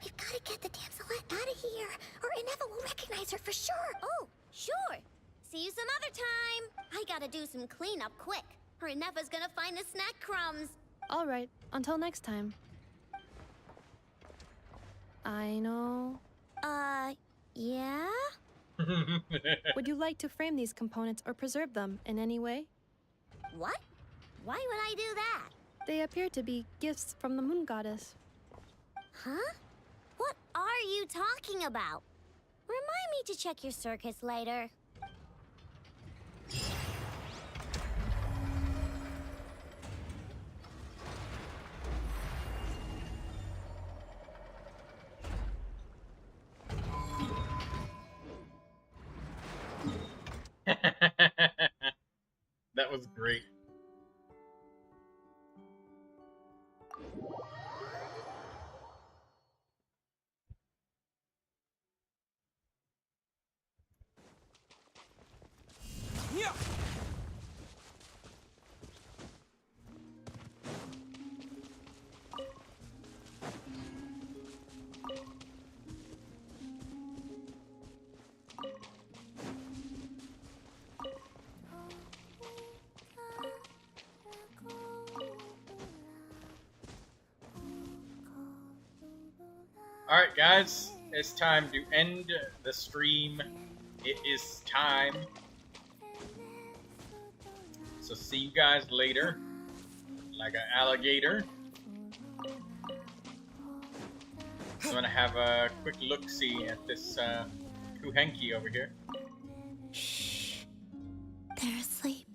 we've got to get the damselette out of here, or Inefa will recognize her for sure. Oh, sure. See you some other time. I gotta do some cleanup quick, or Inefa's gonna find the snack crumbs. All right, until next time. Aino. Yeah? Would you like to frame these components or preserve them in any way? What? Why would I do that? They appear to be gifts from the Moon Goddess. Huh? What are you talking about? Remind me to check your circuits later. That was great. Yeah. Alright guys, it's time to end the stream. It is time. So see you guys later. Like an alligator. I'm gonna have a quick look-see at this Kuhenki over here. Shh. They're asleep.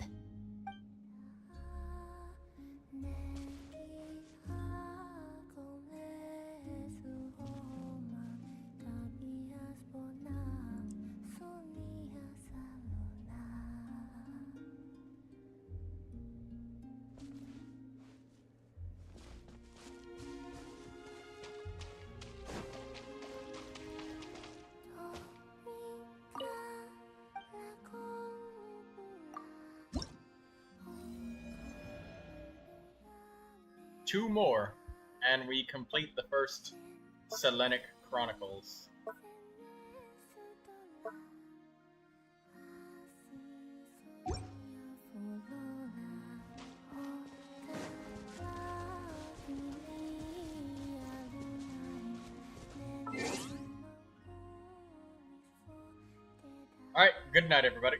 Two more, and we complete the first Selenic Chronicles. Alright, good night, everybody.